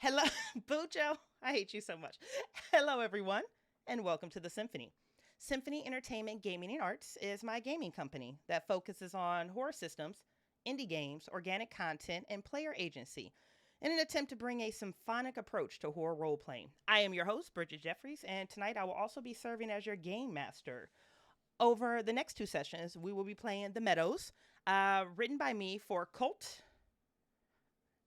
Hello, Bujo. I hate you so much. Hello, everyone, and welcome to the Symphony. Symphony Entertainment Gaming and Arts is my gaming company that focuses on horror systems, indie games, organic content, and player agency in an attempt to bring a symphonic approach to horror role playing. I am your host, Bridgett Jeffries, and tonight I will also be serving as your game master. Over the next two sessions, we will be playing The Meadows, written by me for Kult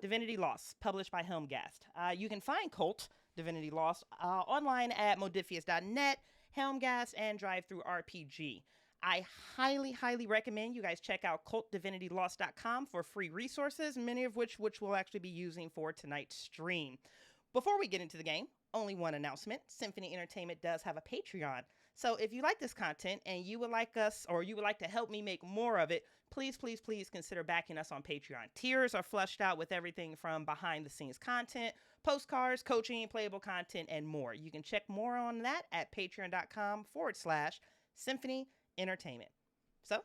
Divinity Lost, published by Helmgast. You can find Kult Divinity Lost online at modifius.net, Helmgast, and DriveThruRPG. I highly recommend you guys check out cultdivinitylost.com for free resources, many of which we'll actually be using for tonight's stream. Before we get into the game, only one announcement. Symphony Entertainment does have a Patreon. So if you like this content and you would like us, or you would like to help me make more of it, please consider backing us on Patreon. Tiers are fleshed out with everything from behind the scenes content, postcards, coaching, playable content, and more. You can check more on that at patreon.com/Symphony Entertainment. So,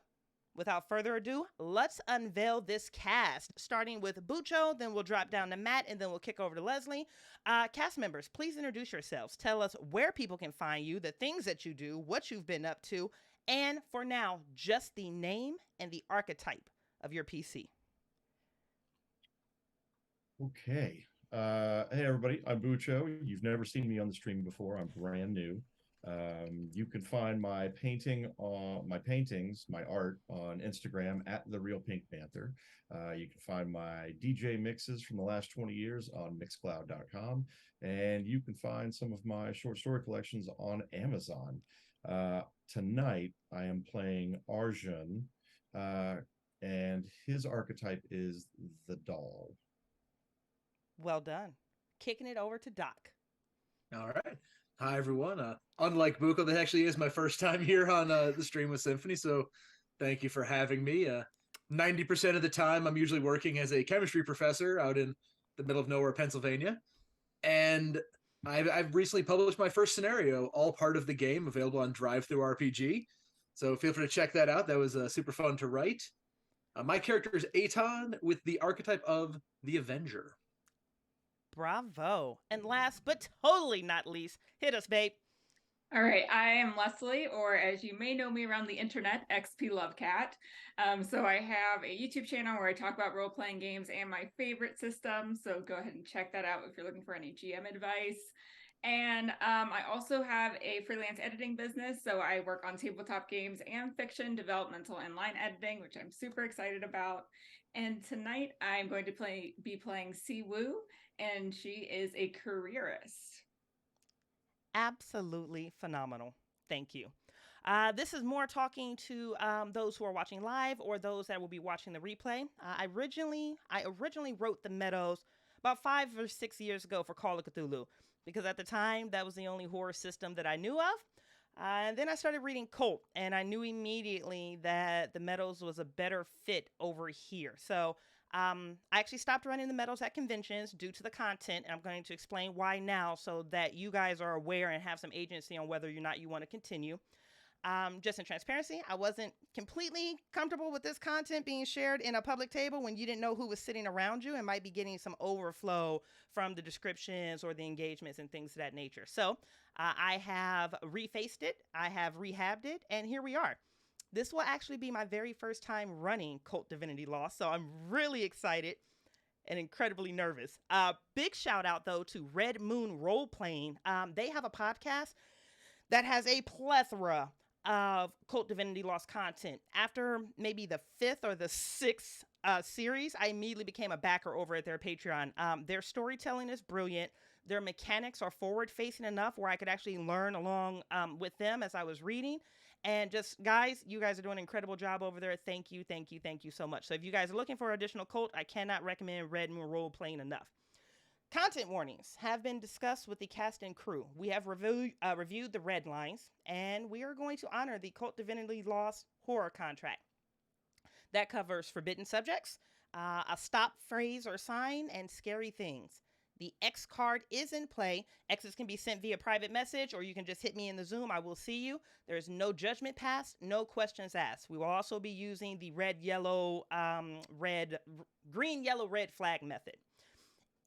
without further ado, let's unveil this cast, starting with Bucho, then we'll drop down to Matt, and then we'll kick over to Leslie. Cast members, please introduce yourselves. Tell us where people can find you, the things that you do, what you've been up to, and for now, just the name and the archetype of your PC. Okay. Hey, everybody. I'm Bucho. You've never seen me on the stream before. I'm brand new. You can find my paintings, my art on Instagram at The Real Pink Panther. You can find my DJ mixes from the last 20 years on mixcloud.com. And you can find some of my short story collections on Amazon. Tonight, I am playing Arjun, and his archetype is the doll. Well done. Kicking it over to Doc. All right. Hi, everyone. Unlike Buko, that actually is my first time here on the stream with Symphony, so thank you for having me. 90% of the time, I'm usually working as a chemistry professor out in the middle of nowhere, Pennsylvania. And I've recently published my first scenario, all part of the game, available on DriveThruRPG. So feel free to check that out. That was super fun to write. My character is Aton with the archetype of the Avenger. Bravo. And last but totally not least, hit us, babe. All right, I am Leslie, or as you may know me around the internet, XP Lovecat. So I have a YouTube channel where I talk about role-playing games and my favorite systems. So go ahead and check that out if you're looking for any GM advice. And I also have a freelance editing business. So I work on tabletop games and fiction, developmental and line editing, which I'm super excited about. And tonight I'm going to be playing Si Woo, and she is a careerist. Absolutely phenomenal. Thank you. This is more talking to those who are watching live or those that will be watching the replay. I originally wrote The Meadows about 5 or 6 years ago for Call of Cthulhu, because at the time that was the only horror system that I knew of. And then I started reading Kult, and I knew immediately that The Meadows was a better fit over here. So I actually stopped running The Meadows at conventions due to the content, and I'm going to explain why now so that you guys are aware and have some agency on whether or not you want to continue. Just in transparency, I wasn't completely comfortable with this content being shared in a public table when you didn't know who was sitting around you and might be getting some overflow from the descriptions or the engagements and things of that nature. So I have refaced it, I have rehabbed it, and here we are. This will actually be my very first time running Kult Divinity Lost, so I'm really excited and incredibly nervous. Big shout out, though, to Red Moon Role Playing. They have a podcast that has a plethora of Kult Divinity Lost content. After maybe the 5th or the 6th series, I immediately became a backer over at their Patreon. Their storytelling is brilliant. Their mechanics are forward-facing enough where I could actually learn along with them as I was reading. And just, guys, you guys are doing an incredible job over there. Thank you so much. So if you guys are looking for additional Kult, I cannot recommend Red Moon Role Playing enough. Content warnings have been discussed with the cast and crew. We have reviewed the red lines, and we are going to honor the Kult Divinity Lost horror contract. That covers forbidden subjects, a stop phrase or sign, and scary things. The X card is in play. X's can be sent via private message, or you can just hit me in the Zoom. I will see you. There is no judgment passed, no questions asked. We will also be using the green, yellow, red flag method.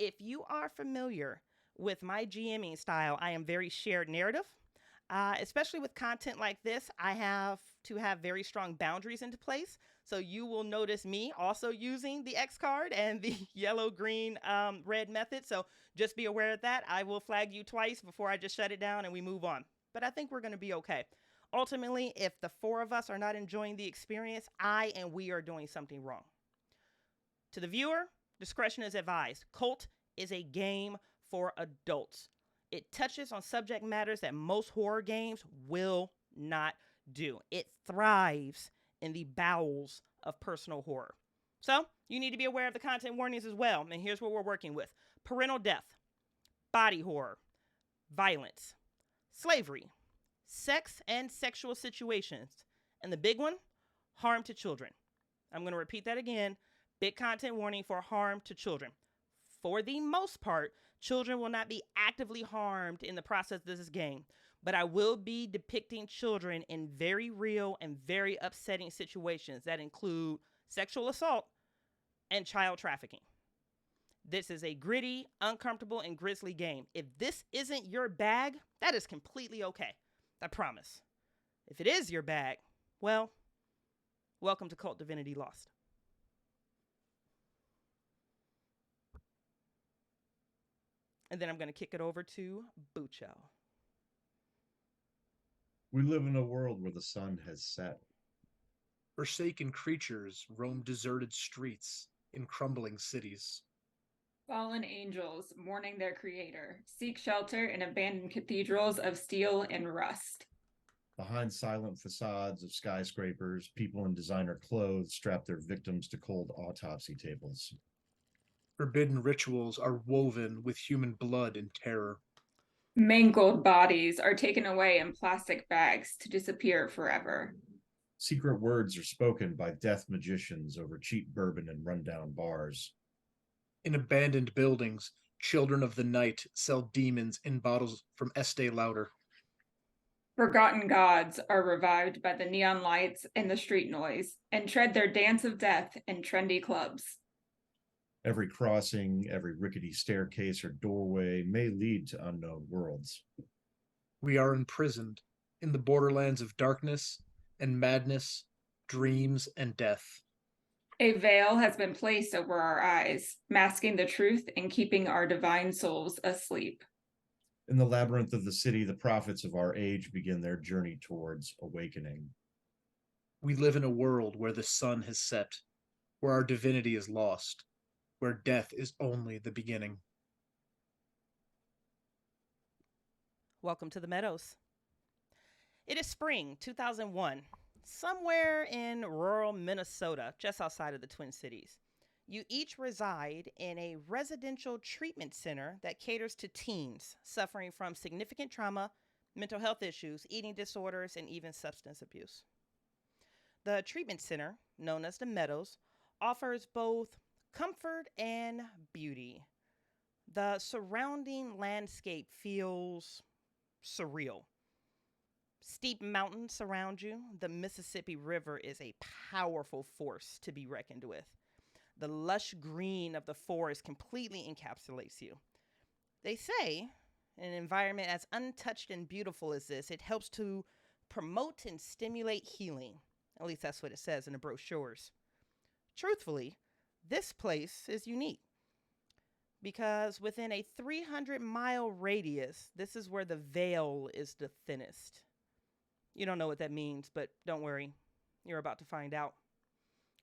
if you are familiar with my GMing style, I am very shared narrative. Especially with content like this, I have to have very strong boundaries into place. So you will notice me also using the X card and the yellow, green, red method. So just be aware of that. I will flag you twice before I just shut it down and we move on. But I think we're going to be okay. Ultimately, if the four of us are not enjoying the experience, I and we are doing something wrong. To the viewer, discretion is advised. Kult is a game for adults. It touches on subject matters that most horror games will not do. It thrives in the bowels of personal horror. So you need to be aware of the content warnings as well. And here's what we're working with: parental death, body horror, violence, slavery, sex and sexual situations, and the big one, harm to children. I'm going to repeat that again. Big content warning for harm to children. For the most part, children will not be actively harmed in the process of this game, but I will be depicting children in very real and very upsetting situations that include sexual assault and child trafficking. This is a gritty, uncomfortable, and grisly game. If this isn't your bag, that is completely okay. I promise. If it is your bag, well, welcome to Cult Divinity Lost. And then I'm going to kick it over to Bucho. We live in a world where the sun has set. Forsaken creatures roam deserted streets in crumbling cities. Fallen angels, mourning their creator, seek shelter in abandoned cathedrals of steel and rust. Behind silent facades of skyscrapers, people in designer clothes strap their victims to cold autopsy tables. Forbidden rituals are woven with human blood and terror. Mangled bodies are taken away in plastic bags to disappear forever. Secret words are spoken by death magicians over cheap bourbon and rundown bars. In abandoned buildings, children of the night sell demons in bottles from Estee Lauder. Forgotten gods are revived by the neon lights and the street noise and tread their dance of death in trendy clubs. Every crossing, every rickety staircase or doorway may lead to unknown worlds. We are imprisoned in the borderlands of darkness and madness, dreams and death. A veil has been placed over our eyes, masking the truth and keeping our divine souls asleep. In the labyrinth of the city, the prophets of our age begin their journey towards awakening. We live in a world where the sun has set, where our divinity is lost, where death is only the beginning. Welcome to the Meadows. It is spring 2001, somewhere in rural Minnesota, just outside of the Twin Cities. You each reside in a residential treatment center that caters to teens suffering from significant trauma, mental health issues, eating disorders, and even substance abuse. The treatment center, known as the Meadows, offers both comfort and beauty. The surrounding landscape feels surreal. Steep mountains surround you. The Mississippi River is a powerful force to be reckoned with. The lush green of the forest completely encapsulates you. They say, in an environment as untouched and beautiful as this, it helps to promote and stimulate healing. At least that's what it says in the brochures. Truthfully, this place is unique because within a 300-mile radius, this is where the veil is the thinnest. You don't know what that means, but don't worry. You're about to find out.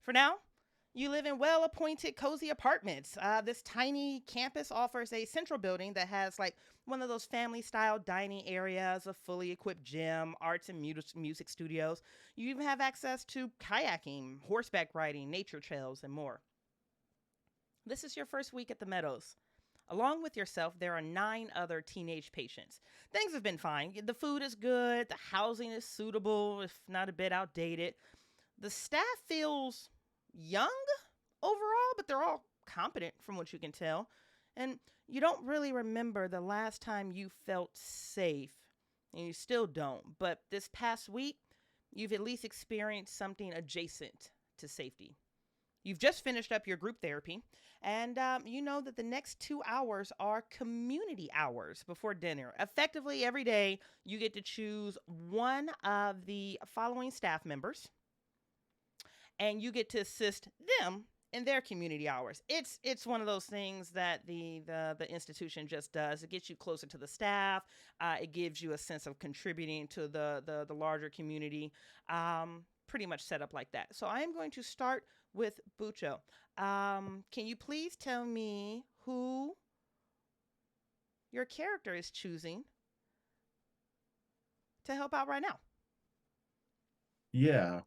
For now, you live in well-appointed, cozy apartments. This tiny campus offers a central building that has like one of those family-style dining areas, a fully equipped gym, arts and music studios. You even have access to kayaking, horseback riding, nature trails, and more. This is your first week at the Meadows. Along with yourself, there are 9 other teenage patients. Things have been fine. The food is good. The housing is suitable, if not a bit outdated. The staff feels young overall, but they're all competent from what you can tell. And you don't really remember the last time you felt safe, and you still don't. But this past week, you've at least experienced something adjacent to safety. You've just finished up your group therapy, and you know that the next 2 hours are community hours before dinner. Effectively, every day you get to choose one of the following staff members, and you get to assist them in their community hours. It's one of those things that the institution just does. It gets you closer to the staff. It gives you a sense of contributing to the larger community. Pretty much set up like that. So I am going to start with Bucho. Can you please tell me who your character is choosing to help out right now? Yeah.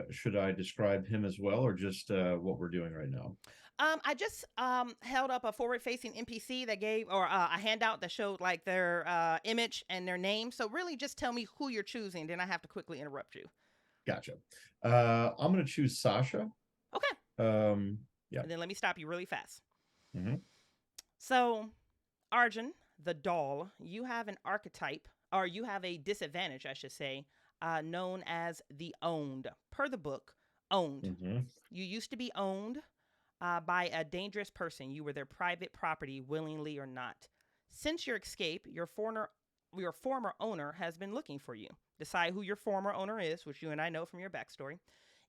Should I describe him as well, or just what we're doing right now? I just held up a forward-facing NPC that gave, or a handout that showed like their image and their name. So really, just tell me who you're choosing. Then I have to quickly interrupt you. Gotcha. I'm going to choose Sasha. Okay. Yeah. And then let me stop you really fast. Mm-hmm. So, Arjun, the doll, you have an archetype, or you have a disadvantage, I should say, known as the owned. Per the book, owned. Mm-hmm. You used to be owned by a dangerous person. You were their private property, willingly or not. Since your escape, your former owner has been looking for you. Decide who your former owner is, which you and I know from your backstory.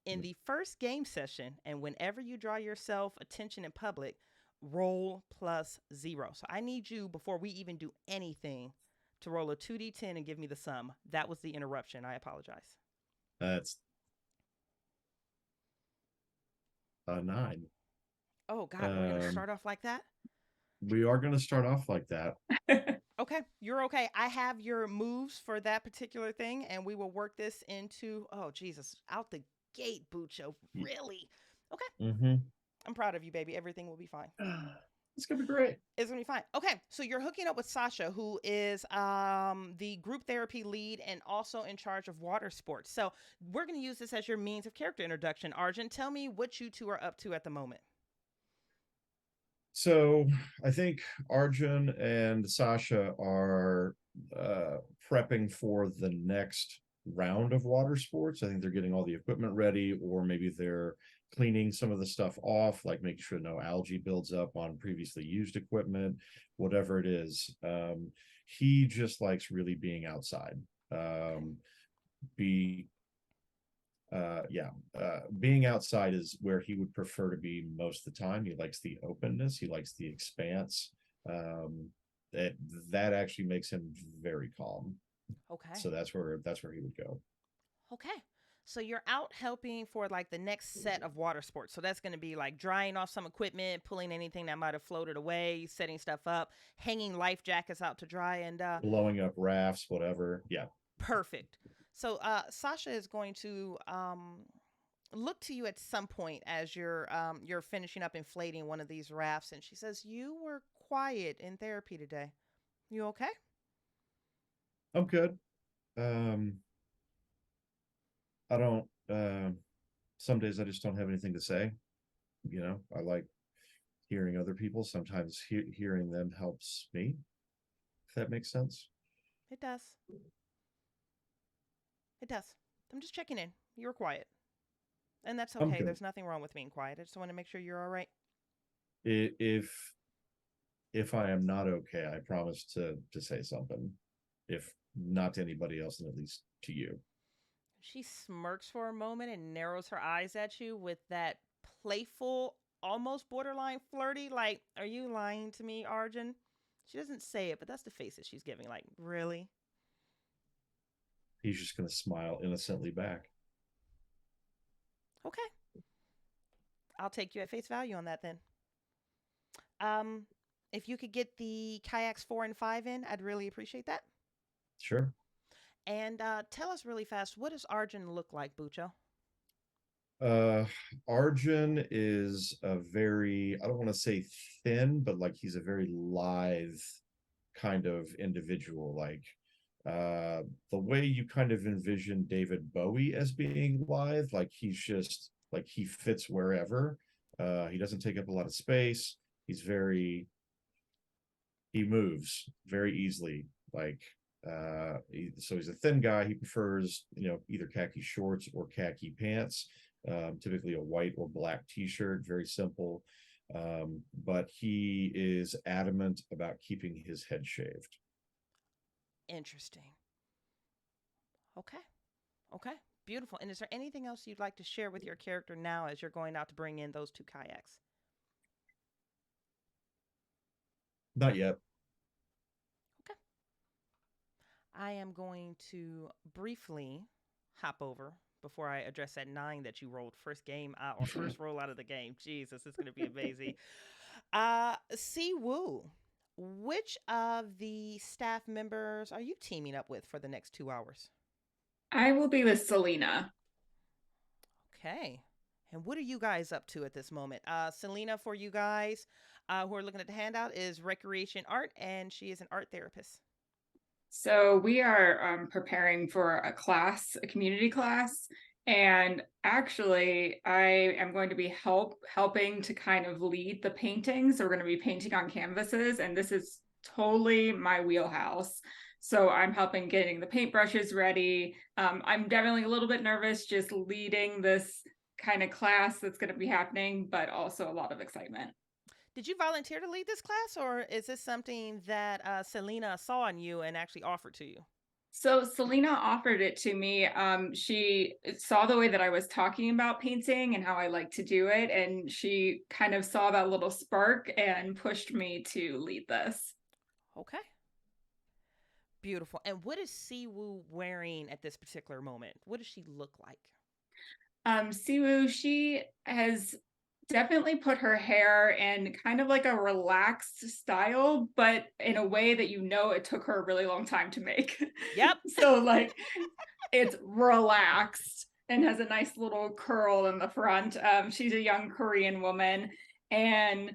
In the first game session, and whenever you draw yourself attention in public, roll +0. So I need you, before we even do anything, to roll a 2d10 and give me the sum. That was the interruption. I apologize. That's a 9. Oh, God, we're going to start off like that? We are going to start off like that. Okay, you're okay. I have your moves for that particular thing, and we will work this into, oh, Jesus, out the gate, Bucho. Really? Okay. Mm-hmm. I'm proud of you, baby. Everything will be fine. It's going to be great. It's going to be fine. Okay, so you're hooking up with Sasha, who is the group therapy lead and also in charge of water sports. So we're going to use this as your means of character introduction. Arjun, tell me what you two are up to at the moment. So I think Arjun and Sasha are prepping for the next round of water sports. I think they're getting all the equipment ready, or maybe they're cleaning some of the stuff off, like making sure no algae builds up on previously used equipment, whatever it is. He just likes really being outside. Being outside is where he would prefer to be most of the time. He likes the openness. He likes the expanse. That actually makes him very calm. Okay. So that's where he would go. Okay. So you're out helping for like the next set of water sports. So that's going to be like drying off some equipment, pulling anything that might have floated away, setting stuff up, hanging life jackets out to dry, and blowing up rafts, whatever. Yeah. Perfect. So Sasha is going to look to you at some point as you're finishing up inflating one of these rafts, and she says, "You were quiet in therapy today. You okay?" I'm good. I don't. Some days I just don't have anything to say. You know, I like hearing other people. Sometimes hearing them helps me. If that makes sense. It does. It does. I'm just checking in. You're quiet. And that's okay. There's nothing wrong with being quiet. I just want to make sure you're all right. If I am not okay, I promise to say something. If not to anybody else, and at least to you. She smirks for a moment and narrows her eyes at you with that playful, almost borderline flirty, like, "Are you lying to me, Arjun?" She doesn't say it, but that's the face that she's giving, like, "Really?" He's just going to smile innocently back. Okay. I'll take you at face value on that then. If you could get the kayaks 4 and 5 in, I'd really appreciate that. Sure. And tell us really fast, what does Arjun look like, Bucho? Arjun is a very, I don't want to say thin, but like he's a very lithe kind of individual. Like the way you kind of envision David Bowie as being lithe, like he's just like he fits wherever. He doesn't take up a lot of space. He moves very easily. Like so he's a thin guy. He prefers, either khaki shorts or khaki pants. typically a white or black t-shirt, very simple. But he is adamant about keeping his head shaved. Interesting. Okay. Okay. Beautiful. And is there anything else you'd like to share with your character now as you're going out to bring in those 2 kayaks? Not yet. Okay. I am going to briefly hop over before I address that 9 that you rolled first game or first roll out of the game. Jesus, it's going to be amazing. Si Woo, which of the staff members are you teaming up with for the next 2 hours? I will be with Selena. Okay. And what are you guys up to at this moment? Selena, for you guys who are looking at the handout, is recreation art, and she is an art therapist. So we are preparing for a class, a community class. And actually, I am going to be helping to kind of lead the painting. So we're going to be painting on canvases, and this is totally my wheelhouse. So I'm helping getting the paintbrushes ready. I'm definitely a little bit nervous just leading this kind of class that's going to be happening, but also a lot of excitement. Did you volunteer to lead this class, or is this something that Selena saw in you and actually offered to you? So Selena offered it to me. She saw the way that I was talking about painting and how I like to do it, and she kind of saw that little spark and pushed me to lead this. Okay. Beautiful. And what is Siwoo wearing at this particular moment? What does she look like? Siwoo, she has definitely put her hair in kind of like a relaxed style, but in a way that it took her a really long time to make. Yep. So like it's relaxed and has a nice little curl in the front. She's a young Korean woman, and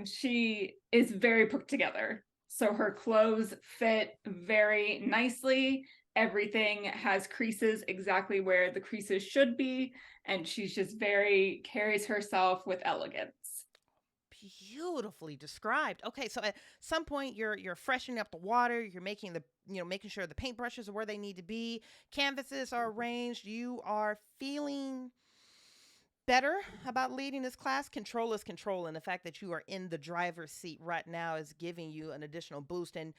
she is very put together. So her clothes fit very nicely. Everything has creases exactly where the creases should be. And she's just carries herself with elegance. Beautifully described. Okay, so at some point you're freshening up the water, you're making making sure the paintbrushes are where they need to be, canvases are arranged, you are feeling better about leading this class. Control is control, and the fact that you are in the driver's seat right now is giving you an additional boost. And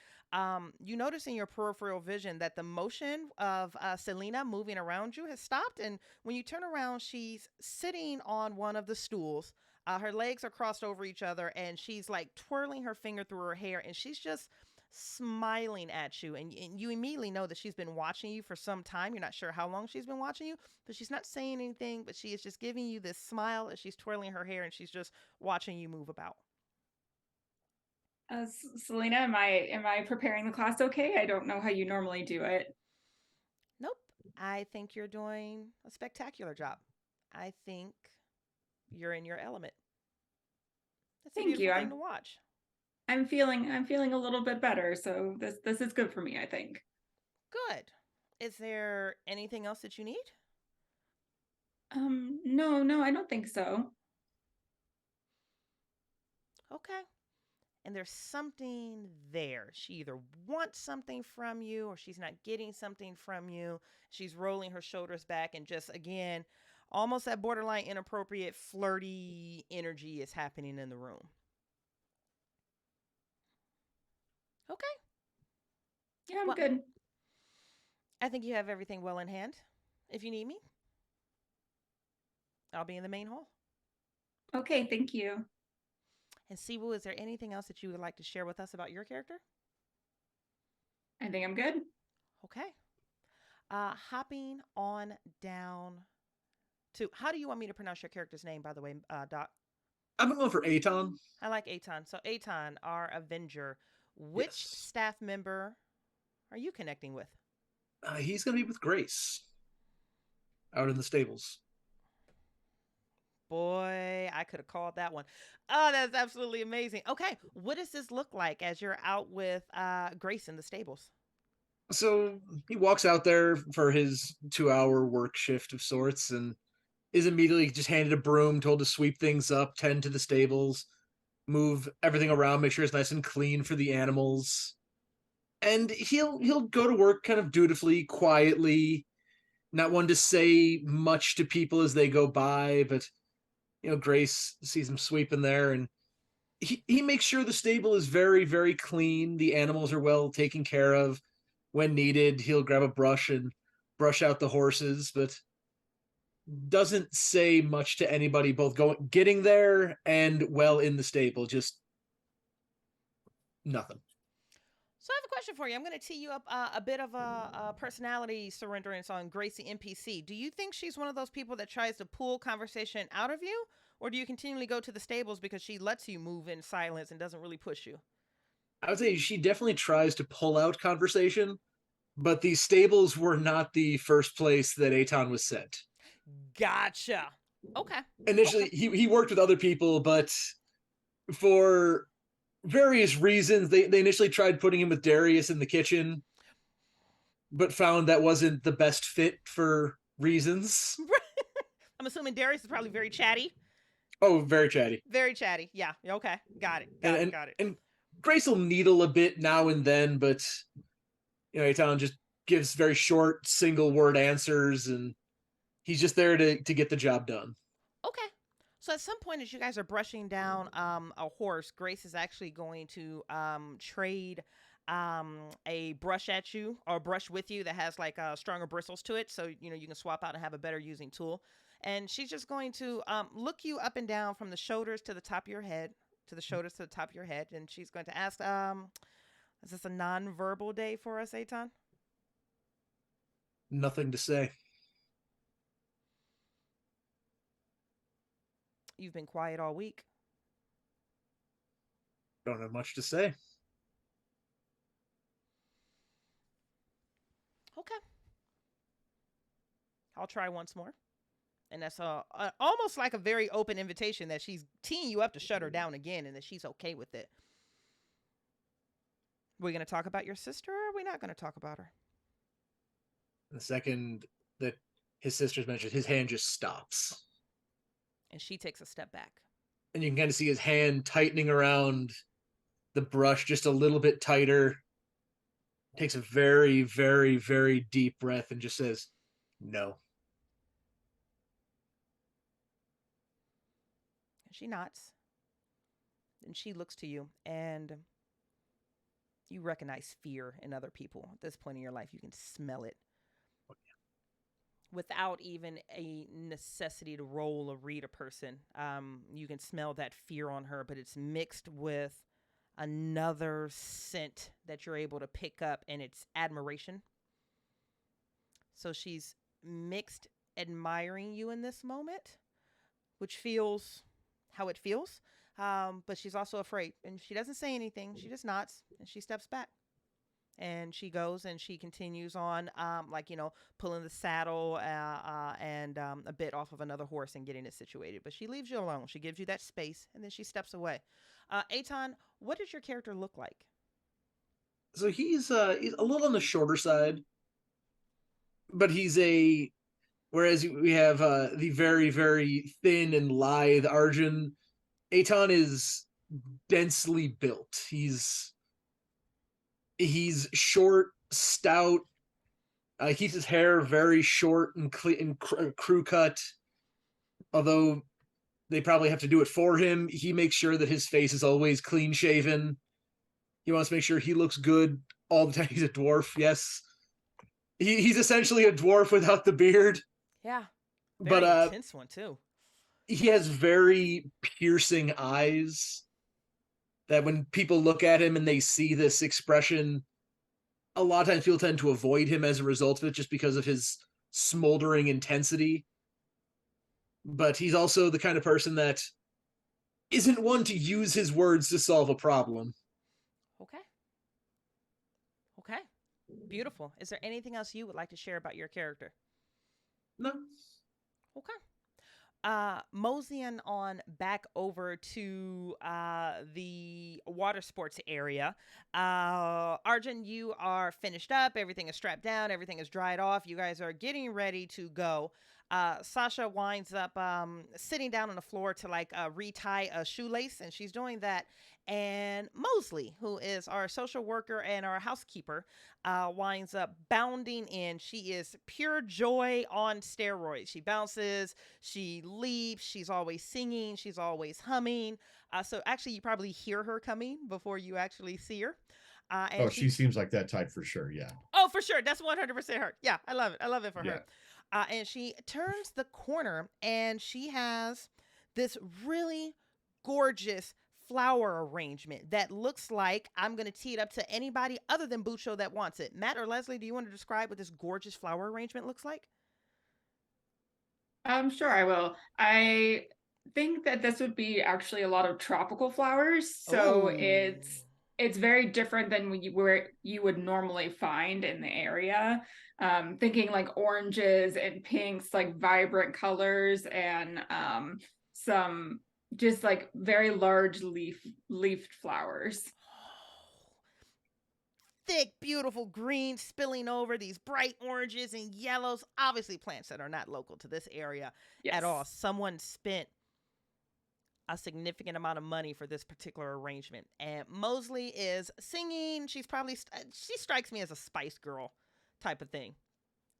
you notice in your peripheral vision that the motion of Selena moving around you has stopped, and when you turn around, she's sitting on one of the stools. Her legs are crossed over each other, and she's like twirling her finger through her hair, and she's just smiling at you, and you immediately know that she's been watching you for some time. You're not sure how long she's been watching you, but she's not saying anything, but she is just giving you this smile as she's twirling her hair, and she's just watching you move about. Selena, am I preparing the class okay? I don't know how you normally do it. Nope. I think you're doing a spectacular job. I think you're in your element. That's a beautiful thing to watch. I'm feeling a little bit better, so this is good for me, I think. Good. Is there anything else that you need? No, I don't think so. Okay. And there's something there. She either wants something from you or she's not getting something from you. She's rolling her shoulders back, and just, again, almost that borderline inappropriate, flirty energy is happening in the room. Okay. Yeah, I'm good. I think you have everything well in hand. If you need me, I'll be in the main hall. Okay, thank you. And Siwoo, is there anything else that you would like to share with us about your character? I think I'm good. Okay. Hopping on down to, how do you want me to pronounce your character's name, by the way, Doc? I'm going for Aton. I like Aton. So Aton, our Avenger, which staff member are you connecting with? He's going to be with Grace out in the stables. Boy, I could have called that one. Oh, that's absolutely amazing. Okay, what does this look like as you're out with Grace in the stables? So he walks out there for his 2-hour work shift of sorts and is immediately just handed a broom, told to sweep things up, tend to the stables, move everything around, make sure it's nice and clean for the animals. And he'll go to work kind of dutifully, quietly, not one to say much to people as they go by, but Grace sees him sweeping there, and he makes sure the stable is very, very clean. The animals are well taken care of. When needed, he'll grab a brush and brush out the horses, but doesn't say much to anybody, both getting there and well in the stable. Just nothing. So I have a question for you. I'm going to tee you up a bit of a personality surrenderance on Gracie NPC. Do you think she's one of those people that tries to pull conversation out of you? Or do you continually go to the stables because she lets you move in silence and doesn't really push you? I would say she definitely tries to pull out conversation, but the stables were not the first place that Aton was sent. Gotcha. Okay. Initially, okay. he worked with other people, but for various reasons, they initially tried putting him with Darius in the kitchen, but found that wasn't the best fit for reasons. I'm assuming Darius is probably very chatty. Oh, very chatty. Very chatty. Yeah. Okay. Got it. Got it. And Grace will needle a bit now and then, but Aton just gives very short, single word answers, and he's just there to get the job done. Okay. So at some point, as you guys are brushing down a horse, Grace is actually going to trade a brush at you or brush with you that has like stronger bristles to it, so you can swap out and have a better using tool. And she's just going to look you up and down from the shoulders to the top of your head, and she's going to ask, is this a non-verbal day for us, Aton? Nothing to say. You've been quiet all week. Don't have much to say. Okay. I'll try once more. And that's almost like a very open invitation that she's teeing you up to shut her down again and that she's okay with it. We're going to talk about your sister, or are we not going to talk about her? The second that his sister's mentioned, his hand just stops. And she takes a step back. And you can kind of see his hand tightening around the brush just a little bit tighter. Takes a very, very, very deep breath and just says, no. She nods. And she looks to you, and you recognize fear in other people. At this point in your life, you can smell it. Without even a necessity to roll or read a person. You can smell that fear on her, but it's mixed with another scent that you're able to pick up, and it's admiration. So she's mixed admiring you in this moment, which feels how it feels. But she's also afraid, and she doesn't say anything. She just nods and she steps back. And she goes and she continues on, pulling the saddle and a bit off of another horse and getting it situated. But she leaves you alone. She gives you that space, and then she steps away. Aton, what does your character look like? So he's a little on the shorter side, but whereas we have the very, very thin and lithe Arjun, Aton is densely built. He's short, stout. He keeps his hair very short and crew cut. Although they probably have to do it for him, he makes sure that his face is always clean shaven. He wants to make sure he looks good all the time. He's a dwarf, yes. He's essentially a dwarf without the beard. Yeah, very intense one too. He has very piercing eyes that when people look at him and they see this expression, a lot of times people tend to avoid him as a result of it just because of his smoldering intensity. But he's also the kind of person that isn't one to use his words to solve a problem. Okay. Beautiful. Is there anything else you would like to share about your character? No. Okay. Moseying on back over to the water sports area. Arjun, you are finished up. Everything is strapped down. Everything is dried off. You guys are getting ready to go. Sasha winds up sitting down on the floor to like retie a shoelace, and she's doing that. And Mosley, who is our social worker and our housekeeper, winds up bounding in. She is pure joy on steroids. She bounces, she leaps, she's always singing, she's always humming. So actually, you probably hear her coming before you actually see her. And she seems like that type for sure. Yeah. Oh, for sure. That's 100% her. Yeah, I love it. I love it for Yeah. her. And she turns the corner and she has this really gorgeous flower arrangement that looks like, I'm going to tee it up to anybody other than Bucho that wants it. Matt or Leslie, do you want to describe what this gorgeous flower arrangement looks like? Sure, I will. I think that this would be actually a lot of tropical flowers. So Ooh. it's very different than where you would normally find in the area. Thinking like oranges and pinks, like vibrant colors, and some just like very large leafed flowers. Thick, beautiful greens spilling over these bright oranges and yellows. Obviously, plants that are not local to this area at all. Someone spent a significant amount of money for this particular arrangement. And Mosley is singing. She strikes me as a Spice Girl type of thing.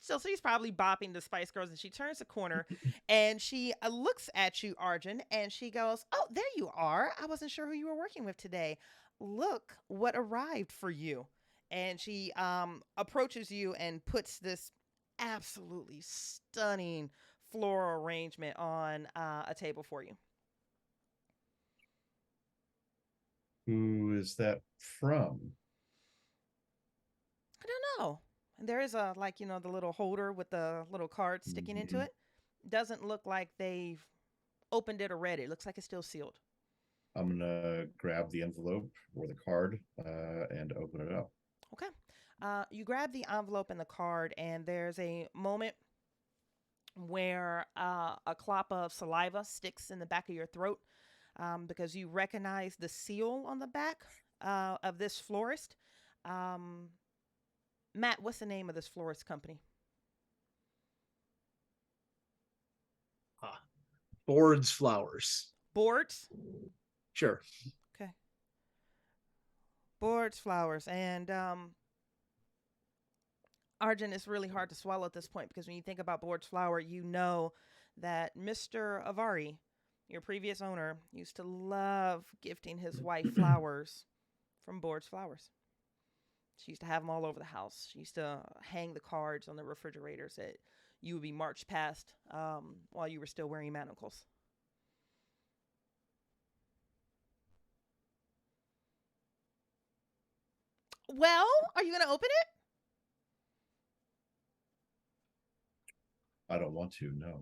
So she's probably bopping the Spice Girls, and she turns the corner and she looks at you, Arjun, and she goes, "Oh, there you are. I wasn't sure who you were working with today. Look what arrived for you." And she approaches you and puts this absolutely stunning floral arrangement on a table for you. Who is that from? I don't know. And there is a, like, the little holder with the little card sticking into it. Doesn't look like they've opened it or read it. Looks like it's still sealed. I'm going to grab the envelope or the card and open it up. Okay. You grab the envelope and the card, and there's a moment where a clop of saliva sticks in the back of your throat because you recognize the seal on the back of this florist. Matt, what's the name of this florist company? Boards Flowers. Boards? Sure. Okay. Boards Flowers. And Arjun, it's really hard to swallow at this point because when you think about Boards Flower, you know that Mr. Avari, your previous owner, used to love gifting his wife flowers from Boards Flowers. She used to have them all over the house. She used to hang the cards on the refrigerators that you would be marched past while you were still wearing manacles. Well, are you going to open it? I don't want to, no.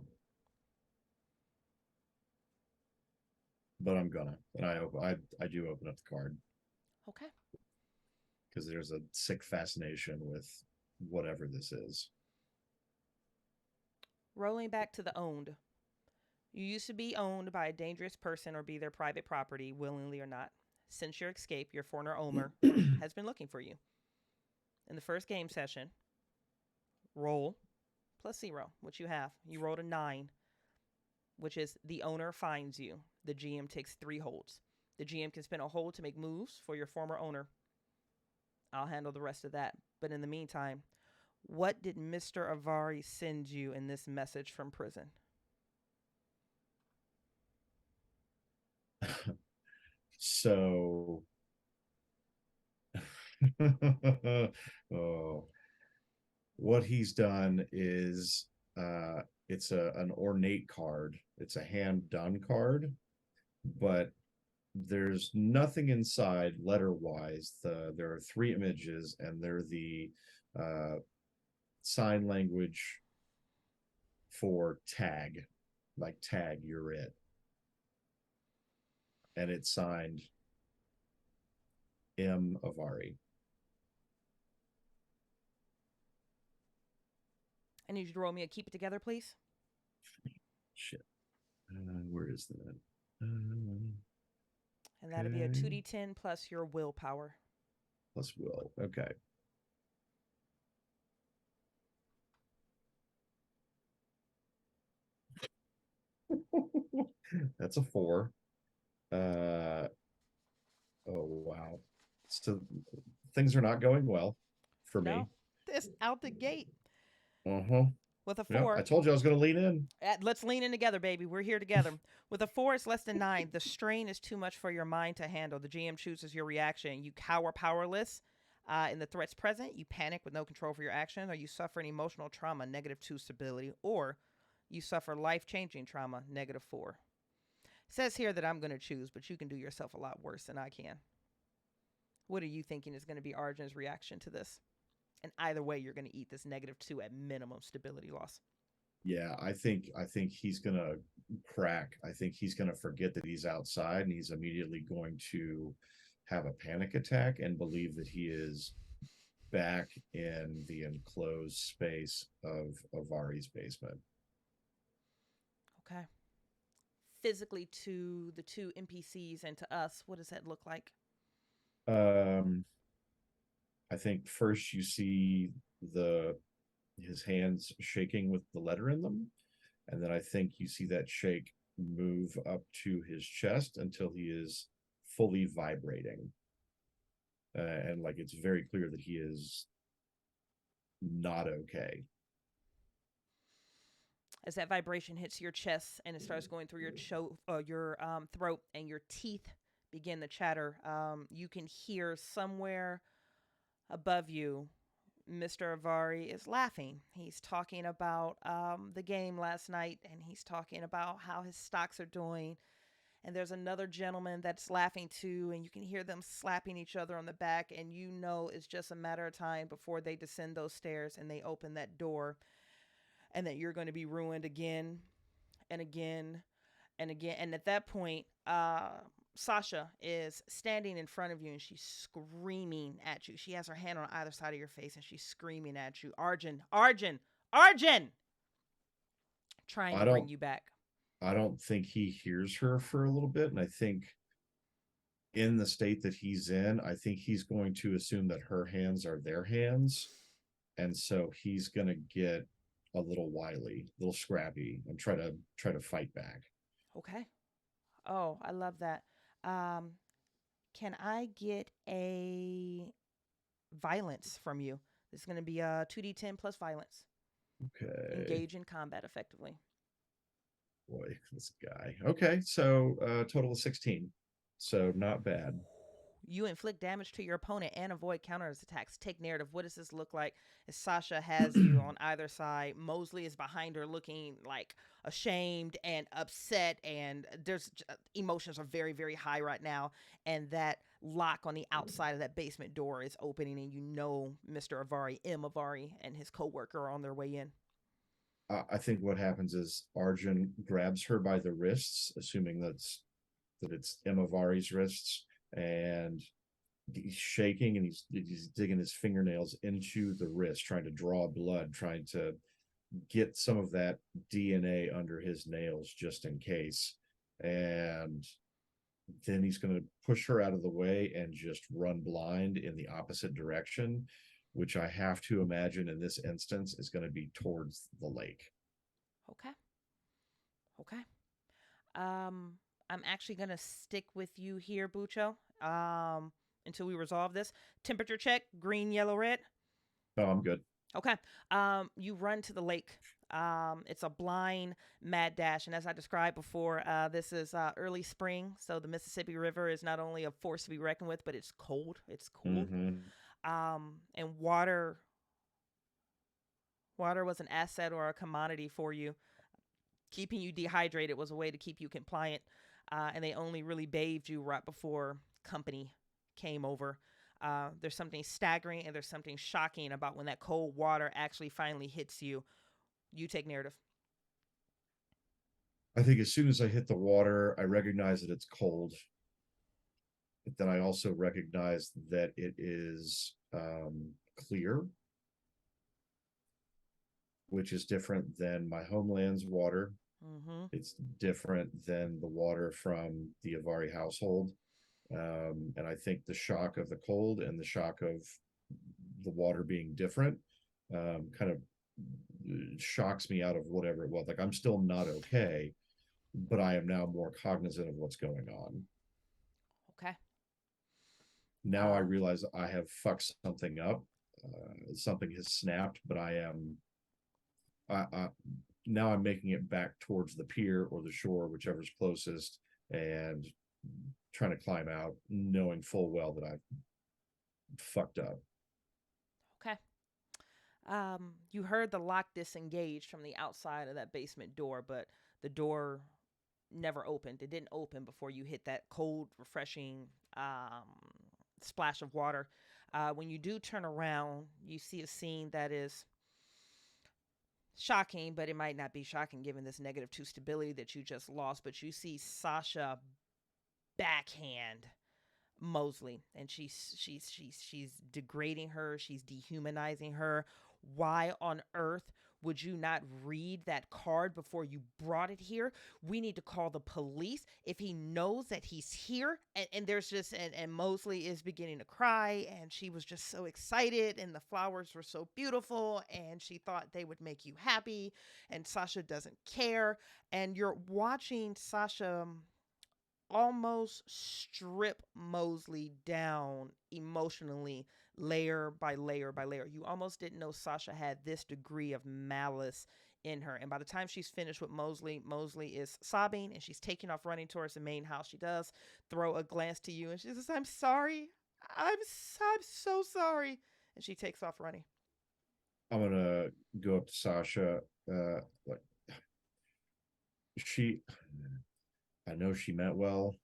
But I'm gonna. And I do open up the card. Okay. Because there's a sick fascination with whatever this is. Rolling back to the owned. You used to be owned by a dangerous person or be their private property, willingly or not. Since your escape, your former owner has been looking for you. In the first game session, roll +0, which you have. You rolled a 9, which is the owner finds you. The GM takes 3 holds. The GM can spend a hold to make moves for your former owner. I'll handle the rest of that. But in the meantime, what did Mr. Avari send you in this message from prison? So, what he's done is it's an ornate card. It's a hand done card, but there's nothing inside letter wise. There are 3 images, and they're the sign language for tag, like tag, you're it. And it's signed M. Avari. I need you to roll me a keep it together, please. Shit. Where is that? And that'll be a 2d10 plus your willpower. Plus will. Okay. That's a 4. Oh wow. So things are not going well for me. No, this out the gate Uh-huh. with a Yeah, I 4. told you I was gonna lean in. Let's lean in together, baby. We're here together. With a 4, it's less than 9. The strain is too much for your mind to handle. The GM chooses your reaction. You cower powerless in the threats present. You panic with no control for your action, or you suffer an emotional trauma, -2 stability, or you suffer life-changing trauma, -4. It says here that I'm going to choose, but you can do yourself a lot worse than I can. What are you thinking is going to be Arjun's reaction to this? And either way, you're going to eat this -2 at minimum stability loss. Yeah, I think he's gonna crack. I think he's gonna forget that he's outside and he's immediately going to have a panic attack and believe that he is back in the enclosed space of Avari's basement. Okay. Physically to the 2 NPCs and to us, what does that look like? Um, I think first you see his hands shaking with the letter in them, and then I think you see that shake move up to his chest until he is fully vibrating, and like it's very clear that he is not okay. As that vibration hits your chest and it starts going through your throat, and your teeth begin to chatter, you can hear somewhere above you, Mr. Avari is laughing. He's talking about the game last night, and he's talking about how his stocks are doing. And there's another gentleman that's laughing too, and you can hear them slapping each other on the back, and you know it's just a matter of time before they descend those stairs and they open that door, and that you're going to be ruined again and again and again. And at that point, Sasha is standing in front of you, and she's screaming at you. She has her hand on either side of your face, and she's screaming at you, Arjun, Arjun, Arjun, trying to bring you back. I don't think he hears her for a little bit, and I think in the state that he's in, I think he's going to assume that her hands are their hands, and so he's going to get a little wily, a little scrappy, and try to fight back. Okay. Oh, I love that. Um, can I get a violence from you? This is going to be a 2d10 plus violence. Okay. Engage in combat effectively. Boy, this guy. Okay, so total of 16. So not bad. You inflict damage to your opponent and avoid counterattacks. Take narrative. What does this look like? As Sasha has you on either side, Mosley is behind her looking like ashamed and upset, and there's emotions are very, very high right now. And that lock on the outside of that basement door is opening, and you know Mr. Avari, M. Avari, and his co-worker are on their way in. I think what happens is Arjun grabs her by the wrists, assuming that it's Emavari's wrists, and he's shaking and he's digging his fingernails into the wrist, trying to draw blood, trying to get some of that DNA under his nails just in case. And then he's going to push her out of the way and just run blind in the opposite direction, which I have to imagine in this instance is going to be towards the lake. Okay. Okay. I'm actually gonna stick with you here, Bucho. Until we resolve this. Temperature check: green, yellow, red. Oh, I'm good. Okay. You run to the lake. It's a blind mad dash, and as I described before, this is early spring, so the Mississippi River is not only a force to be reckoned with, but it's cold. It's cool. And water was an asset or a commodity for you. Keeping you dehydrated was a way to keep you compliant, and they only really bathed you right before company came over. There's something staggering and there's something shocking about when that cold water actually finally hits you. You take narrative. I think as soon as I hit the water, I recognize that it's cold. But then I also recognize that it is clear, which is different than my homeland's water. Mm-hmm. It's different than the water from the Avari household. And I think the shock of the cold and the shock of the water being different kind of shocks me out of whatever it was. Like, I'm still not okay, but I am now more cognizant of what's going on. Okay. Now I realize I have fucked something up. Something has snapped, but now I'm making it back towards the pier or the shore, whichever's closest, and trying to climb out, knowing full well that I've fucked up. Okay. You heard the lock disengaged from the outside of that basement door, but the door never opened. It didn't open before you hit that cold, refreshing splash of water. When you do turn around, you see a scene that is shocking, but it might not be shocking given this -2 stability that you just lost. But you see Sasha backhand Mosley, and she's degrading her. She's dehumanizing her. Why on earth would you not read that card before you brought it here? We need to call the police if he knows that he's here. And there's just, and Mosley is beginning to cry, and she was just so excited, and the flowers were so beautiful, and she thought they would make you happy, and Sasha doesn't care. And you're watching Sasha almost strip Mosley down emotionally, layer by layer by layer. You almost didn't know Sasha had this degree of malice in her. And by the time she's finished with Mosley, Mosley is sobbing and she's taking off running towards the main house. She does throw a glance to you and she says, "I'm sorry. I'm so sorry." And she takes off running. I'm gonna go up to Sasha. Like I know she meant well,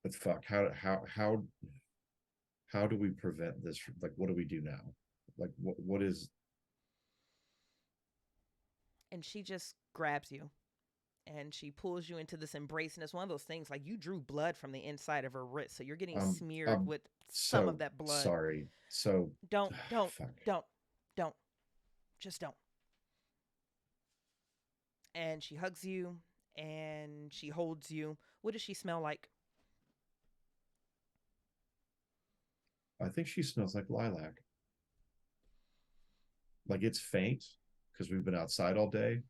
but fuck, how do we prevent this? Like, what do we do now? Like, what is? And she just grabs you and she pulls you into this embrace. And it's one of those things like you drew blood from the inside of her wrist. So you're getting smeared with some of that blood. Sorry. So don't, just don't. And she hugs you and she holds you. What does she smell like? I think she smells like lilac. Like it's faint because we've been outside all day.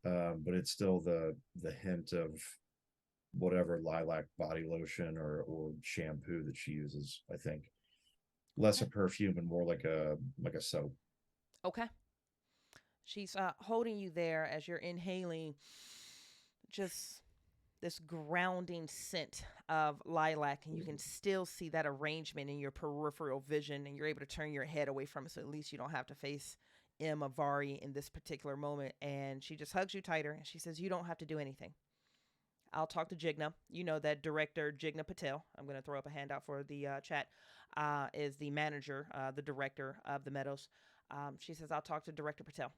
But it's still the hint of whatever lilac body lotion or shampoo that she uses. I think less a perfume and more like a soap. Okay. She's holding you there as you're inhaling just this grounding scent of lilac, and you can still see that arrangement in your peripheral vision, and you're able to turn your head away from it, so at least you don't have to face Avari in this particular moment. And she just hugs you tighter, and she says, "You don't have to do anything. I'll talk to Jigna." You know that director, Jigna Patel. I'm going to throw up a handout for the chat. Is the manager, the director of the Meadows. She says, "I'll talk to Director Patel.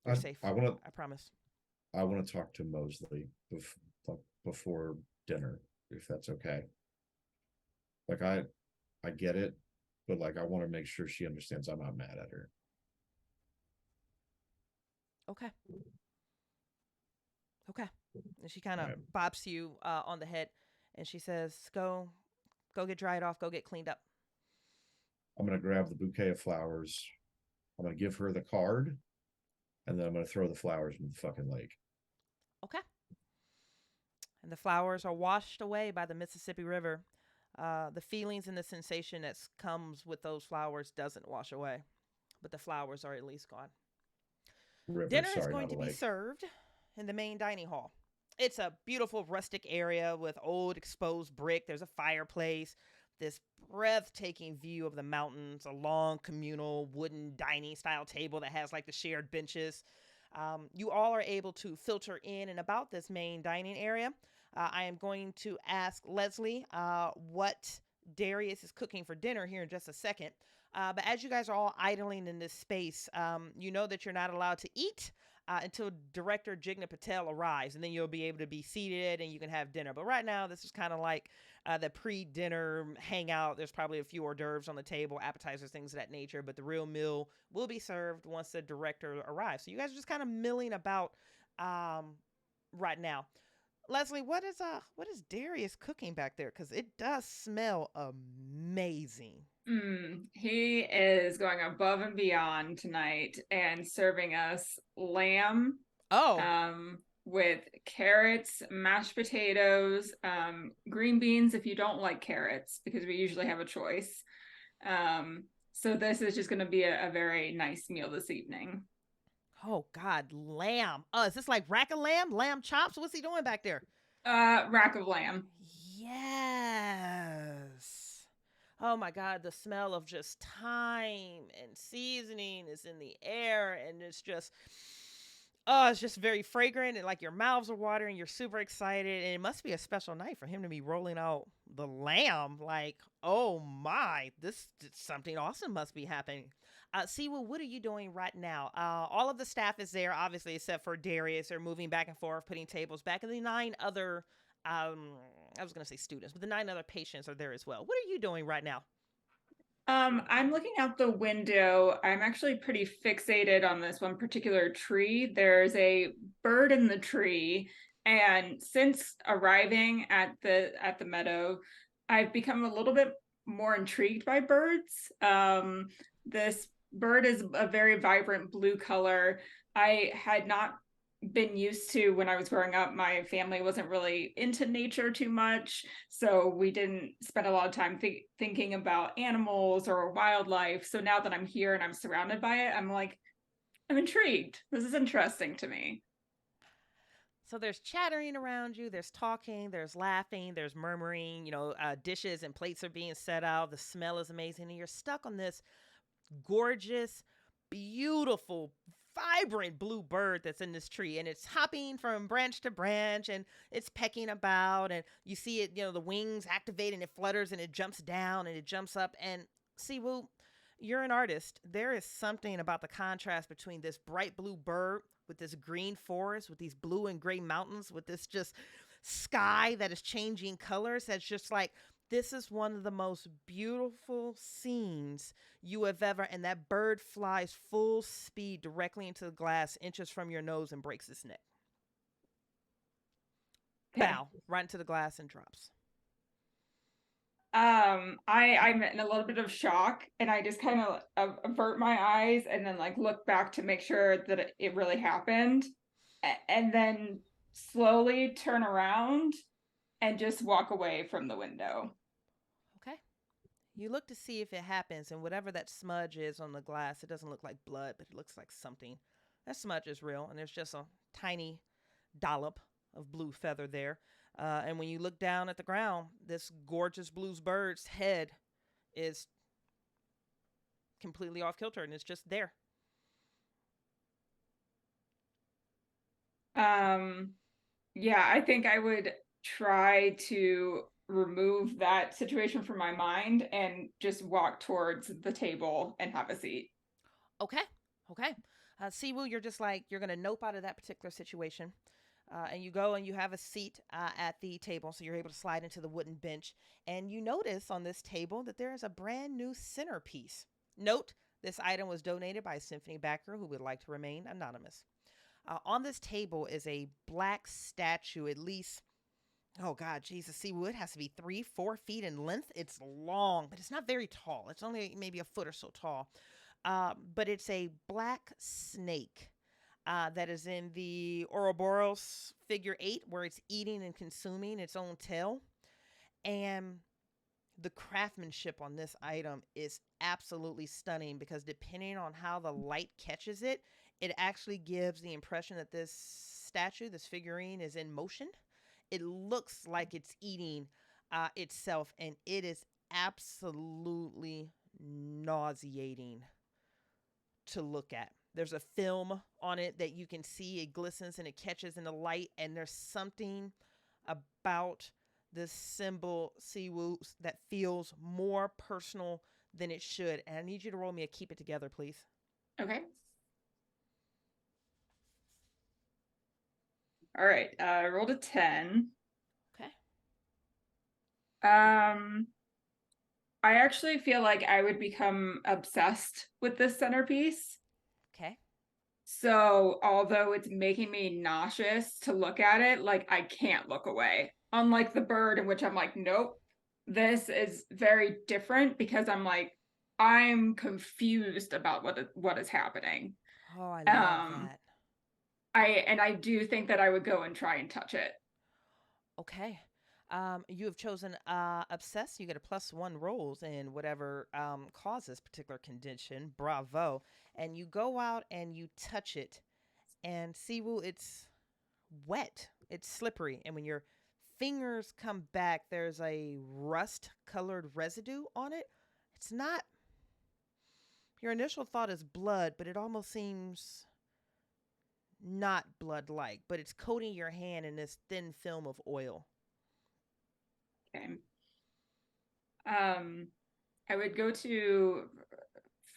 You're safe. I promise." I want to talk to Mosley before dinner, if that's okay. Like I get it, but like I want to make sure she understands I'm not mad at her. Okay. And she kind of bops you on the head, and she says, "Go get dried off. Go get cleaned up." I'm gonna grab the bouquet of flowers. I'm gonna give her the card, and then I'm gonna throw the flowers in the fucking lake. Okay. And the flowers are washed away by the Mississippi River. The feelings and the sensation that comes with those flowers doesn't wash away, but the flowers are at least gone. Dinner is going to be served in the main dining hall. It's a beautiful rustic area with old exposed brick. There's a fireplace, this breathtaking view of the mountains, a long communal wooden dining style table that has like the shared benches. You all are able to filter in and about this main dining area. I am going to ask Leslie what Darius is cooking for dinner here in just a second. But as you guys are all idling in this space, you know that you're not allowed to eat until Director Jigna Patel arrives, and then you'll be able to be seated and you can have dinner. But right now, this is kind of like the pre-dinner hangout. There's probably a few hors d'oeuvres on the table, appetizers, things of that nature, but the real meal will be served once the director arrives. So you guys are just kind of milling about right now. Leslie, what is Darius cooking back there? Because it does smell amazing. He is going above and beyond tonight and serving us lamb Oh, with carrots, mashed potatoes, green beans if you don't like carrots, because we usually have a choice. So this is just going to be a very nice meal this evening. oh God, lamb. Is this like rack of lamb? Lamb chops? What's he doing back there? Rack of lamb. Yes. Oh my God, the smell of just thyme and seasoning is in the air, and it's just very fragrant, and like your mouths are watering, you're super excited, and it must be a special night for him to be rolling out the lamb. Like, oh my, this something awesome must be happening. Siwa, what are you doing right now? All of the staff is there, obviously, except for Darius. They're moving back and forth, putting tables back, and the 9 other, I was going to say students, but the 9 other patients are there as well. What are you doing right now? I'm looking out the window. I'm actually pretty fixated on this one particular tree. There's a bird in the tree, and since arriving at the meadow, I've become a little bit more intrigued by birds. This bird is a very vibrant blue color. I had not been used to, when I was growing up, my family wasn't really into nature too much, so we didn't spend a lot of time thinking about animals or wildlife. So now that I'm here and I'm surrounded by it, I'm intrigued. This is interesting to me. So there's chattering around you, there's talking, there's laughing, there's murmuring, dishes and plates are being set out. The smell is amazing, and you're stuck on this gorgeous, beautiful, vibrant blue bird that's in this tree, and it's hopping from branch to branch, and it's pecking about, and you see it, the wings activate, and it flutters, and it jumps down, and it jumps up. And Siwoo, you're an artist. There is something about the contrast between this bright blue bird with this green forest, with these blue and gray mountains, with this just sky that is changing colors. That's just like, this is one of the most beautiful scenes you have ever. And that bird flies full speed directly into the glass, inches from your nose, and breaks its neck. Okay. Bow right into the glass and drops. I'm in a little bit of shock, and I just kind of avert my eyes and then look back to make sure that it really happened, and then slowly turn around and just walk away from the window. Okay. You look to see if it happens, and whatever that smudge is on the glass, it doesn't look like blood, but it looks like something. That smudge is real, and there's just a tiny dollop of blue feather there. And when you look down at the ground, this gorgeous blue bird's head is completely off kilter, and it's just there. Yeah, I think I would try to remove that situation from my mind and just walk towards the table and have a seat. Okay. Siwoo, you're just like, you're going to nope out of that particular situation. And you go and you have a seat at the table, so you're able to slide into the wooden bench. And you notice on this table that there is a brand new centerpiece. Note, this item was donated by a symphony backer who would like to remain anonymous. On this table is a black statue, at least, oh God, Jesus, see, it has to be 3-4 feet in length. It's long, but it's not very tall. It's only maybe a foot or so tall. But it's a black snake that is in the Ouroboros figure 8, where it's eating and consuming its own tail. And the craftsmanship on this item is absolutely stunning, because depending on how the light catches it, it actually gives the impression that this statue, this figurine, is in motion. It looks like it's eating itself, and it is absolutely nauseating to look at. There's a film on it that you can see. It glistens and it catches in the light, and there's something about this symbol, Siwoo, that feels more personal than it should. And I need you to roll me a keep it together, please. Okay. All right. I rolled a 10. Okay. I actually feel like I would become obsessed with this centerpiece. Okay. So although it's making me nauseous to look at it, like I can't look away. Unlike the bird, in which I'm like, nope, this is very different because I'm confused about what is happening. Oh, I love Um, that. I do think that I would go and try and touch it. Okay. You have chosen obsess. You get a +1 rolls in whatever causes particular condition. Bravo. And you go out and you touch it. And Siwu, it's wet. It's slippery. And when your fingers come back, there's a rust colored residue on it. It's not. Your initial thought is blood, but it almost seems not blood like, but it's coating your hand in this thin film of oil. Okay. I would go to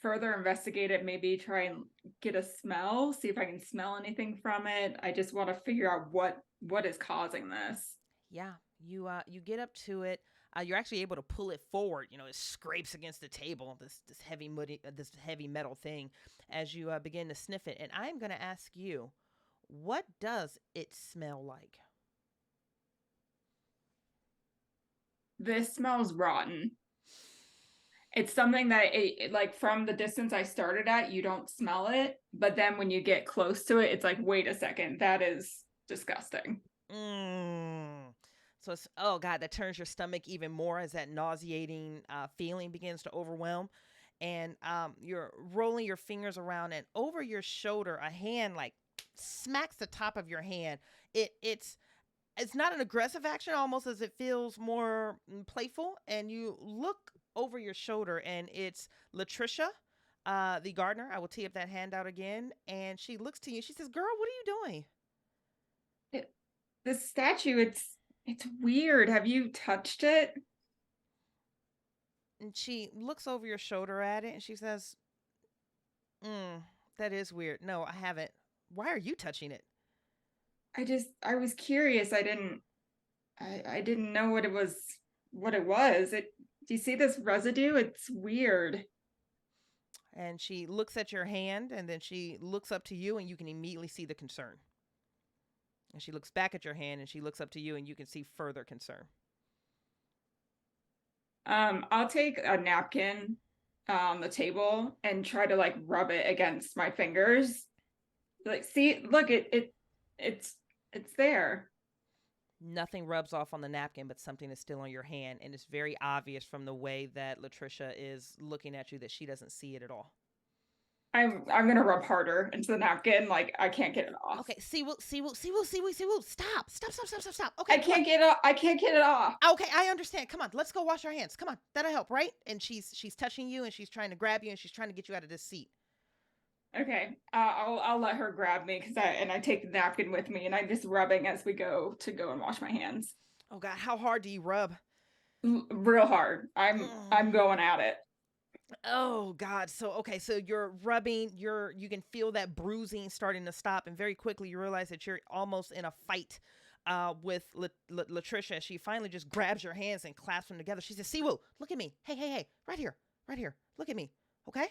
further investigate it, maybe try and get a smell, see if I can smell anything from it. I just want to figure out what is causing this. Yeah, you get up to it. You're actually able to pull it forward. You know, it scrapes against the table. This heavy metal thing, as you begin to sniff it. And I'm going to ask you, what does it smell like? This smells rotten. It's something that like from the distance I started at, you don't smell it, but then when you get close to it, it's like, wait a second, that is disgusting. So it's, oh God, that turns your stomach even more as that nauseating feeling begins to overwhelm. And you're rolling your fingers around, and over your shoulder, a hand like smacks the top of your hand. It's not an aggressive action, almost as it feels more playful. And you look over your shoulder, and it's Latricia, the gardener. I will tee up that hand out again, and she looks to you. She says, "Girl, what are you doing?" This statue, it's weird. Have you touched it? And she looks over your shoulder at it, and she says, "That is weird. No, I haven't. Why are you touching it?" I was curious. I didn't know what it was. Do you see this residue? It's weird. And she looks at your hand, and then she looks up to you, and you can immediately see the concern. And she looks back at your hand, and she looks up to you, and you can see further concern. I'll take a napkin on the table and try to like rub it against my fingers. Like, see, look, it's there. Nothing rubs off on the napkin, but something is still on your hand, and it's very obvious from the way that Latricia is looking at you that she doesn't see it at all. I'm gonna rub harder into the napkin. Like, I can't get it off. Okay, Siwu, stop. Okay, I can't get it off. Okay, I understand. Come on, let's go wash our hands. Come on, that'll help, right? And she's touching you, and she's trying to grab you, and she's trying to get you out of this seat. Okay, I'll let her grab me because I take the napkin with me, and I'm just rubbing as we go and wash my hands. Oh God, how hard do you rub? Real hard. I'm going at it. Oh God. So you're rubbing, you can feel that bruising starting to stop, and very quickly you realize that you're almost in a fight with Latricia. She finally just grabs your hands and clasps them together. She says, "Siwu, look at me. Hey, right here. Look at me, okay?"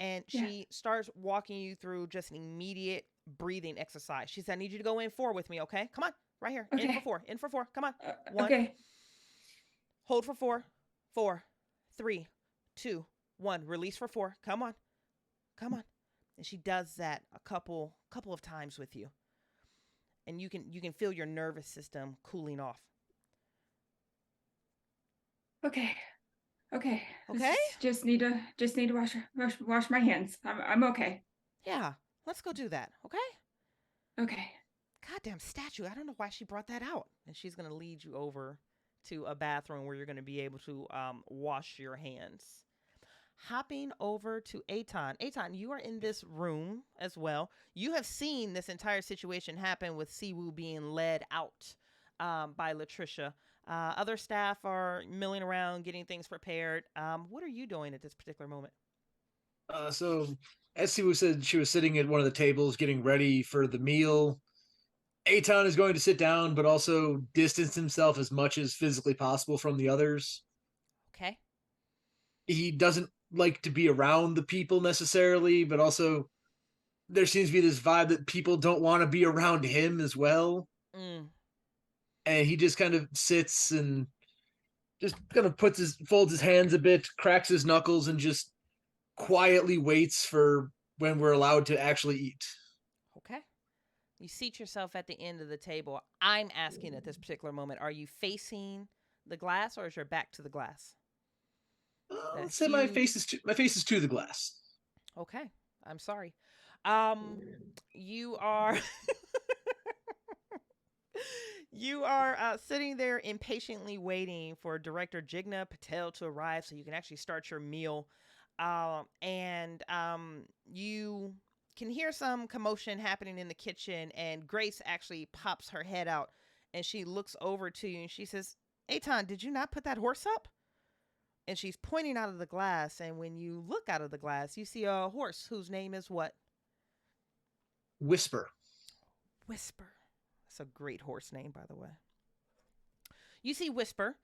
And she starts walking you through just an immediate breathing exercise. She said, "I need you to go in 4 with me, okay? Come on, right here. Okay. In for 4. Come on. 1. Okay. Hold for 4. 4, 3, 2, 1. Release for 4. Come on. And she does that a couple of times with you, and you can feel your nervous system cooling off. Okay. Just need to wash my hands. I'm okay. Yeah, let's go do that. Okay. Goddamn statue! I don't know why she brought that out. And she's gonna lead you over to a bathroom where you're gonna be able to wash your hands. Hopping over to Aton. Aton, you are in this room as well. You have seen this entire situation happen with Siwu being led out by Latricia. Other staff are milling around, getting things prepared. What are you doing at this particular moment? So, as Siwu said, she was sitting at one of the tables getting ready for the meal. Aton is going to sit down, but also distance himself as much as physically possible from the others. Okay. He doesn't like to be around the people necessarily, but also there seems to be this vibe that people don't want to be around him as well. Mm. And he just kind of sits and just kind of folds his hands a bit, cracks his knuckles, and just quietly waits for when we're allowed to actually eat. Okay. You seat yourself at the end of the table. I'm asking at this particular moment, are you facing the glass or is your back to the glass? Let's say my face is to the glass. Okay. I'm sorry. You are you are sitting there impatiently waiting for director Jigna Patel to arrive so you can actually start your meal. And you can hear some commotion happening in the kitchen, and Grace actually pops her head out and she looks over to you and she says, Eitan, did you not put that horse up? And she's pointing out of the glass, and when you look out of the glass, you see a horse whose name is what? Whisper. Whisper. That's a great horse name, by the way. You see Whisper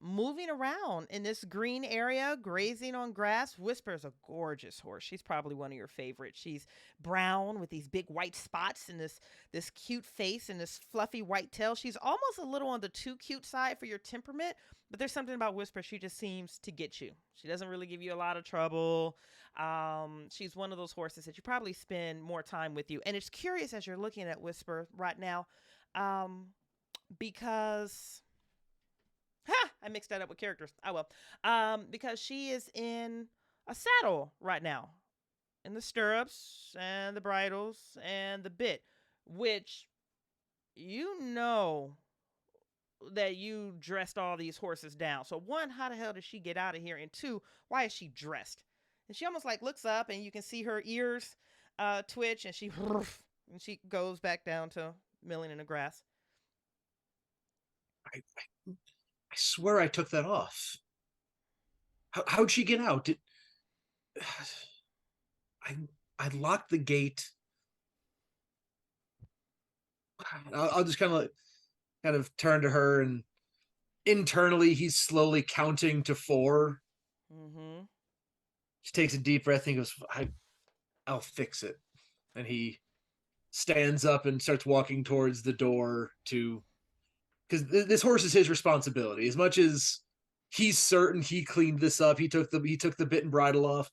moving around in this green area, grazing on grass. Whisper is a gorgeous horse. She's probably one of your favorites. She's brown with these big white spots and this cute face and this fluffy white tail. She's almost a little on the too cute side for your temperament, but there's something about Whisper. She just seems to get you. She doesn't really give you a lot of trouble. She's one of those horses that you probably spend more time with you. And it's curious as you're looking at Whisper right now, because I mixed that up with characters. I will. Because she is in a saddle right now, in the stirrups and the bridles and the bit, which you know that you dressed all these horses down. So one, how the hell did she get out of here? And two, why is she dressed? And she almost like looks up and you can see her ears twitch, and she goes back down to milling in the grass. I swear I took that off. How'd she get out? I locked the gate. I'll just kind of turn to her, and internally he's slowly counting to 4. Mm-hmm. She takes a deep breath and goes, I'll fix it. And he stands up and starts walking towards the door because this horse is his responsibility. As much as he's certain he cleaned this up, he took the bit and bridle off,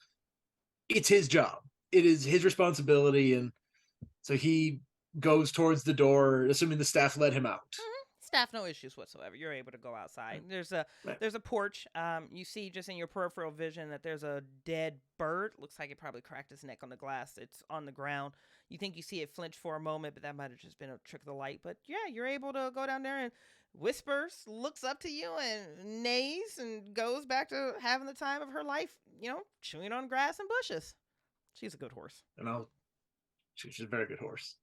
it's his job. It is his responsibility. And so he goes towards the door, assuming the staff let him out. Mm-hmm. Staff, no issues whatsoever. You're able to go outside. There's a porch. You see just in your peripheral vision that there's a dead bird. Looks like it probably cracked its neck on the glass. It's on the ground. You think you see it flinch for a moment, but that might have just been a trick of the light. But yeah, you're able to go down there, and Whispers, looks up to you and neighs and goes back to having the time of her life, chewing on grass and bushes. She's a good horse. And she's a very good horse.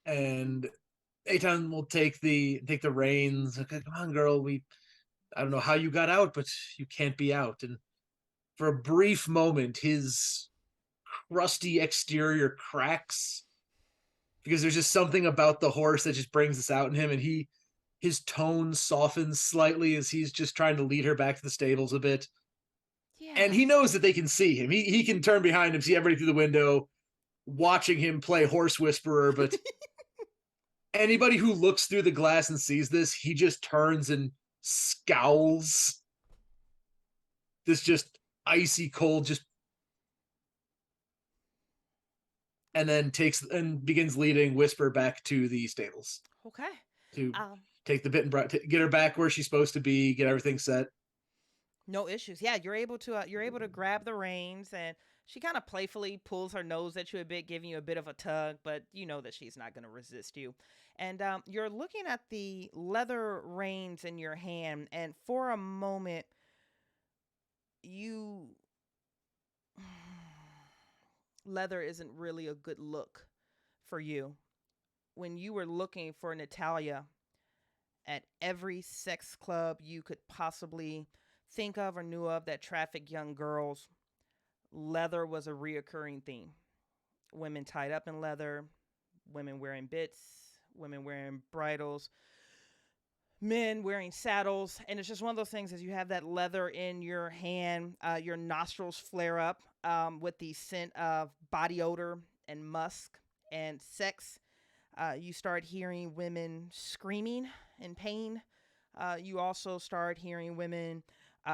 And Eitan will take the reins. Okay, come on, girl. I don't know how you got out, but you can't be out. And for a brief moment, his crusty exterior cracks because there's just something about the horse that just brings this out in him, and his tone softens slightly as he's just trying to lead her back to the stables a bit. Yeah. And he knows that they can see him. He can turn behind him, see everybody through the window, watching him play horse whisperer, but anybody who looks through the glass and sees this, he just turns and scowls. This just icy cold, and then begins leading Whisper back to the stables. Okay. To take the bit and get her back where she's supposed to be, get everything set. No issues. Yeah, you're able to grab the reins, and she kind of playfully pulls her nose at you a bit, giving you a bit of a tug, but you know that she's not going to resist you. And you're looking at the leather reins in your hand, and for a moment, leather isn't really a good look for you. When you were looking for Natalia at every sex club you could possibly think of or knew of that trafficked young girls, leather was a reoccurring theme. Women tied up in leather, women wearing bits, women wearing bridles, men wearing saddles. And it's just one of those things, as you have that leather in your hand, your nostrils flare up. with the scent of body odor and musk and sex. You start hearing women screaming in pain. You also start hearing women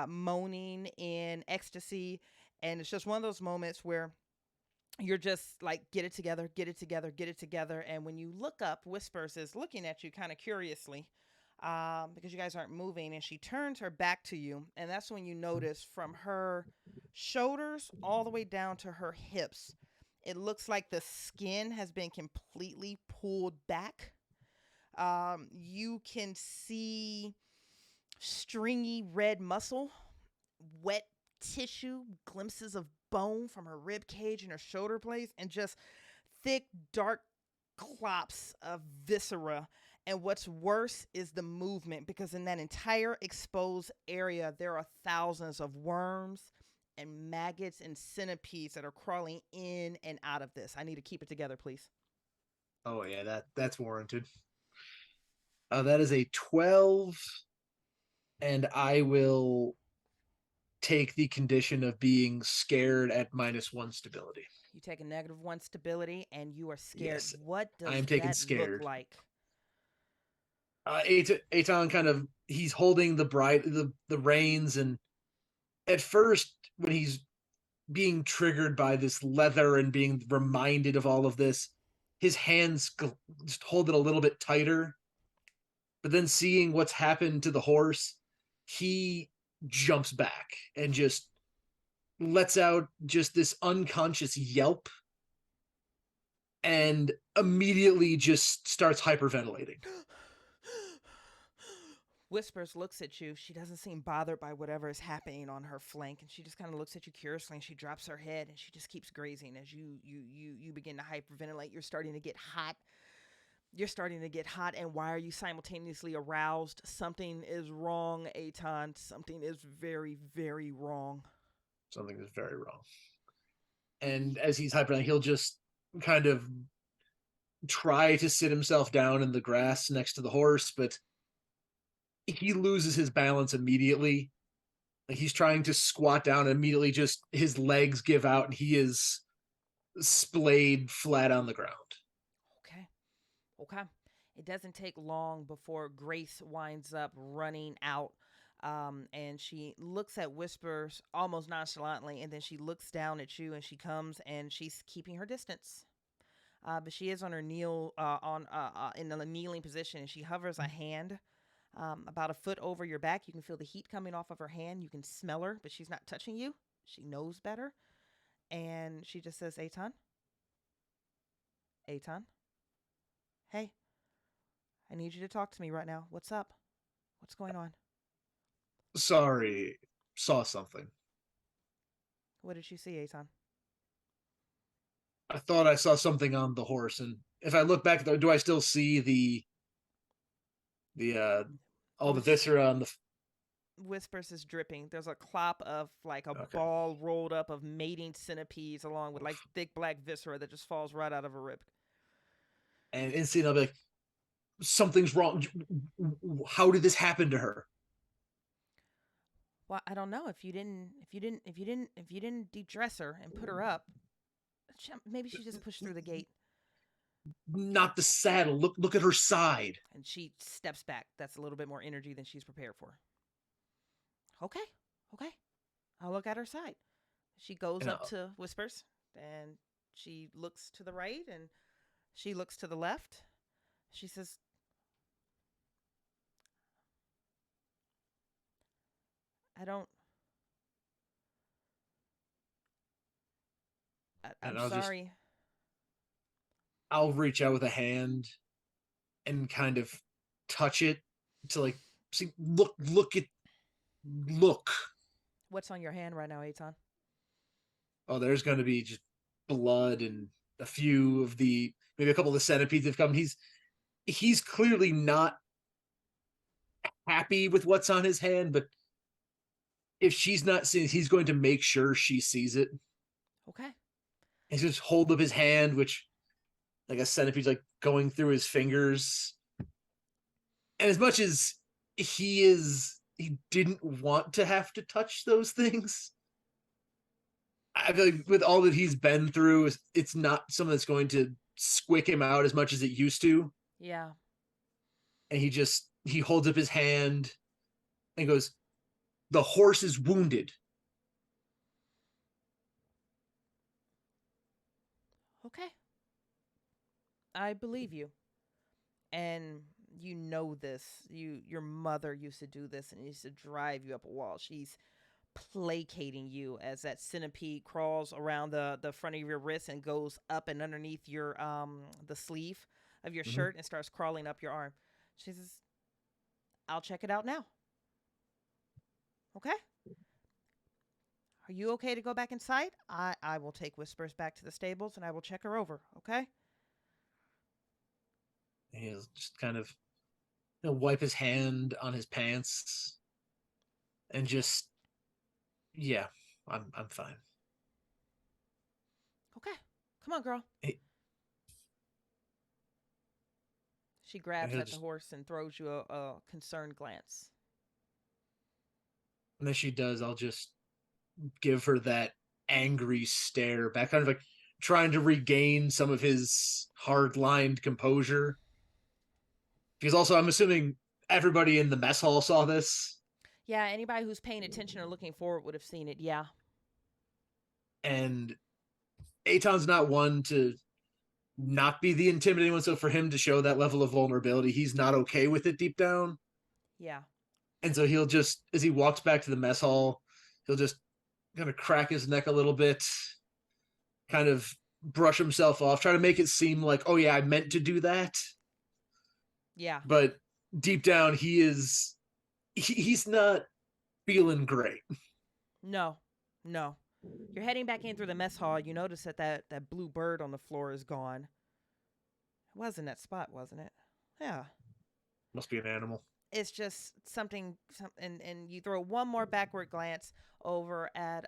moaning in ecstasy. And it's just one of those moments where you're just like, get it together, get it together, get it together. And when you look up, Whispers is looking at you kind of curiously because you guys aren't moving. And she turns her back to you. And that's when you notice from her shoulders all the way down to her hips, it looks like the skin has been completely pulled back. You can see stringy red muscle, wet tissue, glimpses of bone from her rib cage and her shoulder blades, and just thick, dark clops of viscera. And what's worse is the movement, because in that entire exposed area, there are thousands of worms and maggots and centipedes that are crawling in and out of this. I need to keep it together, please. Oh yeah, that's warranted. That is a 12, and I will take the condition of being scared at -1 stability. You take a -1 stability and you are scared. Yes, What does I am taking that scared. look like? Aton kind of, he's holding the reins, and at first when he's being triggered by this leather and being reminded of all of this, his hands just hold it a little bit tighter. But then seeing what's happened to the horse, he jumps back and just lets out just this unconscious yelp and immediately just starts hyperventilating. Whispers looks at you. She doesn't seem bothered by whatever is happening on her flank, and she just kind of looks at you curiously, and she drops her head, and she just keeps grazing as you begin to hyperventilate. You're starting to get hot. You're starting to get hot, and why are you simultaneously aroused? Something is wrong, Aton. Something is very, very wrong. Something is very wrong. And as he's hyperventilating, he'll just kind of try to sit himself down in the grass next to the horse, but he loses his balance immediately. Like, he's trying to squat down, and immediately just his legs give out and he is splayed flat on the ground. Okay. It doesn't take long before Grace winds up running out, and she looks at Whispers almost nonchalantly, and then she looks down at you, and she comes, and she's keeping her distance. But she is on her in a kneeling position, and she hovers a hand about a foot over your back. You can feel the heat coming off of her hand. You can smell her, but she's not touching you. She knows better. And she just says, Aton? Hey, I need you to talk to me right now. What's up? What's going on? Sorry, saw something. What did you see, Aton? I thought I saw something on the horse, and if I look back, do I still see all the viscera on the... Whispers is dripping. There's a clop of like a Okay. ball rolled up of mating centipedes along with like thick black viscera that just falls right out of her rib. And instantly I'll be like, something's wrong. How did this happen to her? Well, I don't know. If you didn't de-dress her and put her up, maybe she just pushed through the gate. Not the saddle. Look at her side. And she steps back. That's a little bit more energy than she's prepared for. Okay. I'll look at her side. She goes up to Whispers, and she looks to the right, and she looks to the left. She says, I'm sorry. I'll reach out with a hand and kind of touch it to like see. Look. What's on your hand right now, Aton? Oh, there's going to be just blood and maybe a couple of the centipedes have come. He's clearly not happy with what's on his hand, but if she's not seeing it, he's going to make sure she sees it. Okay. He's just hold up his hand, which like a centipede's like going through his fingers. And as much as he didn't want to have to touch those things, I feel like with all that he's been through, it's not something that's going to squick him out as much as it used to. Yeah. And he holds up his hand and goes, "The horse is wounded." Okay. I believe you. And you know this. Your mother used to do this and used to drive you up a wall. She's placating you as that centipede crawls around the front of your wrist and goes up and underneath your the sleeve of your shirt and starts crawling up your arm. She says, "I'll check it out now." Okay? Are you okay to go back inside? I will take Whispers back to the stables and I will check her over, okay? He'll just kind of wipe his hand on his pants and just, yeah, I'm fine. Okay. Come on, girl. She grabs at the horse and throws you a concerned glance. And as she does, I'll just give her that angry stare back, kind of like trying to regain some of his hard-lined composure. Because also, I'm assuming everybody in the mess hall saw this. Yeah, anybody who's paying attention or looking forward would have seen it, yeah. And Aton's not one to not be the intimidating one, so for him to show that level of vulnerability, he's not okay with it deep down. Yeah. And so he'll just, as he walks back to the mess hall, he'll just kind of crack his neck a little bit, kind of brush himself off, try to make it seem like, oh yeah, I meant to do that. Yeah. But deep down, he's not feeling great. No. You're heading back in through the mess hall. You notice that blue bird on the floor is gone. It was in that spot, wasn't it? Yeah. Must be an animal. It's just something and you throw one more backward glance over at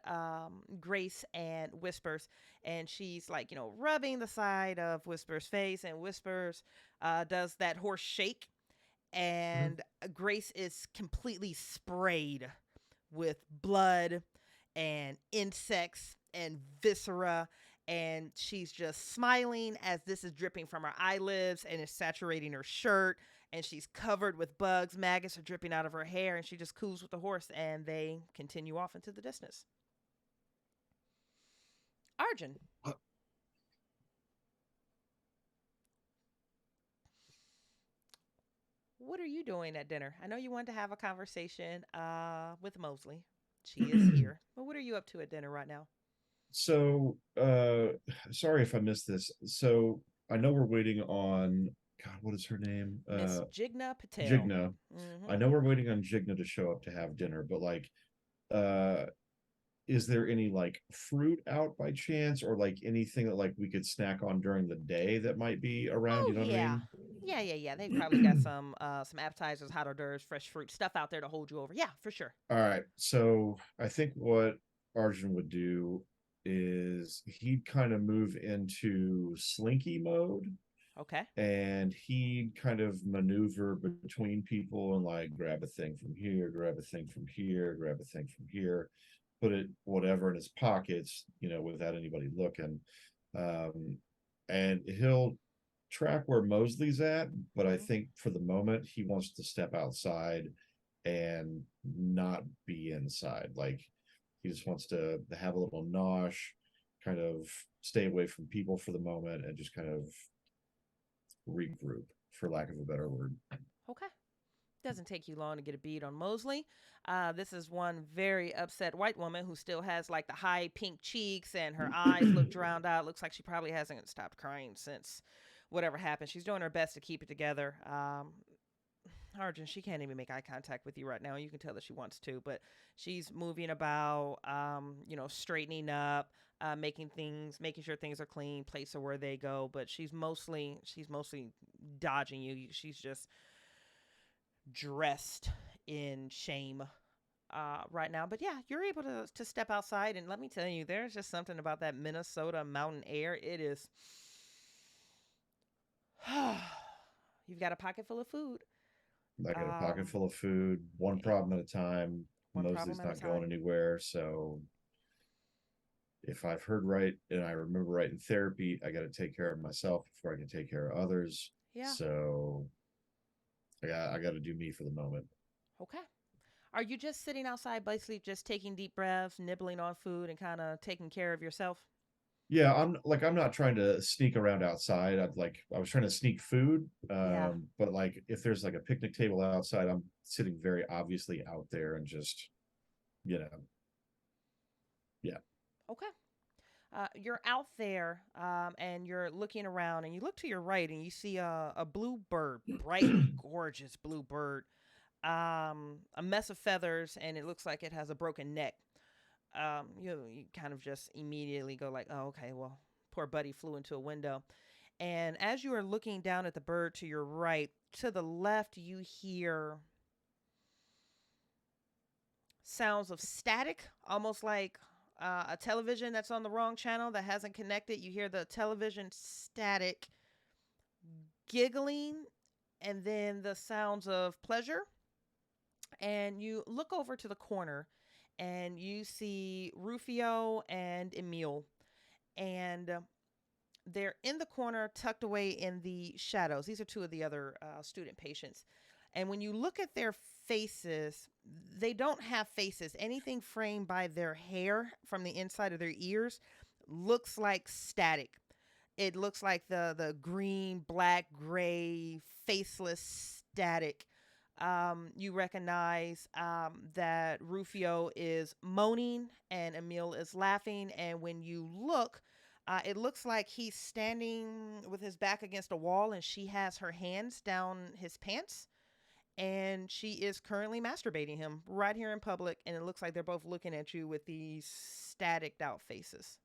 Grace and Whispers, and she's like, rubbing the side of Whispers' face, and Whispers does that horse shake, and Grace is completely sprayed with blood and insects and viscera, and she's just smiling as this is dripping from her eyelids and is saturating her shirt, and she's covered with bugs. Maggots are dripping out of her hair, and she just coos with the horse, and they continue off into the distance. Arjun. What are you doing at dinner? I know you wanted to have a conversation with Mosley. She is here. But what are you up to at dinner right now? So, sorry if I missed this. So, I know we're waiting on, God, what is her name? Miss Jigna Patel. Jigna. I know we're waiting on Jigna to show up to have dinner, but like, is there any like fruit out by chance, or like anything that like we could snack on during the day that might be around? You know what I mean? Yeah. They probably got some appetizers, hot hors d'oeuvres, fresh fruit stuff out there to hold you over. Yeah, for sure. All right. So I think what Arjun would do is he'd kind of move into slinky mode. Okay. And he'd kind of maneuver between people and like grab a thing from here, grab a thing from here, grab a thing from here, put it whatever in his pockets, without anybody looking. And he'll track where Mosley's at, but I think for the moment he wants to step outside and not be inside. Like he just wants to have a little nosh, kind of stay away from people for the moment and just kind of regroup, for lack of a better word. Okay. Doesn't take you long to get a bead on Mosley. This is one very upset white woman who still has like the high pink cheeks and her eyes look drowned out. Looks like she probably hasn't stopped crying since whatever happened. She's doing her best to keep it together. Arjun, she can't even make eye contact with you right now. You can tell that she wants to, but she's moving about, straightening up, making sure things are clean, plates are where they go. But she's mostly dodging you. She's just dressed in shame right now. But yeah, you're able to step outside, and let me tell you, there's just something about that Minnesota mountain air. It is. You've got a pocket full of food. I got a pocket full of food, one problem at a time. Mosley's not going anywhere, so if I've heard right and I remember right in therapy, I got to take care of myself before I can take care of others. Yeah. So I got to do me for the moment. Okay. Are you just sitting outside, basically just taking deep breaths, nibbling on food, and kind of taking care of yourself? Yeah, I'm not trying to sneak around outside. I was trying to sneak food. Yeah. But like if there's like a picnic table outside, I'm sitting very obviously out there and just, you know, yeah. Okay. You're out there and you're looking around, and you look to your right and you see a blue bird, bright, gorgeous blue bird, a mess of feathers, and it looks like it has a broken neck. You kind of just immediately go like, oh, okay, well, poor buddy flew into a window. And as you are looking down at the bird to your right, to the left, you hear sounds of static, almost like a television that's on the wrong channel that hasn't connected. You hear the television static giggling, and then the sounds of pleasure. And you look over to the corner and you see Rufio and Emil. And they're in the corner, tucked away in the shadows. These are two of the other student patients. And when you look at their faces, they don't have faces. Anything framed by their hair from the inside of their ears looks like static. It looks like the green, black, gray, faceless static. You recognize that Rufio is moaning and Emil is laughing. And when you look, it looks like he's standing with his back against a wall and she has her hands down his pants. And she is currently masturbating him right here in public. And it looks like they're both looking at you with these staticked out faces.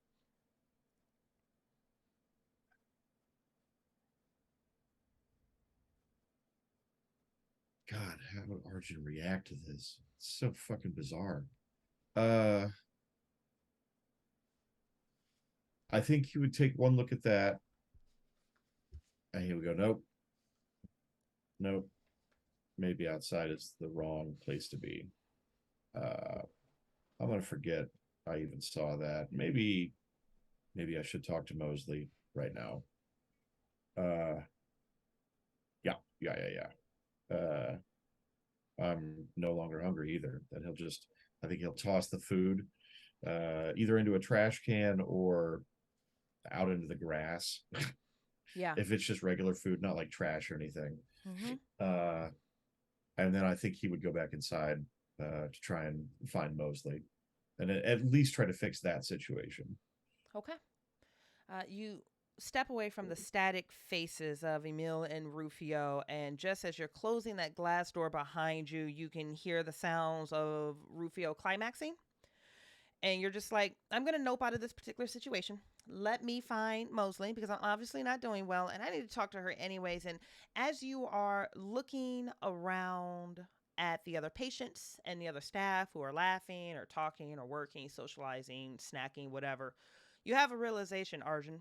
God, how would Arjun react to this? It's so fucking bizarre. Uh, I think he would take one look at that and he would go, nope, nope. Maybe outside is the wrong place to be. I'm gonna forget I even saw that. Maybe I should talk to Mosley right now. Yeah. I'm no longer hungry either. That I think he'll toss the food either into a trash can or out into the grass. Yeah. If it's just regular food, not like trash or anything. Mm-hmm. And then I think he would go back inside to try and find Mosley and at least try to fix that situation. Okay. You step away from the static faces of Emil and Rufio, and just as you're closing that glass door behind you, you can hear the sounds of Rufio climaxing. And you're just like, I'm going to nope out of this particular situation. Let me find Mosley because I'm obviously not doing well, and I need to talk to her anyways. And as you are looking around at the other patients and the other staff who are laughing or talking or working, socializing, snacking, whatever, you have a realization, Arjun.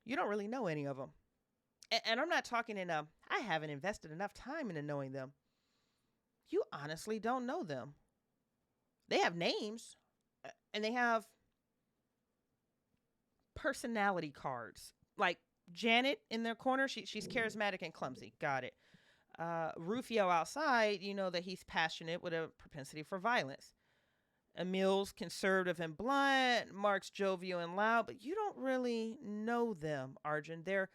You don't really know any of them. And I'm not talking I haven't invested enough time into knowing them. You honestly don't know them. They have names and they have personality cards. Like Janet in their corner, she's charismatic and clumsy. Got it. Rufio outside, you know that he's passionate with a propensity for violence. Emil's conservative and blunt, Mark's jovial and loud, but you don't really know them, Arjun. They're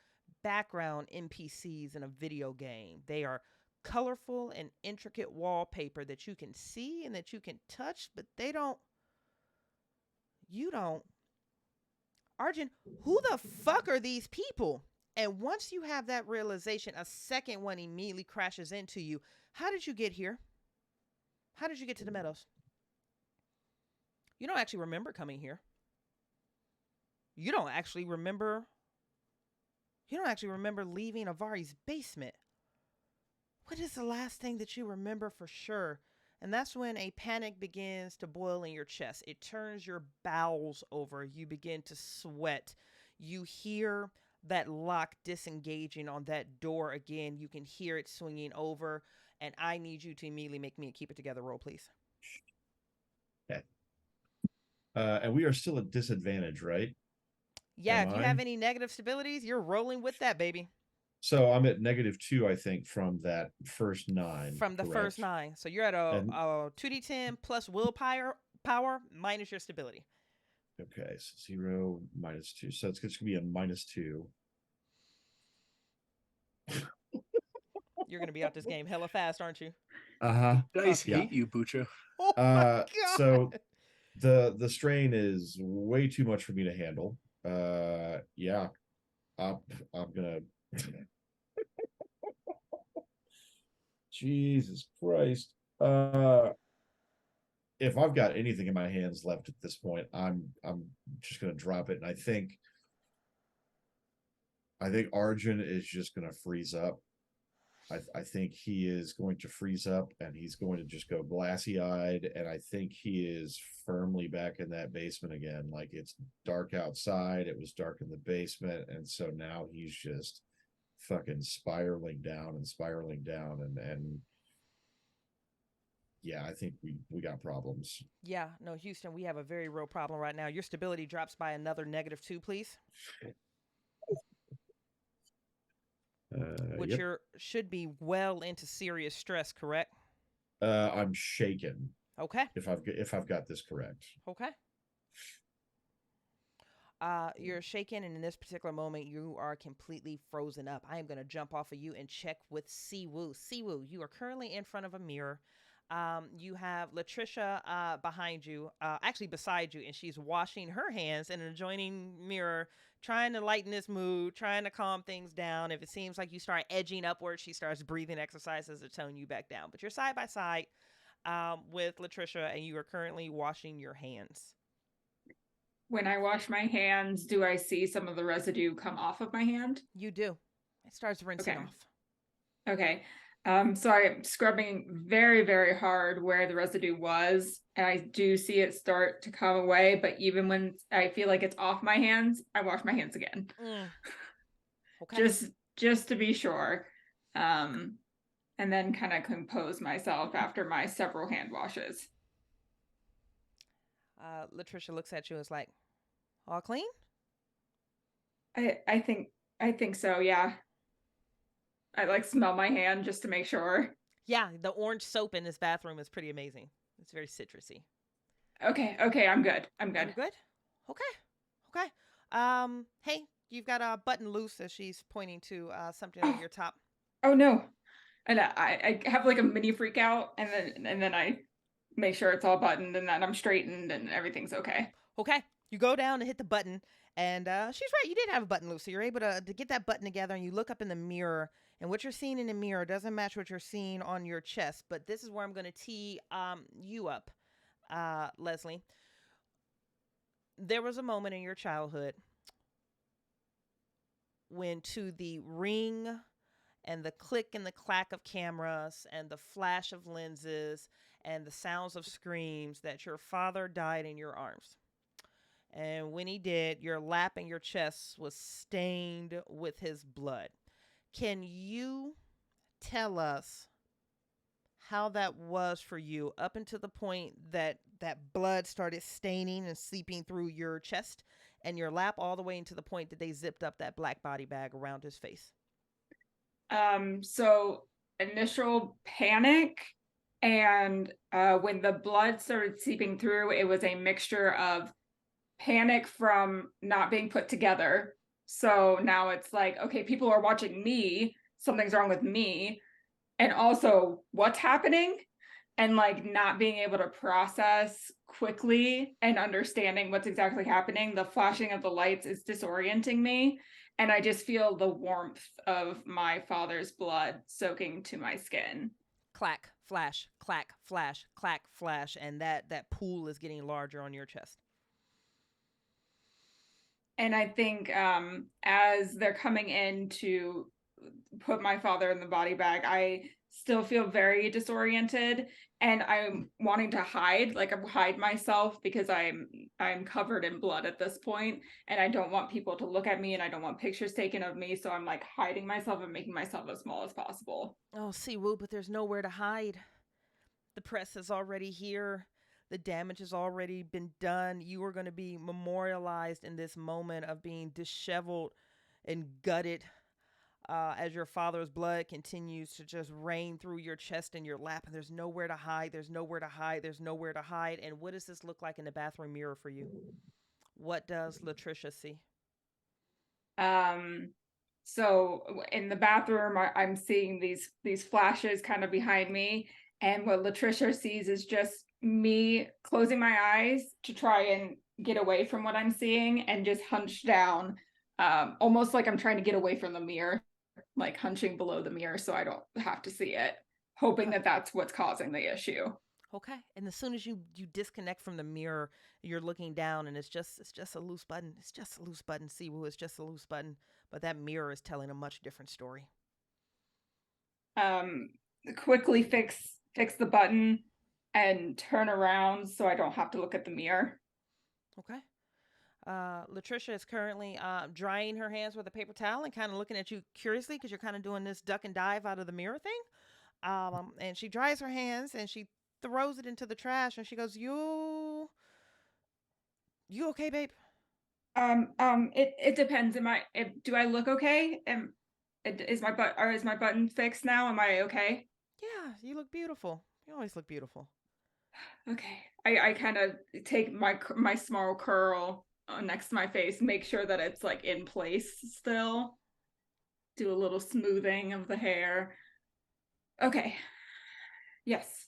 background NPCs in a video game. They are colorful and intricate wallpaper that you can see and that you can touch, but you don't. Arjun, who the fuck are these people? And once you have that realization, a second one immediately crashes into you. How did you get here? How did you get to the Meadows? You don't actually remember coming here. You don't actually remember leaving Avari's basement. What is the last thing that you remember for sure? And that's when a panic begins to boil in your chest. It turns your bowels over. You begin to sweat. You hear that lock disengaging on that door again. You can hear it swinging over. And I need you to immediately make me a keep it together roll, please. Okay. And we are still at disadvantage, right? Yeah, Am if you I? have any negative stabilities, you're rolling with that, baby. So I'm at -2, I think, from that first 9, From the first correct? 9. So you're at a, And 2d10 plus willpower minus your stability. okay, so 0 -2. So it's going to be a -2. You're going to be out this game hella fast, aren't you? Uh-huh. Dice Yeah. hate you, Bucho. Oh my god. So the strain is way too much for me to handle. Yeah. I'm gonna Jesus Christ. If I've got anything in my hands left at this point, I'm just gonna drop it. And I think Arjun is just gonna freeze up. I think he is going to freeze up and he's going to just go glassy-eyed, and I think he is firmly back in that basement again. Like, it's dark outside, it was dark in the basement, and so now he's just fucking spiraling down and yeah, I think we got problems. Yeah, no, Houston, we have a very real problem right now. Your stability drops by another -2, please. Which Yep. should be well into serious stress, correct? I'm shaken Okay. if I've got this correct. Okay. You're shaken, and in this particular moment, you are completely frozen up. I am going to jump off of you and check with Siwoo. Siwoo, you are currently in front of a mirror. You have Latricia behind you, actually beside you, and she's washing her hands in an adjoining mirror, trying to lighten this mood, trying to calm things down. If it seems like you start edging upward, she starts breathing exercises to tone you back down. But you're side by side with Latricia, and you are currently washing your hands. When I wash my hands, do I see some of the residue come off of my hand? You do. It starts rinsing Okay. off. Okay. So I'm scrubbing very, very hard where the residue was, and I do see it start to come away, but even when I feel like it's off my hands, I wash my hands again. Okay. Just to be sure. And then kind of compose myself after my several hand washes. Latricia looks at you and is like, all clean? I think so, yeah. I like smell my hand just to make sure. Yeah, the orange soap in this bathroom is pretty amazing. It's very citrusy. Okay, I'm good. I'm good. You're good? Okay. Hey, you've got a button loose as she's pointing to something on your top. Oh no. And I have like a mini freak out, and then I make sure it's all buttoned and that I'm straightened and everything's okay. Okay. You go down and hit the button, and she's right. You did have a button loose, so you're able to get that button together, and you look up in the mirror, and what you're seeing in the mirror doesn't match what you're seeing on your chest. But this is where I'm going to tee you up, Leslie. There was a moment in your childhood when, to the ring and the click and the clack of cameras and the flash of lenses and the sounds of screams, that your father died in your arms. And when he did, your lap and your chest was stained with his blood. Can you tell us how that was for you up until the point that that blood started staining and seeping through your chest and your lap, all the way into the point that they zipped up that black body bag around his face? So initial panic, and when the blood started seeping through, it was a mixture of panic from not being put together. So now it's like, okay, people are watching me, something's wrong with me, and also what's happening, and like not being able to process quickly and understanding what's exactly happening. The flashing of the lights is disorienting me, and I just feel the warmth of my father's blood soaking to my skin. Clack, flash, clack, flash, clack, flash, and that pool is getting larger on your chest. And I think as they're coming in to put my father in the body bag, I still feel very disoriented, and I'm wanting to hide myself, because I'm covered in blood at this point, and I don't want people to look at me, and I don't want pictures taken of me, so I'm like hiding myself and making myself as small as possible. Oh, Siwoo, but there's nowhere to hide. The press is already here. The damage has already been done. You are going to be memorialized in this moment of being disheveled and gutted as your father's blood continues to just rain through your chest and your lap. And there's nowhere to hide. There's nowhere to hide. There's nowhere to hide. And what does this look like in the bathroom mirror for you? What does Latricia see? So in the bathroom, I'm seeing these flashes kind of behind me, and what Latricia sees is just me closing my eyes to try and get away from what I'm seeing, and just hunched down, almost like I'm trying to get away from the mirror, like hunching below the mirror so I don't have to see it, hoping that that's what's causing the issue. Okay. And as soon as you disconnect from the mirror, you're looking down, and it's just a loose button. It's just a loose button. Siwoo, it's just a loose button. But that mirror is telling a much different story. Quickly fix the button and turn around so I don't have to look at the mirror. Okay. Latricia is currently drying her hands with a paper towel and kind of looking at you curiously because you're kind of doing this duck and dive out of the mirror thing. And she dries her hands and she throws it into the trash and she goes, You okay, babe? It depends. Do I look okay? Is my button fixed now? Am I okay? Yeah, you look beautiful. You always look beautiful. Okay. I kind of take my small curl next to my face, make sure that it's like in place still. Do a little smoothing of the hair. Okay. Yes.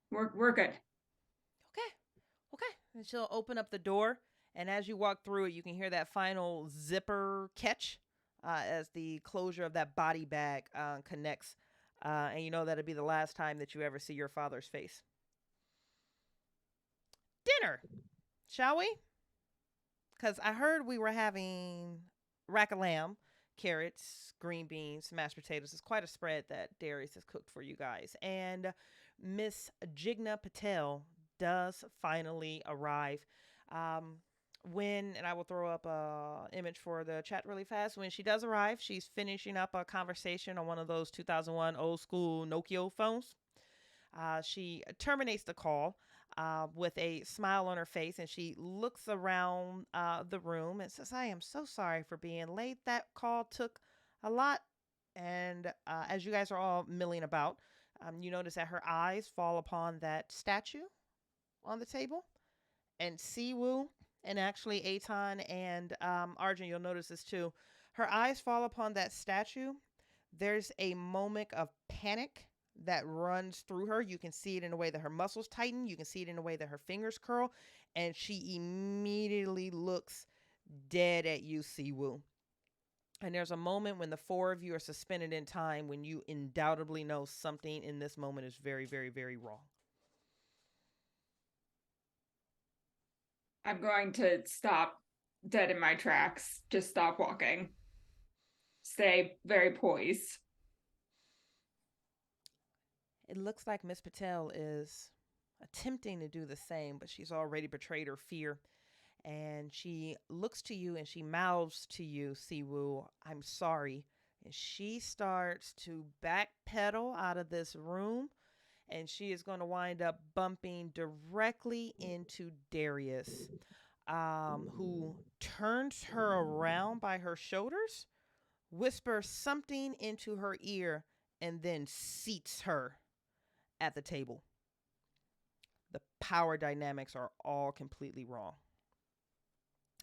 We're good. Okay. And she'll open up the door, and as you walk through it, you can hear that final zipper catch as the closure of that body bag connects. And you know that'll be the last time that you ever see your father's face. Dinner, shall we? Because I heard we were having rack of lamb, carrots, green beans, mashed potatoes. It's quite a spread that Darius has cooked for you guys. And Miss Jigna Patel does finally arrive. And I will throw up an image for the chat really fast. When she does arrive, she's finishing up a conversation on one of those 2001 old school Nokia phones. She terminates the call with a smile on her face, and she looks around the room and says, I am so sorry for being late. That call took a lot. And as you guys are all milling about, you notice that her eyes fall upon that statue on the table. And Siwoo, and actually Aton and Arjun, you'll notice this too. Her eyes fall upon that statue. There's a moment of panic that runs through her. You can see it in a way that her muscles tighten. You can see it in a way that her fingers curl. And she immediately looks dead at you, Siwoo. And there's a moment when the four of you are suspended in time when you undoubtedly know something in this moment is very, very, very wrong. I'm going to stop dead in my tracks. Just stop walking. Stay very poised. It looks like Miss Patel is attempting to do the same, but she's already betrayed her fear. And she looks to you and she mouths to you, Siwoo, I'm sorry. And she starts to backpedal out of this room. And she is going to wind up bumping directly into Darius, who turns her around by her shoulders, whispers something into her ear, and then seats her at the table. The power dynamics are all completely wrong.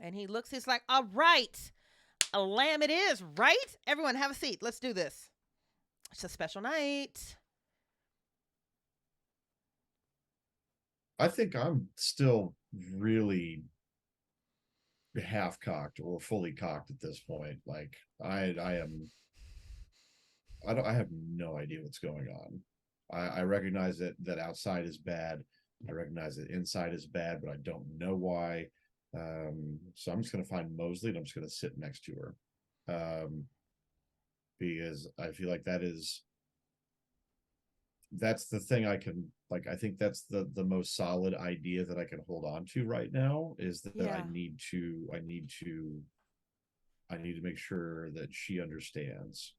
And he looks, he's like, all right, a lamb it is, right? Everyone have a seat. Let's do this. It's a special night. I think I'm still really half cocked or fully cocked at this point. Like I have no idea what's going on. I recognize that outside is bad. I recognize that inside is bad, but I don't know why. So I'm just gonna find Mosley and I'm just gonna sit next to her. Because I feel like that's the thing I can, like, I think that's the most solid idea that I can hold on to right now, is that Yeah. I need to make sure that she understands.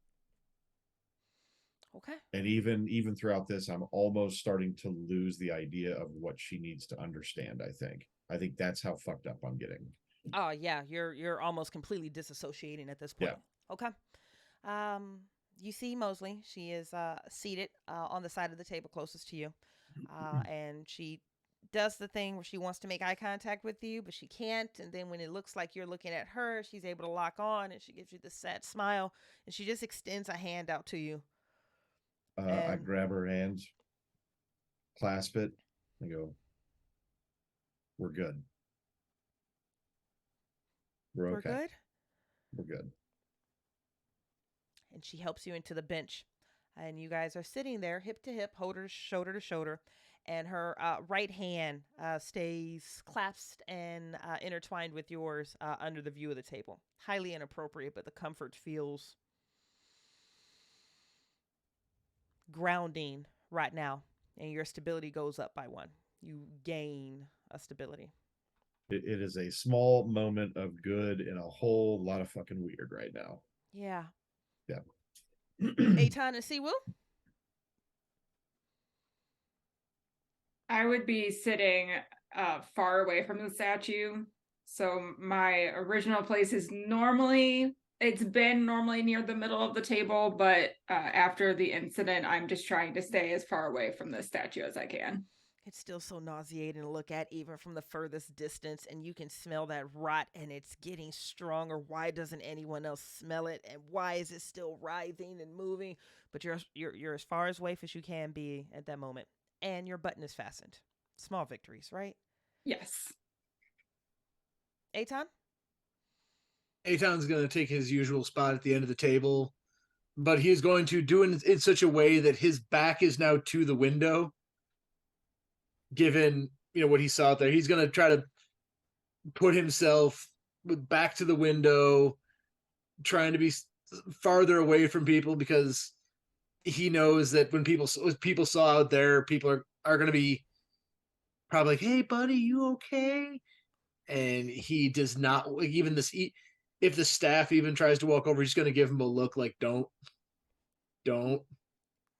Okay. And even throughout this, I'm almost starting to lose the idea of what she needs to understand. I think that's how fucked up I'm getting. Oh yeah, you're almost completely disassociating at this point. Yeah. Okay. You see Mosley. She is seated on the side of the table closest to you, and she does the thing where she wants to make eye contact with you, but she can't. And then when it looks like you're looking at her, she's able to lock on, and she gives you this sad smile, and she just extends a hand out to you. I grab her hand, clasp it, and go, "We're good. We're okay. Good. We're good." And she helps you into the bench. And you guys are sitting there, hip to hip, shoulder to shoulder. And her right hand stays clasped and intertwined with yours under the view of the table. Highly inappropriate, but the comfort feels grounding right now. And your stability goes up by 1. You gain a stability. It is a small moment of good and a whole lot of fucking weird right now. Yeah. Yeah. Aton and Siwoo? I would be sitting far away from the statue. So my original place is it's been normally near the middle of the table, but after the incident, I'm just trying to stay as far away from the statue as I can. It's still so nauseating to look at, even from the furthest distance, and you can smell that rot, and it's getting stronger. Why doesn't anyone else smell it? And why is it still writhing and moving? But you're as far away as you can be at that moment, and your button is fastened. Small victories, right? Yes. Aton? Aton's going to take his usual spot at the end of the table, but he's going to do it in such a way that his back is now to the window. Given what he saw out there, he's going to try to put himself back to the window, trying to be farther away from people, because he knows that when people saw out there, people are going to be probably like, "Hey buddy, you okay?" And he does not, like, even this, if the staff even tries to walk over, he's going to give him a look like, don't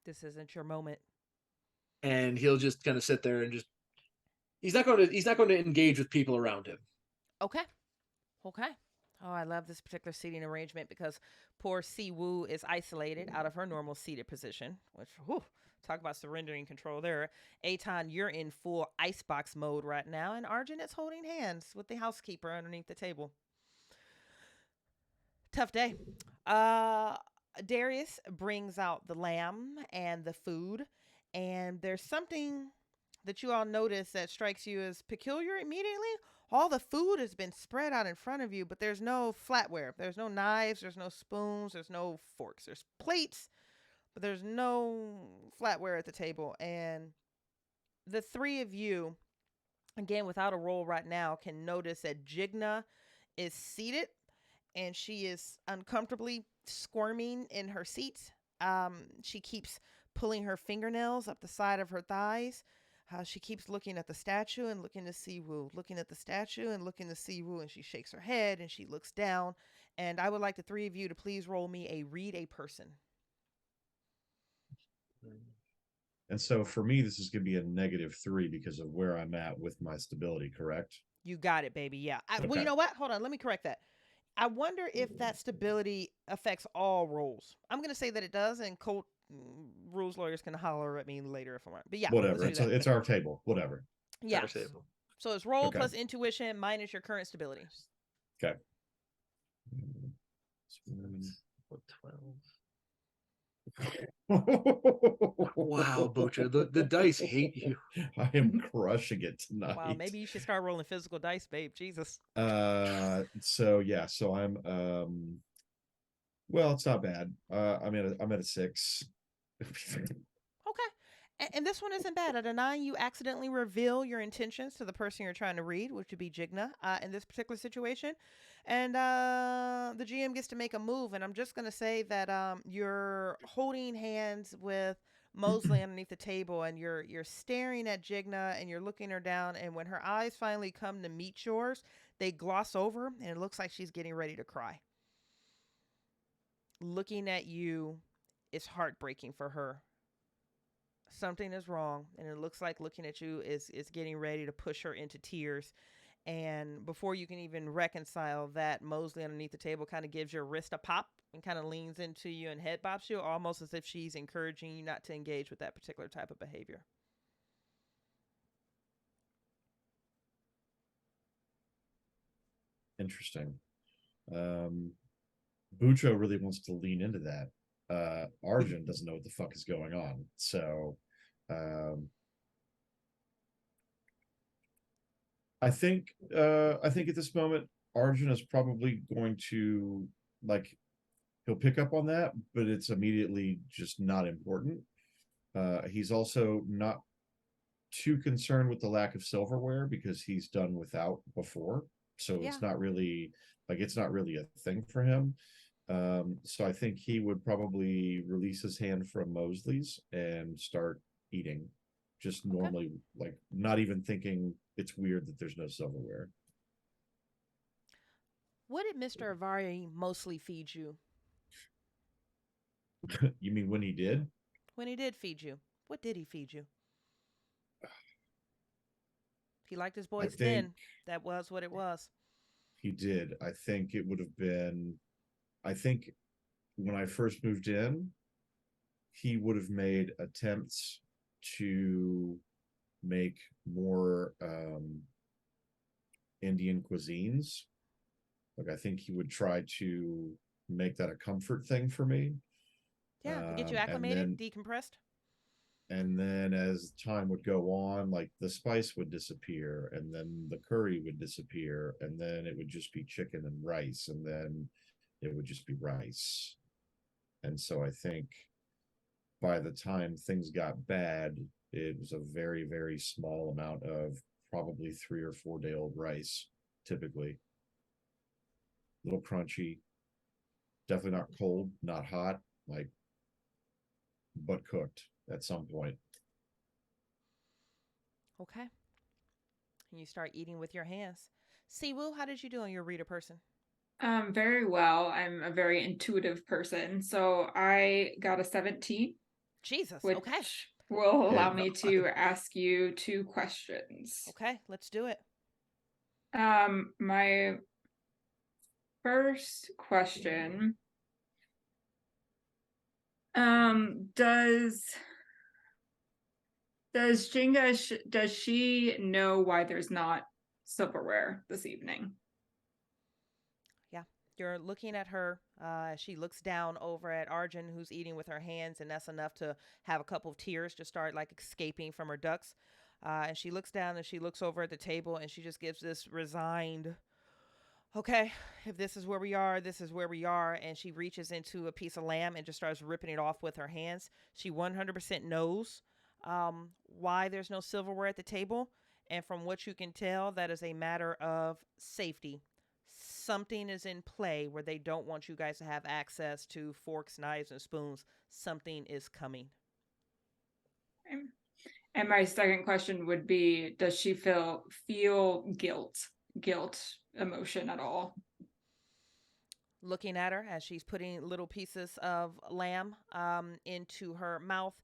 This isn't your moment. And he'll just kind of sit there and just, he's not going to engage with people around him. Okay. Oh, I love this particular seating arrangement because poor Siwoo is isolated out of her normal seated position, which, talk about surrendering control there. Aton, you're in full icebox mode right now, and Arjun is holding hands with the housekeeper underneath the table. Tough day. Darius brings out the lamb and the food, and there's something that you all notice that strikes you as peculiar immediately. All the food has been spread out in front of you, but there's no flatware. There's no knives, there's no spoons, there's no forks. There's plates, but there's no flatware at the table. And the 3 of you, again, without a roll right now, can notice that Jigna is seated and she is uncomfortably squirming in her seat. She keeps pulling her fingernails up the side of her thighs. She keeps looking at the statue and looking to Siwoo, looking at the statue and looking to Siwoo, and she shakes her head and she looks down. And I would like the 3 of you to please roll me a read a person. And so for me, this is going to be a -3 because of where I'm at with my stability, correct? You got it, baby. Yeah. Okay. Well, you know what? Hold on. Let me correct that. I wonder if that stability affects all rolls. I'm going to say that it does, and Colt rules lawyers can holler at me later if I'm right. But yeah, whatever. It's our table. Whatever. Yeah. Our table. So it's roll plus intuition minus your current stability. Okay. 12. Wow, Butcher, the dice hate you. I am crushing it tonight. Wow, maybe you should start rolling physical dice, babe. Jesus. So I'm well, it's not bad. I'm at a 6. Okay. And this one isn't bad. At a 9, you accidentally reveal your intentions to the person you're trying to read, which would be Jigna in this particular situation. And the GM gets to make a move. And I'm just going to say that you're holding hands with Mosley underneath the table, and you're staring at Jigna, and you're looking her down. And when her eyes finally come to meet yours, they gloss over, and it looks like she's getting ready to cry. Looking at you is heartbreaking for her. Something is wrong, and it looks like looking at you is getting ready to push her into tears. And before you can even reconcile that, Mosley underneath the table kind of gives your wrist a pop and kind of leans into you and head bops you, almost as if she's encouraging you not to engage with that particular type of behavior. Interesting. Bucho really wants to lean into that. Arjun doesn't know what the fuck is going on. So I think at this moment, Arjun is probably going to, like, he'll pick up on that, but it's immediately just not important. He's also not too concerned with the lack of silverware because he's done without before. So Yeah. it's not really a thing for him. So I think he would probably release his hand from Mosley's and start eating, just normally, like not even thinking it's weird that there's no silverware. What did Mr. Avari mostly feed you? You mean when he did? When he did feed you, what did he feed you? He liked his boys then. That was what it was. He did. I think it would have been, I think when I first moved in, he would have made attempts to make more Indian cuisines. Like, I think he would try to make that a comfort thing for me. Yeah, to get you acclimated, decompressed. And then as time would go on, like the spice would disappear, and then the curry would disappear, and then it would just be chicken and rice, and then it would just be rice. And so I think by the time things got bad, it was a very, very small amount of probably 3 or 4 day old rice, typically. A little crunchy, definitely not cold, not hot, like, but cooked at some point. Okay. And you start eating with your hands. Siwoo, how did you do on your reader person? Very well. I'm a very intuitive person, so I got a 17. Jesus. Which Okay. will allow me to ask you 2 questions. Okay, let's do it. My first question, does Jinga, does she know why there's not silverware this evening? Yeah, you're looking at her. She looks down over at Arjun, who's eating with her hands, and that's enough to have a couple of tears just start like escaping from her ducts. And she looks down and she looks over at the table and she just gives this resigned, okay, if this is where we are, this is where we are. And she reaches into a piece of lamb and just starts ripping it off with her hands. She 100% knows why there's no silverware at the table. And from what you can tell, that is a matter of safety. Something is in play where they don't want you guys to have access to forks, knives, and spoons. Something is coming. And my second question would be, does she feel guilt emotion at all? Looking at her as she's putting little pieces of lamb into her mouth.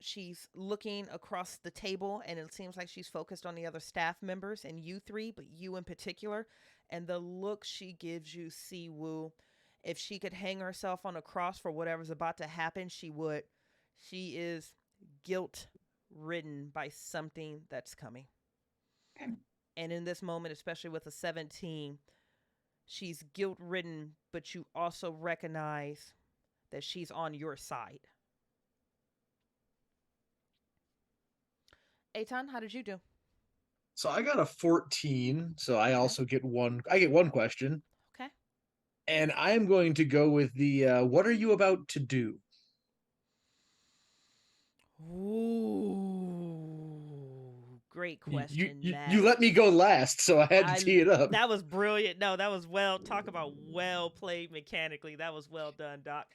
She's looking across the table, and it seems like she's focused on the other staff members and you 3, but you in particular. And the look she gives you, Siwoo, if she could hang herself on a cross for whatever's about to happen, she would. She is guilt-ridden by something that's coming. Okay. And in this moment, especially with a 17, she's guilt-ridden, but you also recognize that she's on your side. Eitan, how did you do? So I got a 14, so I also get one question. Okay. And I am going to go with the what are you about to do? Ooh, great question. You let me go last, so I had to tee it up. That was brilliant. No, that was talk about well played mechanically. That was well done, Doc.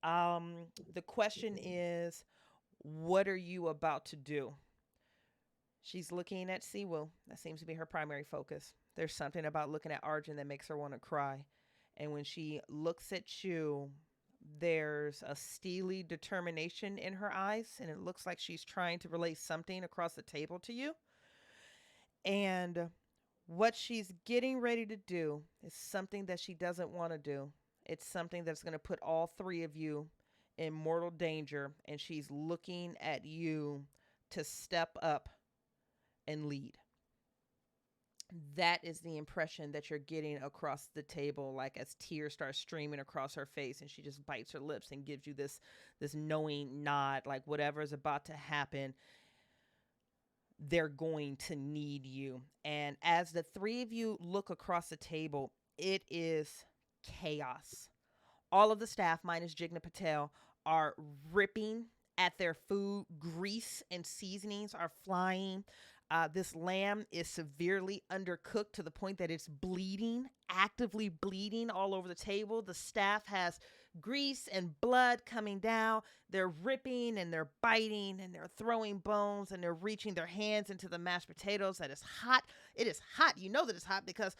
The question is, what are you about to do? She's looking at Siwoo. That seems to be her primary focus. There's something about looking at Arjun that makes her want to cry. And when she looks at you, There's a steely determination in her eyes, and it looks like she's trying to relay something across the table to you. And what she's getting ready to do is something that she doesn't want to do. It's something that's going to put all three of you in mortal danger, and she's looking at you to step up and lead. That is the impression that you're getting across the table, like as tears start streaming across her face, and she just bites her lips and gives you this knowing nod, like whatever is about to happen, they're going to need you. And as the three of you look across the table, it is chaos. All of the staff, minus Jigna Patel, are ripping at their food. Grease and seasonings are flying. This lamb is severely undercooked to the point that it's bleeding, actively bleeding all over the table. The staff has grease and blood coming down. They're ripping and they're biting and they're throwing bones and they're reaching their hands into the mashed potatoes that is hot. It is hot. You know that it's hot because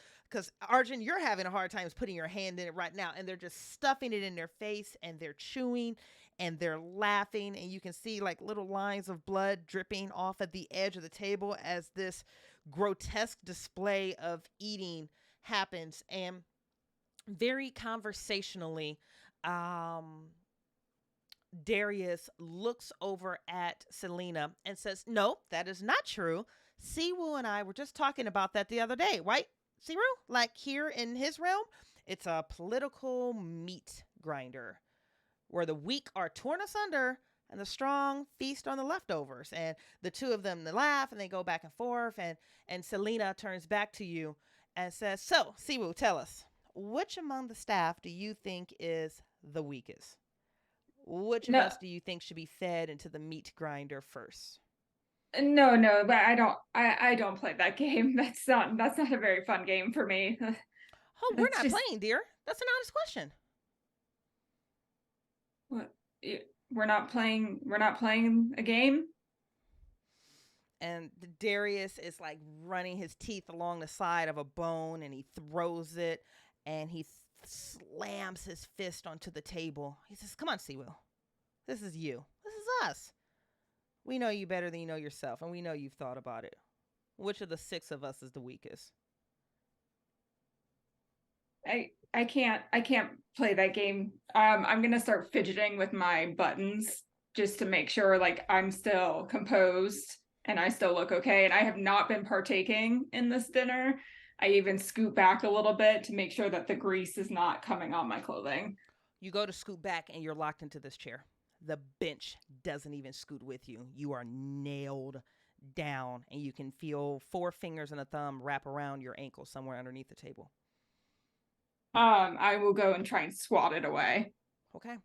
Arjun, you're having a hard time putting your hand in it right now, and they're just stuffing it in their face and they're chewing and they're laughing, and you can see like little lines of blood dripping off at the edge of the table as this grotesque display of eating happens. And very conversationally, Darius looks over at Selena and says, "No, that is not true. Siwoo and I were just talking about that the other day, right, Siwoo? Like here in his realm, it's a political meat grinder where the weak are torn asunder and the strong feast on the leftovers." And the two of them, they laugh and they go back and forth. And Selena turns back to you and says, "So, Siwoo, tell us, which among the staff do you think is the weakest? Which of us do you think should be fed into the meat grinder first?" No, but I don't play that game. That's not a very fun game for me. Oh, we're not playing, dear. That's an honest question. What? We're not playing a game? And Darius is like running his teeth along the side of a bone, and he throws it, and he slams his fist onto the table. He says, "Come on, Siwoo. This is you. This is us. We know you better than you know yourself, and we know you've thought about it. Which of the six of us is the weakest?" I can't play that game. I'm gonna start fidgeting with my buttons just to make sure like I'm still composed and I still look okay. And I have not been partaking in this dinner. I even scoot back a little bit to make sure that the grease is not coming on my clothing. You go to scoot back and you're locked into this chair. The bench doesn't even scoot with you. You are nailed down, and you can feel 4 fingers and a thumb wrap around your ankle somewhere underneath the table. I will go and try and swat it away. Okay.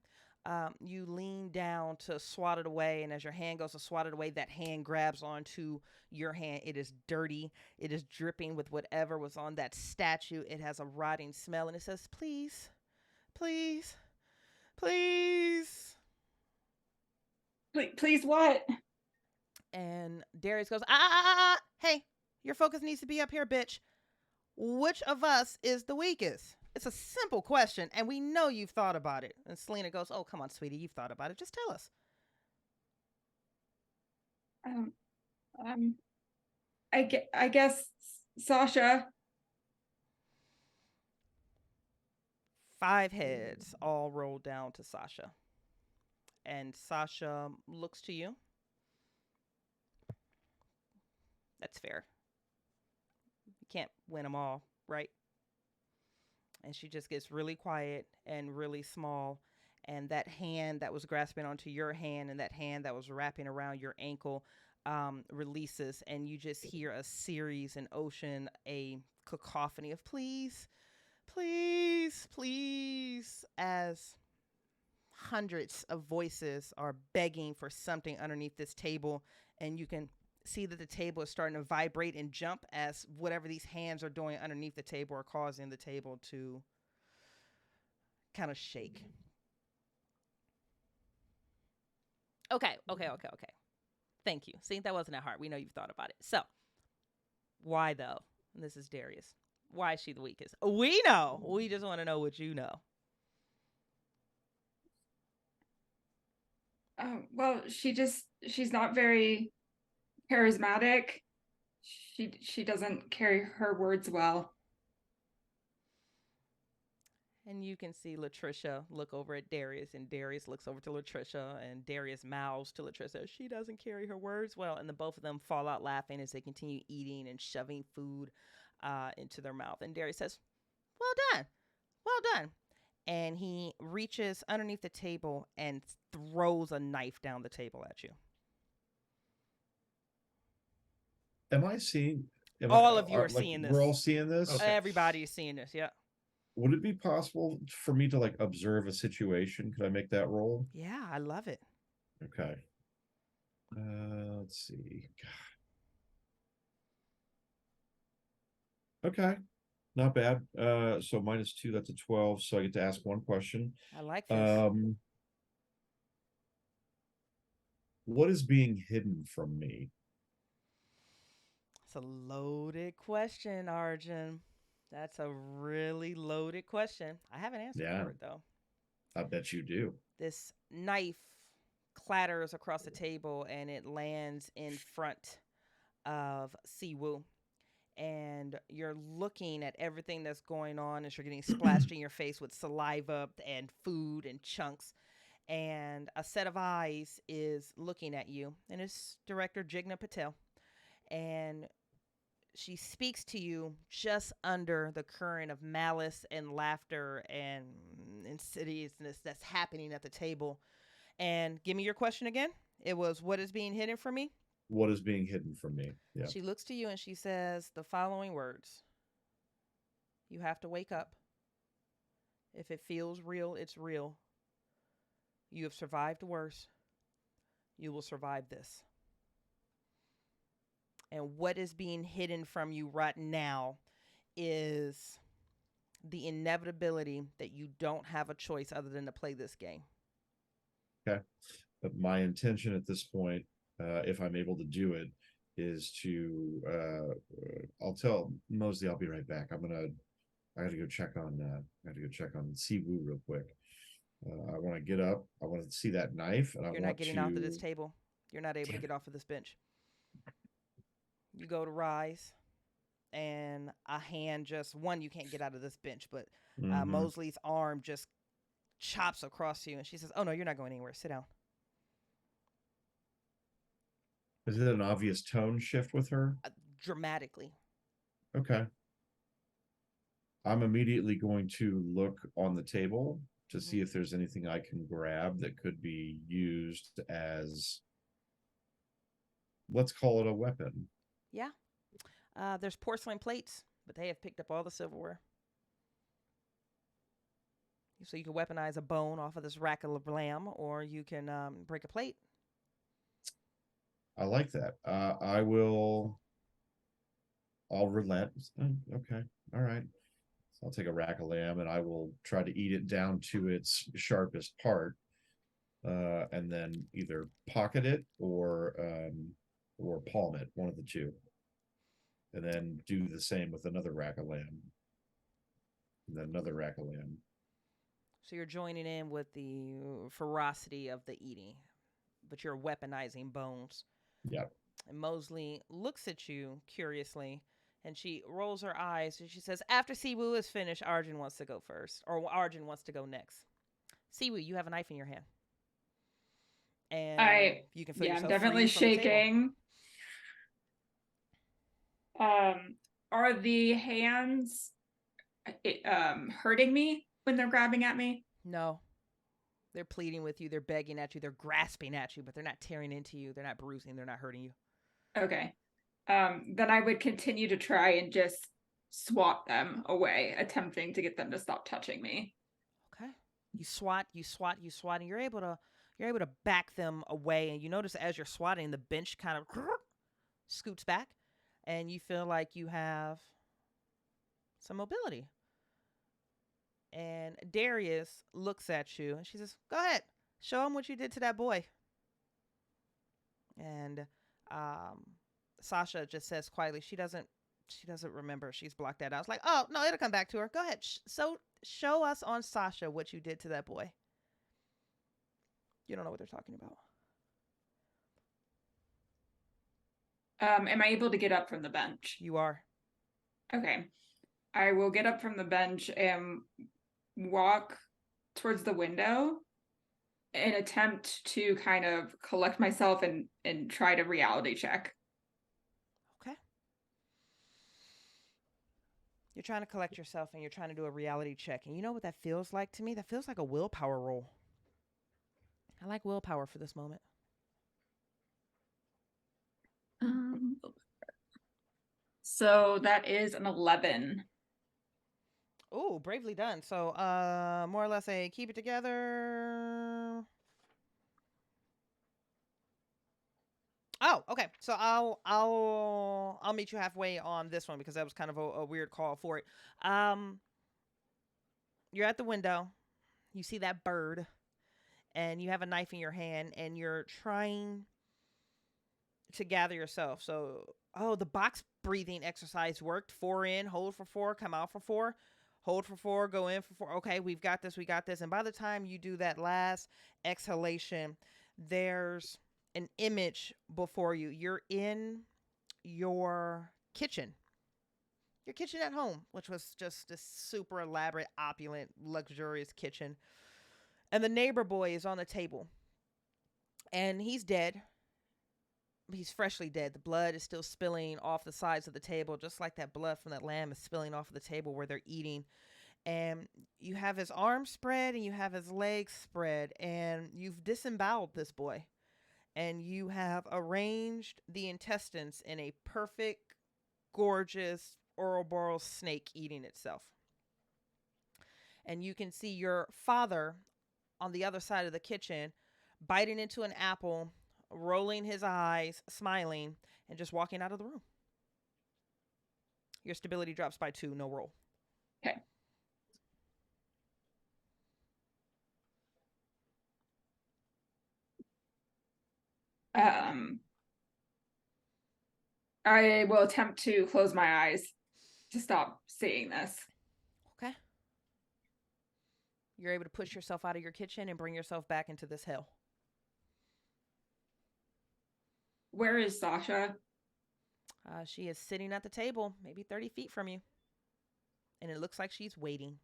You lean down to swat it away, and as your hand goes to swat it away, that hand grabs onto your hand. It is dirty. It is dripping with whatever was on that statue. It has a rotting smell, and it says, "Please, please, please." Please what? And Darius goes, hey, your focus needs to be up here, bitch. Which of us is the weakest? It's a simple question, and we know you've thought about it. And Selena goes, "Oh, come on, sweetie, you've thought about it. Just tell us." I guess Sasha. 5 heads all roll down to Sasha. And Sasha looks to you. That's fair. You can't win them all, right? And she just gets really quiet and really small. And that hand that was grasping onto your hand and that hand that was wrapping around your ankle releases. And you just hear a series, an ocean, a cacophony of please, please, please, as hundreds of voices are begging for something underneath this table. And you can see that the table is starting to vibrate and jump as whatever these hands are doing underneath the table are causing the table to kind of shake. Okay. Thank you. See, that wasn't that hard. We know you've thought about it. So, why though? And this is Darius. Why is she the weakest? We know. We just want to know what you know. Well, she's not very charismatic. She doesn't carry her words well. And you can see Latricia look over at Darius, and Darius looks over to Latricia, and Darius mouths to Latricia, she doesn't carry her words well. And the both of them fall out laughing as they continue eating and shoving food into their mouth. And Darius says, well done. Well done. And he reaches underneath the table and throws a knife down the table at you. Am I seeing? All of you are seeing this. We're all seeing this? Okay. Everybody is seeing this, yeah. Would it be possible for me to observe a situation? Could I make that roll? Yeah, I love it. Okay. Let's see. Okay. Not bad. So -2, that's a 12. So I get to ask one question. I like this. What is being hidden from me? It's a loaded question, Arjun. That's a really loaded question. I have an answer for it, though. I bet you do. This knife clatters across the table and it lands in front of Siwoo. And you're looking at everything that's going on as you're getting splashed in your face with saliva and food and chunks. And a set of eyes is looking at you. And it's director Jigna Patel. And she speaks to you just under the current of malice and laughter and insidiousness that's happening at the table. And give me your question again. It was, what is being hidden from me? What is being hidden from me? Yeah. She looks to you and she says the following words. You have to wake up. If it feels real, it's real. You have survived worse. You will survive this. And what is being hidden from you right now is the inevitability that you don't have a choice other than to play this game. Okay. But my intention at this point, if I'm able to do it, is to I'll tell Mosley I'll be right back. I gotta go check on Siwoo real quick. I want to get up. I want to see that knife, and You're not getting off of this table. You're not able to get off of this bench. You go to rise, and a hand you can't get out of this bench, but Mosley's arm just chops across you, and she says, oh, no, you're not going anywhere. Sit down. Is it an obvious tone shift with her? Dramatically. Okay. I'm immediately going to look on the table to see if there's anything I can grab that could be used as, let's call it a weapon. Yeah. There's porcelain plates, but they have picked up all the silverware. So you can weaponize a bone off of this rack of lamb, or you can break a plate. I like that. I'll relent. Okay. All right. So I'll take a rack of lamb and I will try to eat it down to its sharpest part. And then either pocket it or palm it, one of the two. And then do the same with another rack of lamb. And then another rack of lamb. So you're joining in with the ferocity of the eating, but you're weaponizing bones. Yep. And Mosley looks at you curiously, and she rolls her eyes, and she says, after Siwoo is finished, Arjun wants to go first, or Arjun wants to go next. Siwoo, you have a knife in your hand. And you can feel yourself I'm definitely shaking. Are the hands hurting me when they're grabbing at me? No. They're pleading with you. They're begging at you. They're grasping at you, but they're not tearing into you. They're not bruising. They're not hurting you. Okay. Then I would continue to try and just swat them away, attempting to get them to stop touching me. Okay. You swat, and you're able to back them away. And you notice as you're swatting, the bench kind of scoots back, and you feel like you have some mobility. And Darius looks at you and she says, go ahead, show him what you did to that boy. And Sasha just says quietly, she doesn't remember. She's blocked that out. I was like, oh, no, it'll come back to her. Go ahead. So show us on Sasha what you did to that boy. You don't know what they're talking about. Am I able to get up from the bench? You are. Okay. I will get up from the bench and walk towards the window and attempt to kind of collect myself and try to reality check. Okay. You're trying to collect yourself and you're trying to do a reality check. And you know what that feels like to me? That feels like a willpower roll. I like willpower for this moment. So that is an 11. Oh, bravely done. So, more or less a keep it together. Oh, okay. So I'll meet you halfway on this one because that was kind of a weird call for it. You're at the window. You see that bird, and you have a knife in your hand, and you're trying to gather yourself. So, the box breathing exercise worked. 4 in, hold for 4, come out for 4. Hold for 4, go in for 4. Okay, we got this. And by the time you do that last exhalation, there's an image before you. You're in your kitchen. Your kitchen at home, which was just this super elaborate, opulent, luxurious kitchen. And the neighbor boy is on the table. And he's dead. He's freshly dead. The blood is still spilling off the sides of the table, just like that blood from that lamb is spilling off of the table where they're eating. And you have his arms spread and you have his legs spread, and you've disemboweled this boy. And you have arranged the intestines in a perfect, gorgeous Ouroboros snake eating itself. And you can see your father on the other side of the kitchen biting into an apple, rolling his eyes, smiling, and just walking out of the room. Your stability drops by 2, no roll. Okay. I will attempt to close my eyes to stop seeing this. Okay. You're able to push yourself out of your kitchen and bring yourself back into this hell. Where is Sasha? She is sitting at the table, maybe 30 feet from you. And it looks like she's waiting.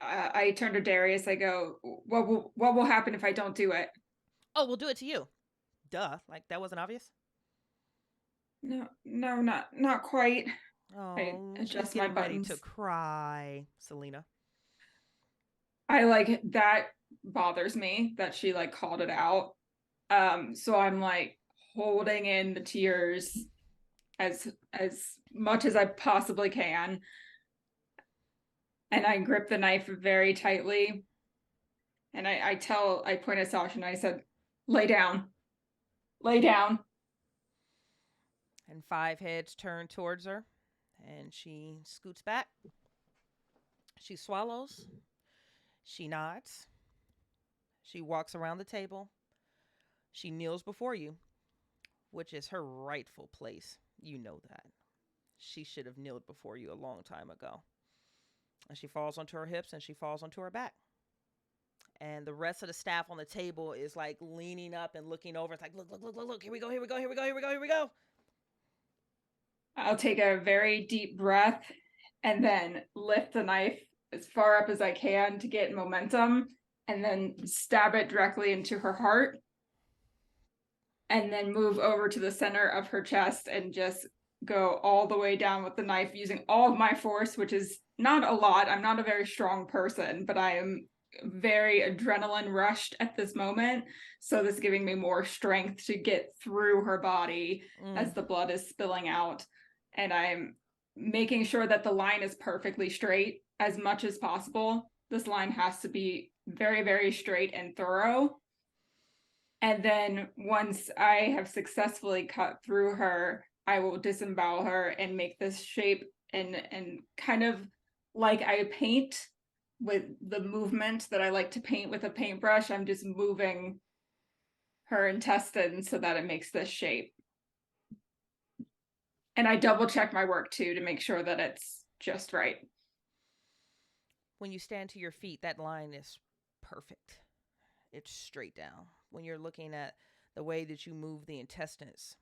I turn to Darius. I go, what will happen if I don't do it? Oh, we'll do it to you. Duh. Like, that wasn't obvious? No, not quite. Oh, I she's adjust my getting ready buttons. to cry, Selena. I like that bothers me that she like called it out. So I'm like holding in the tears as much as I possibly can. And I grip the knife very tightly. And I point at Sasha and I said, lay down. Lay down. And 5 heads turn towards her. And she scoots back. She swallows. She nods. She walks around the table. She kneels before you, which is her rightful place. You know that. She should have kneeled before you a long time ago. And she falls onto her hips and she falls onto her back. And the rest of the staff on the table is like leaning up and looking over. It's like, look, here we go. I'll take a very deep breath and then lift the knife as far up as I can to get momentum and then stab it directly into her heart. And then move over to the center of her chest and just go all the way down with the knife using all of my force, which is not a lot. I'm not a very strong person, but I am very adrenaline rushed at this moment. So this is giving me more strength to get through her body as the blood is spilling out. And I'm making sure that the line is perfectly straight as much as possible. This line has to be very, very straight and thorough. And then once I have successfully cut through her, I will disembowel her and make this shape and kind of like I paint with the movement that I like to paint with a paintbrush. I'm just moving her intestines so that it makes this shape. And I double check my work too to make sure that it's just right. When you stand to your feet, that line is perfect. It's straight down. when you're looking at the way that you move the intestines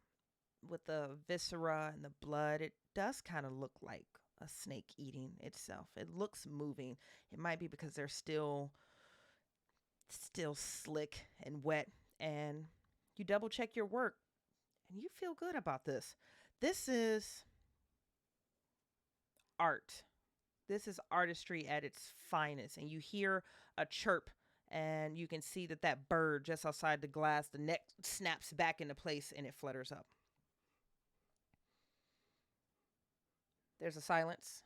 with the viscera and the blood. It does kind of look like a snake eating itself. It looks moving. It might be because they're still slick and wet, and you double check your work and you feel good about this. This is art. This is artistry at its finest. And you hear a chirp, and you can see that bird just outside the glass, the neck snaps back into place and it flutters up. There's a silence.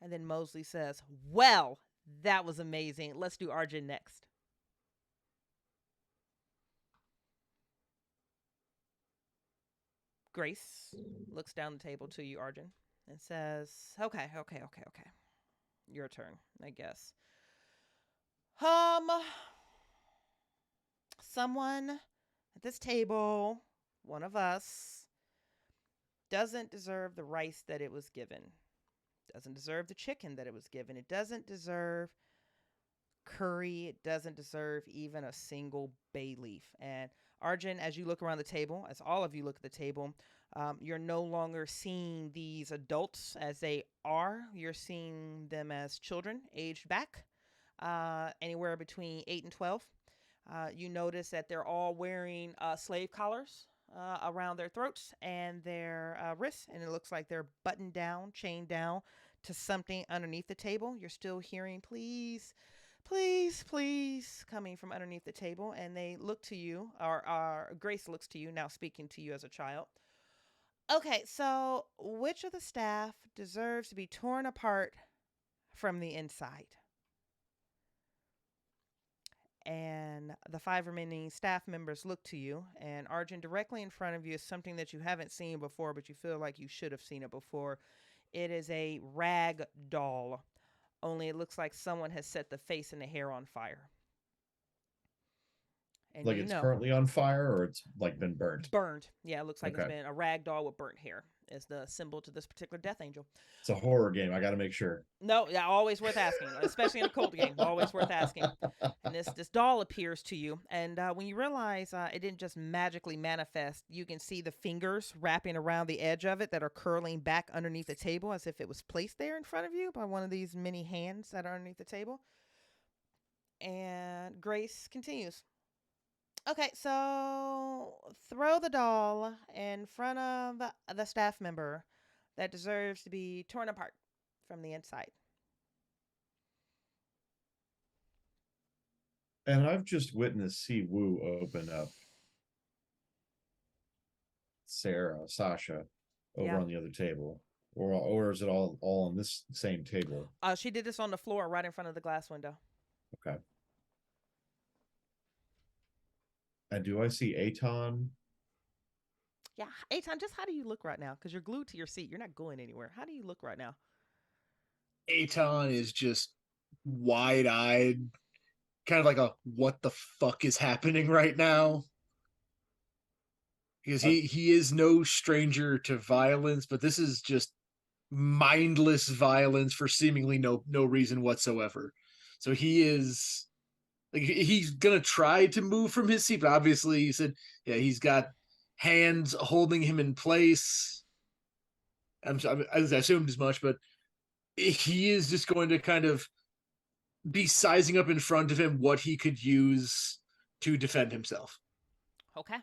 And then Mosley says, "Well, that was amazing. Let's do Arjun next." Grace looks down the table to you, Arjun, and says, okay. Your turn, I guess. Someone at this table, one of us, doesn't deserve the rice that it was given. Doesn't deserve the chicken that it was given. It doesn't deserve curry. It doesn't deserve even a single bay leaf. And Arjun, as you look around the table, as all of you look at the table, you're no longer seeing these adults as they are. You're seeing them as children aged back, anywhere between 8 and 12. You notice that they're all wearing slave collars around their throats and their wrists, and it looks like they're buttoned down, chained down to something underneath the table. You're still hearing, please, please, please, coming from underneath the table, and they look to you, or Grace looks to you, now speaking to you as a child. Okay, so which of the staff deserves to be torn apart from the inside? And the 5 remaining staff members look to you, and Arjun, directly in front of you is something that you haven't seen before, but you feel like you should have seen it before. It is a rag doll, only it looks like someone has set the face and the hair on fire. And like it's currently on fire, or it's like been burnt? Burned. Yeah, it looks like Okay. It's been a rag doll with burnt hair is the symbol to this particular death angel. It's a horror game. I got to make sure. No, yeah, always worth asking, especially in a cult game. Always worth asking. And this doll appears to you, and when you realize it didn't just magically manifest, you can see the fingers wrapping around the edge of it that are curling back underneath the table as if it was placed there in front of you by one of these many hands that are underneath the table. And Grace continues. Okay, so throw the doll in front of the staff member that deserves to be torn apart from the inside. And I've just witnessed Si Woo open up Sasha over on the other table. Or is it all on this same table? She did this on the floor right in front of the glass window. Okay. And do I see Aton? Yeah, Aton, just how do you look right now? Because you're glued to your seat. You're not going anywhere. How do you look right now? Aton is just wide-eyed, kind of like a what the fuck is happening right now? Because he is no stranger to violence, but this is just mindless violence for seemingly no reason whatsoever. So he is like, he's gonna try to move from his seat, but obviously you said, yeah, he's got hands holding him in place. I assumed as much, but he is just going to kind of be sizing up in front of him what he could use to defend himself. Okay.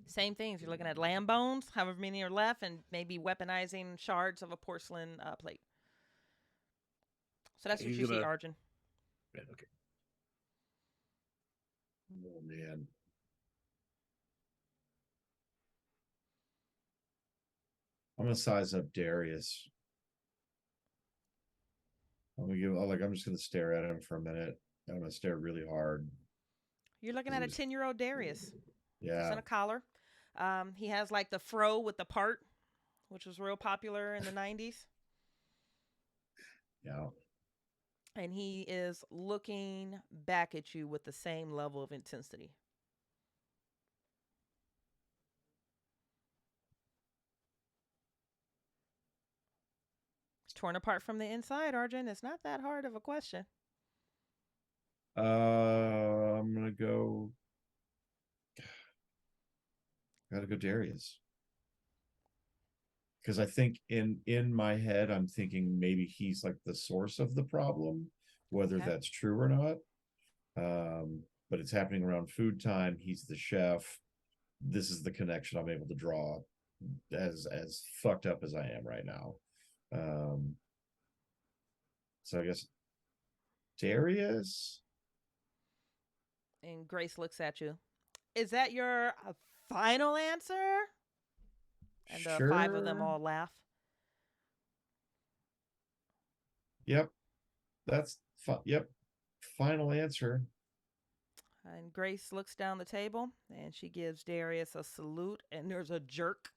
Same things. You're looking at lamb bones, however many are left, and maybe weaponizing shards of a porcelain plate. So that's what you see, Arjun. Yeah, okay. Oh, man. I'm gonna size up Darius. I'm just gonna stare at him for a minute. I'm gonna stare really hard. You're looking at a 10-year-old Darius. Yeah. He's in a collar. He has like the fro with the part, which was real popular in the 90s. Yeah. And he is looking back at you with the same level of intensity. Torn apart from the inside, Arjun. It's not that hard of a question. I'm gonna go. Gotta go Darius. Because I think in my head, I'm thinking maybe he's like the source of the problem, whether Okay. that's true or not. But it's happening around food time. He's the chef. This is the connection I'm able to draw, as fucked up as I am right now. So I guess Darius. And Grace looks at you. Is that your final answer? And the five of them Sure. all laugh. Yep. That's yep. Final answer. And Grace looks down the table and she gives Darius a salute. And there's a jerk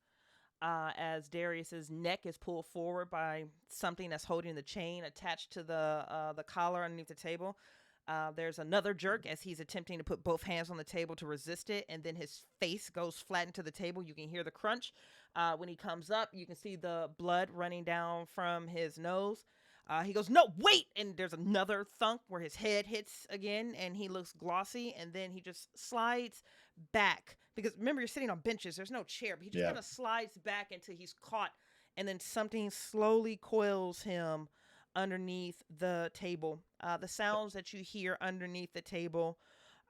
as Darius's neck is pulled forward by something that's holding the chain attached to the collar underneath the table. There's another jerk as he's attempting to put both hands on the table to resist it, and then his face goes flat into the table. You can hear the crunch. When he comes up, you can see the blood running down from his nose. He goes, "No, wait!" And there's another thunk where his head hits again, and he looks glossy, and then he just slides back. Because remember, you're sitting on benches. There's no chair, but he just kind of slides back until he's caught, and then something slowly coils him underneath the table. The sounds that you hear underneath the table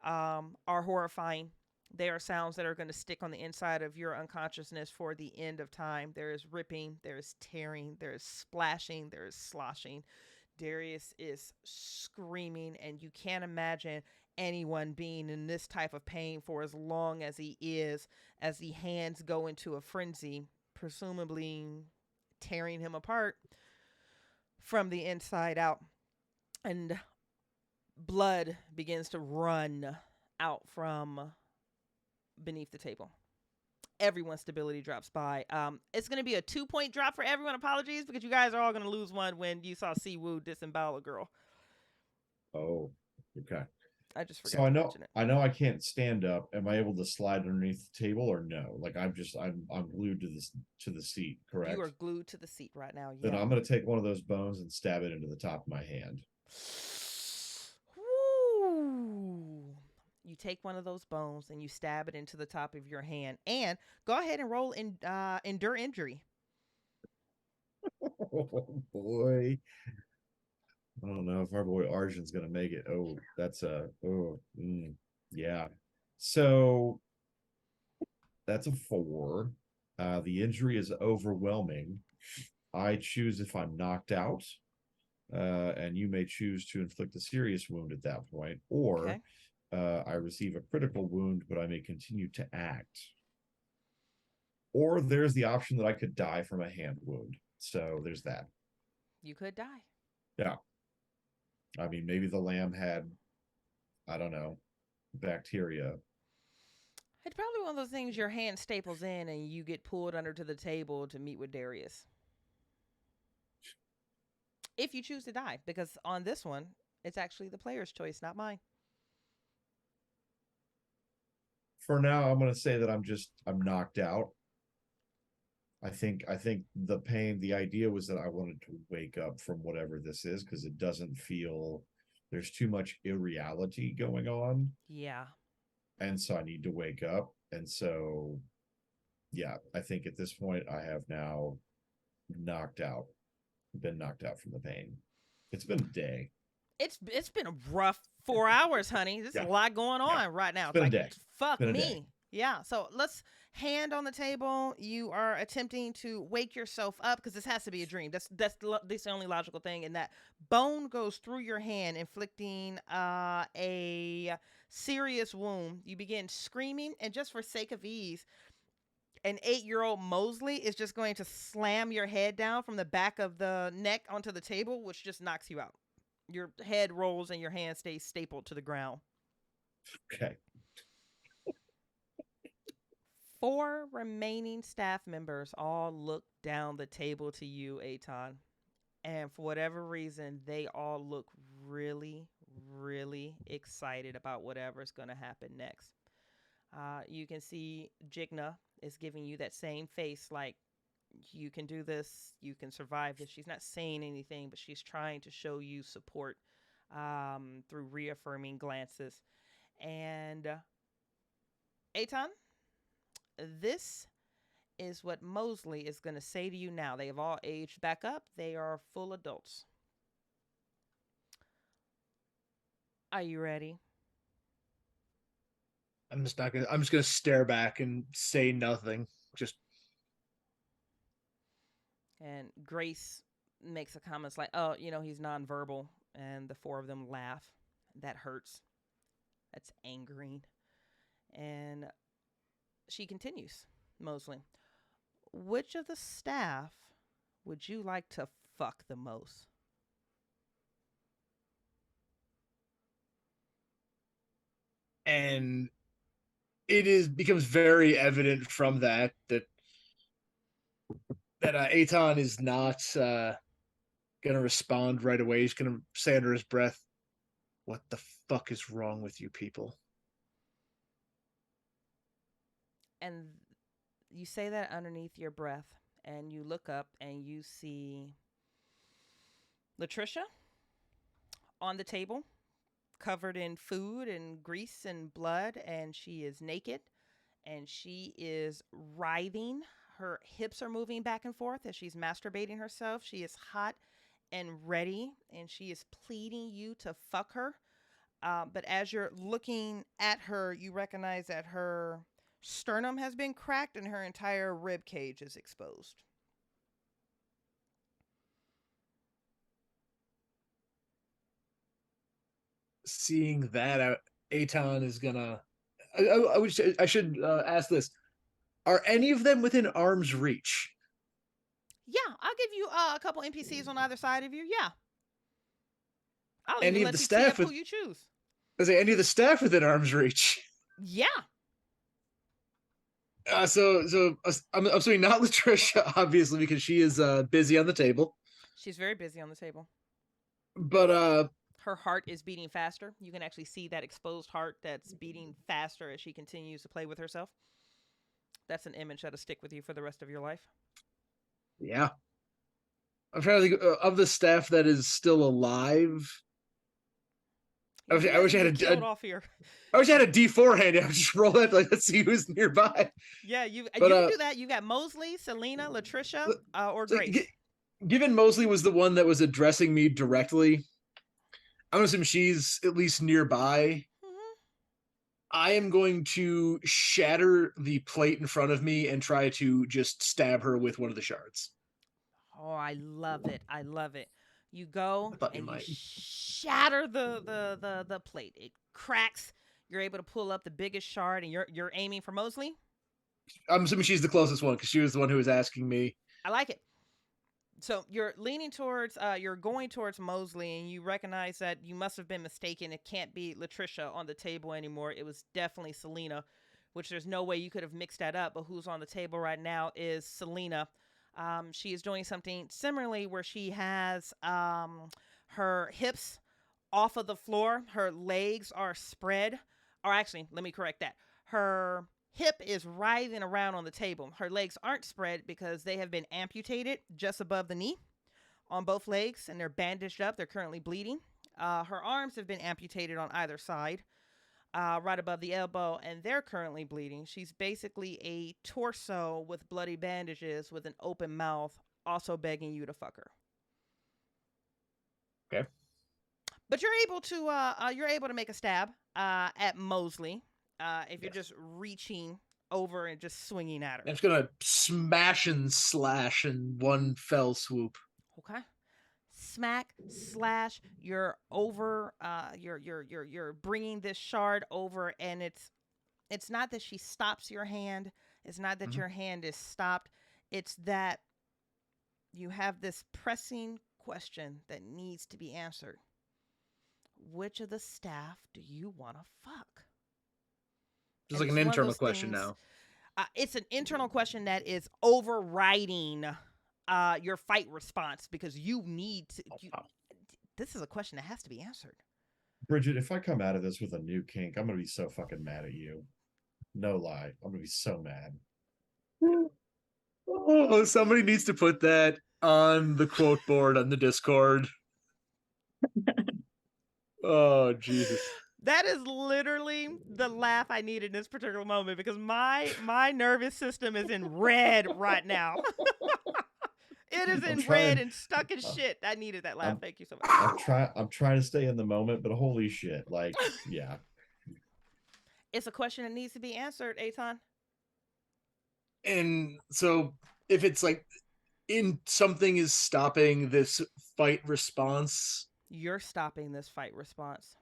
are horrifying. They are sounds that are going to stick on the inside of your unconsciousness for the end of time. There is ripping, there is tearing, there is splashing, there is sloshing. Darius is screaming, and you can't imagine anyone being in this type of pain for as long as he is, as the hands go into a frenzy, presumably tearing him apart from the inside out. And blood begins to run out from beneath the table. Everyone's stability drops by. It's going to be a 2-point drop for everyone. Apologies, because you guys are all going to lose one when you saw Siwoo disembowel a girl. Oh, okay. I just forgot So to mention it. I know I can't stand up. Am I able to slide underneath the table or no? Like I'm glued to the seat, correct? You are glued to the seat right now. Then Yeah. I'm gonna take one of those bones and stab it into the top of my hand. Woo. You take one of those bones and you stab it into the top of your hand. And go ahead and roll in endure injury. Oh boy. I don't know if our boy Arjun's gonna make it. Oh, that's yeah. So that's a 4. The injury is overwhelming. I choose if I'm knocked out, and you may choose to inflict a serious wound at that point, or I receive a critical wound, but I may continue to act. Or there's the option that I could die from a hand wound. So there's that. You could die. Yeah. I mean, maybe the lamb had, I don't know, bacteria. It's probably one of those things your hand staples in and you get pulled under to the table to meet with Darius. If you choose to die, because on this one, it's actually the player's choice, not mine. For now, I'm going to say that I'm knocked out. I think the pain, the idea was that I wanted to wake up from whatever this is, because it doesn't feel, there's too much irreality going on. Yeah. And so I need to wake up. And so, yeah, I think at this point I have now been knocked out from the pain. It's been a day. It's been a rough 4 hours, honey. There's a lot going on right now. It's been a day. Fuck me. Yeah. So let's hand on the table. You are attempting to wake yourself up because this has to be a dream. That's the only logical thing. And that bone goes through your hand, inflicting a serious wound. You begin screaming, and just for sake of ease, an 8-year-old Mosley is just going to slam your head down from the back of the neck onto the table, which just knocks you out. Your head rolls and your hand stays stapled to the ground. Okay. 4 remaining staff members all look down the table to you, Aton. And for whatever reason, they all look really, really excited about whatever's going to happen next. You can see Jigna is giving you that same face like, you can do this, you can survive this. She's not saying anything, but she's trying to show you support. through reaffirming glances. And Aton, this is what Mosley is going to say to you now. They have all aged back up. They are full adults. Are you ready? I'm just gonna stare back and say nothing. Just. And Grace makes a comment like, oh, he's nonverbal. And the four of them laugh. That hurts. That's angering. And she continues, Mosley. Which of the staff would you like to fuck the most? And it becomes very evident from that Aton is not gonna respond right away. He's gonna say under his breath, "What the fuck is wrong with you people?" And you say that underneath your breath, and you look up and you see Latricia on the table, covered in food and grease and blood, and she is naked, and she is writhing. Her hips are moving back and forth as she's masturbating herself. She is hot and ready, and she is pleading you to fuck her. But as you're looking at her, you recognize that her sternum has been cracked and her entire rib cage is exposed. Seeing that, Aton is gonna. I should ask this: are any of them within arm's reach? Yeah, I'll give you a couple NPCs on either side of you. Yeah, I'll Any even of let the you staff tee up who you choose. I say any of the staff within arm's reach. Yeah. So I'm assuming not Latricia, obviously, because she is busy on the table. She's very busy on the table. But her heart is beating faster. You can actually see that exposed heart that's beating faster as she continues to play with herself. That's an image that'll stick with you for the rest of your life. Yeah. I'm trying to think of the staff that is still alive. I wish I had a D4 handy. I would just roll that. Let's see who's nearby. Yeah, you can do that. You got Mosley, Selena, Latricia, or Grace. Given Mosley was the one that was addressing me directly, I'm assuming she's at least nearby. Mm-hmm. I am going to shatter the plate in front of me and try to just stab her with one of the shards. Oh, I love it. I love it. You go and you shatter the plate. It cracks. You're able to pull up the biggest shard, and you're aiming for Mosley? I'm assuming she's the closest one because she was the one who was asking me. I like it. So you're leaning towards, you're going towards Mosley, and you recognize that you must have been mistaken. It can't be Latricia on the table anymore. It was definitely Selena, which there's no way you could have mixed that up. But who's on the table right now is Selena. She is doing something similarly where she has her hips off of the floor. Her legs are spread. Or actually, let me correct that. Her hip is writhing around on the table. Her legs aren't spread because they have been amputated just above the knee on both legs, and they're bandaged up. They're currently bleeding. Her arms have been amputated on either side, right above the elbow, and they're currently bleeding. She's basically a torso with bloody bandages with an open mouth, also begging you to fuck her. Okay. But you're able to make a stab at Mosley. If you're just reaching over and just swinging at her. I'm just gonna smash and slash in one fell swoop. Okay. Smack, slash. You're over. You're bringing this shard over, and it's not that she stops your hand. It's not that your hand is stopped. It's that you have this pressing question that needs to be answered. Which of the staff do you want to fuck? It's like an internal question now. It's an internal question that is overriding your fight response because you need to. This is a question that has to be answered. Bridgett, if I come out of this with a new kink, I'm gonna be so fucking mad at you. No lie, I'm gonna be so mad. Oh, somebody needs to put that on the quote board on the Discord. Oh, Jesus. That is literally the laugh I need in this particular moment because my nervous system is in red right now. It is in red and stuck as shit. I needed that laugh. Thank you so much. I'm trying to stay in the moment, but holy shit, like, yeah. It's a question that needs to be answered, Aton. And so if it's like something is stopping this fight response, You're stopping this fight response.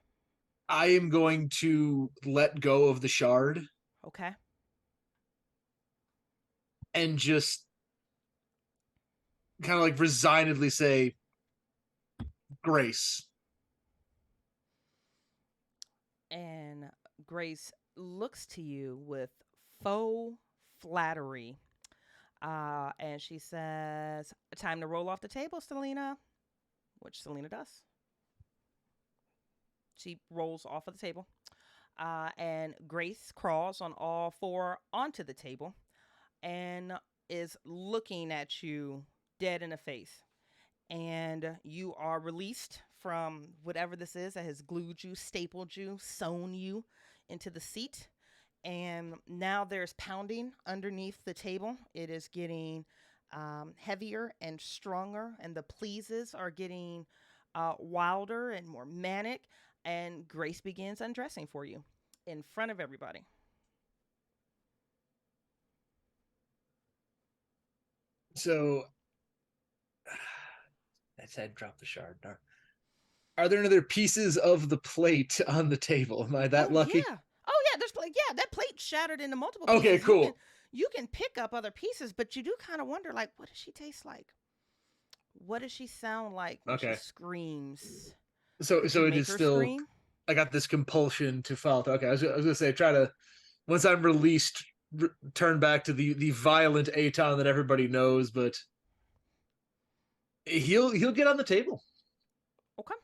I am going to let go of the shard Okay. and just kind of like resignedly say, Grace. And Grace looks to you with faux flattery. And she says, time to roll off the table, Selena. Which Selena does. She rolls off of the table. And Grace crawls on all four onto the table and is looking at you dead in the face. And you are released from whatever this is that has glued you, stapled you, sewn you into the seat. And now there's pounding underneath the table. It is getting heavier and stronger, and the pleases are getting wilder and more manic. And Grace begins undressing for you in front of everybody. So I said drop the shard. Are there any other pieces of the plate on the table? Am I that lucky? Yeah. Oh yeah, there's that plate shattered into multiple pieces. Okay, cool. You can pick up other pieces, but you do kind of wonder, like, what does she taste like? What does she sound like when she screams? So it is still scream? I got this compulsion to follow. Okay, I was gonna say try to, once I'm released, turn back to the violent Aton that everybody knows, but he'll get on the table. Okay.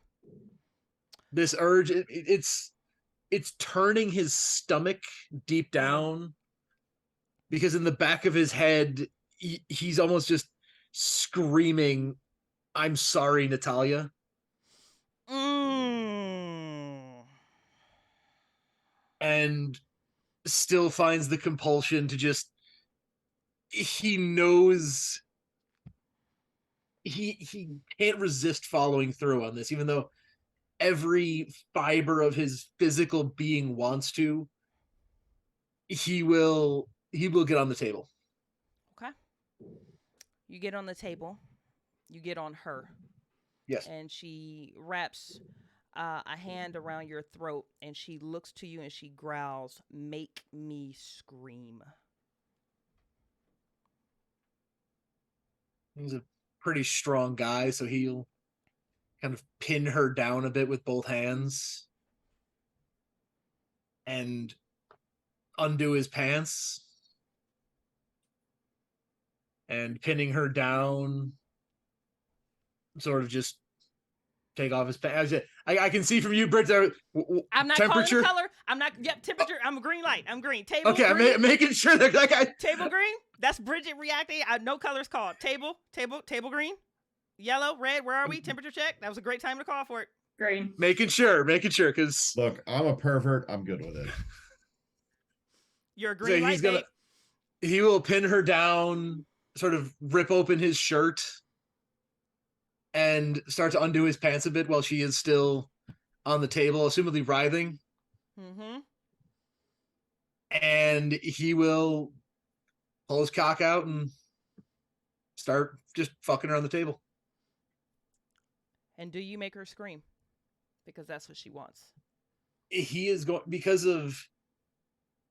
This urge, it's turning his stomach deep down, because in the back of his head he's almost just screaming, "I'm sorry, Natalia." And still finds the compulsion to just, he knows he can't resist following through on this, even though every fiber of his physical being wants to. He will get on the table. Okay. You get on the table. You get on her. Yes. And she wraps a hand around your throat, and she looks to you and she growls, "Make me scream." He's a pretty strong guy, so he'll kind of pin her down a bit with both hands and undo his pants, and pinning her down, sort of just take off his pants. I can see from you, Britt. I'm not calling the color. I'm not. Yep, temperature. I'm a green light. I'm green. Table. Okay, green. I'm making sure that guy. Table green. That's Bridgett reacting. No colors called. Table green. Yellow, red. Where are we? Temperature check. That was a great time to call for it. Green. Making sure, because look, I'm a pervert. I'm good with it. You're a green light, babe. He will pin her down, sort of rip open his shirt, and start to undo his pants a bit while she is still on the table, assumedly writhing. Mm-hmm. And he will pull his cock out and start just fucking her on the table. And do you make her scream? Because that's what she wants. He is going, because of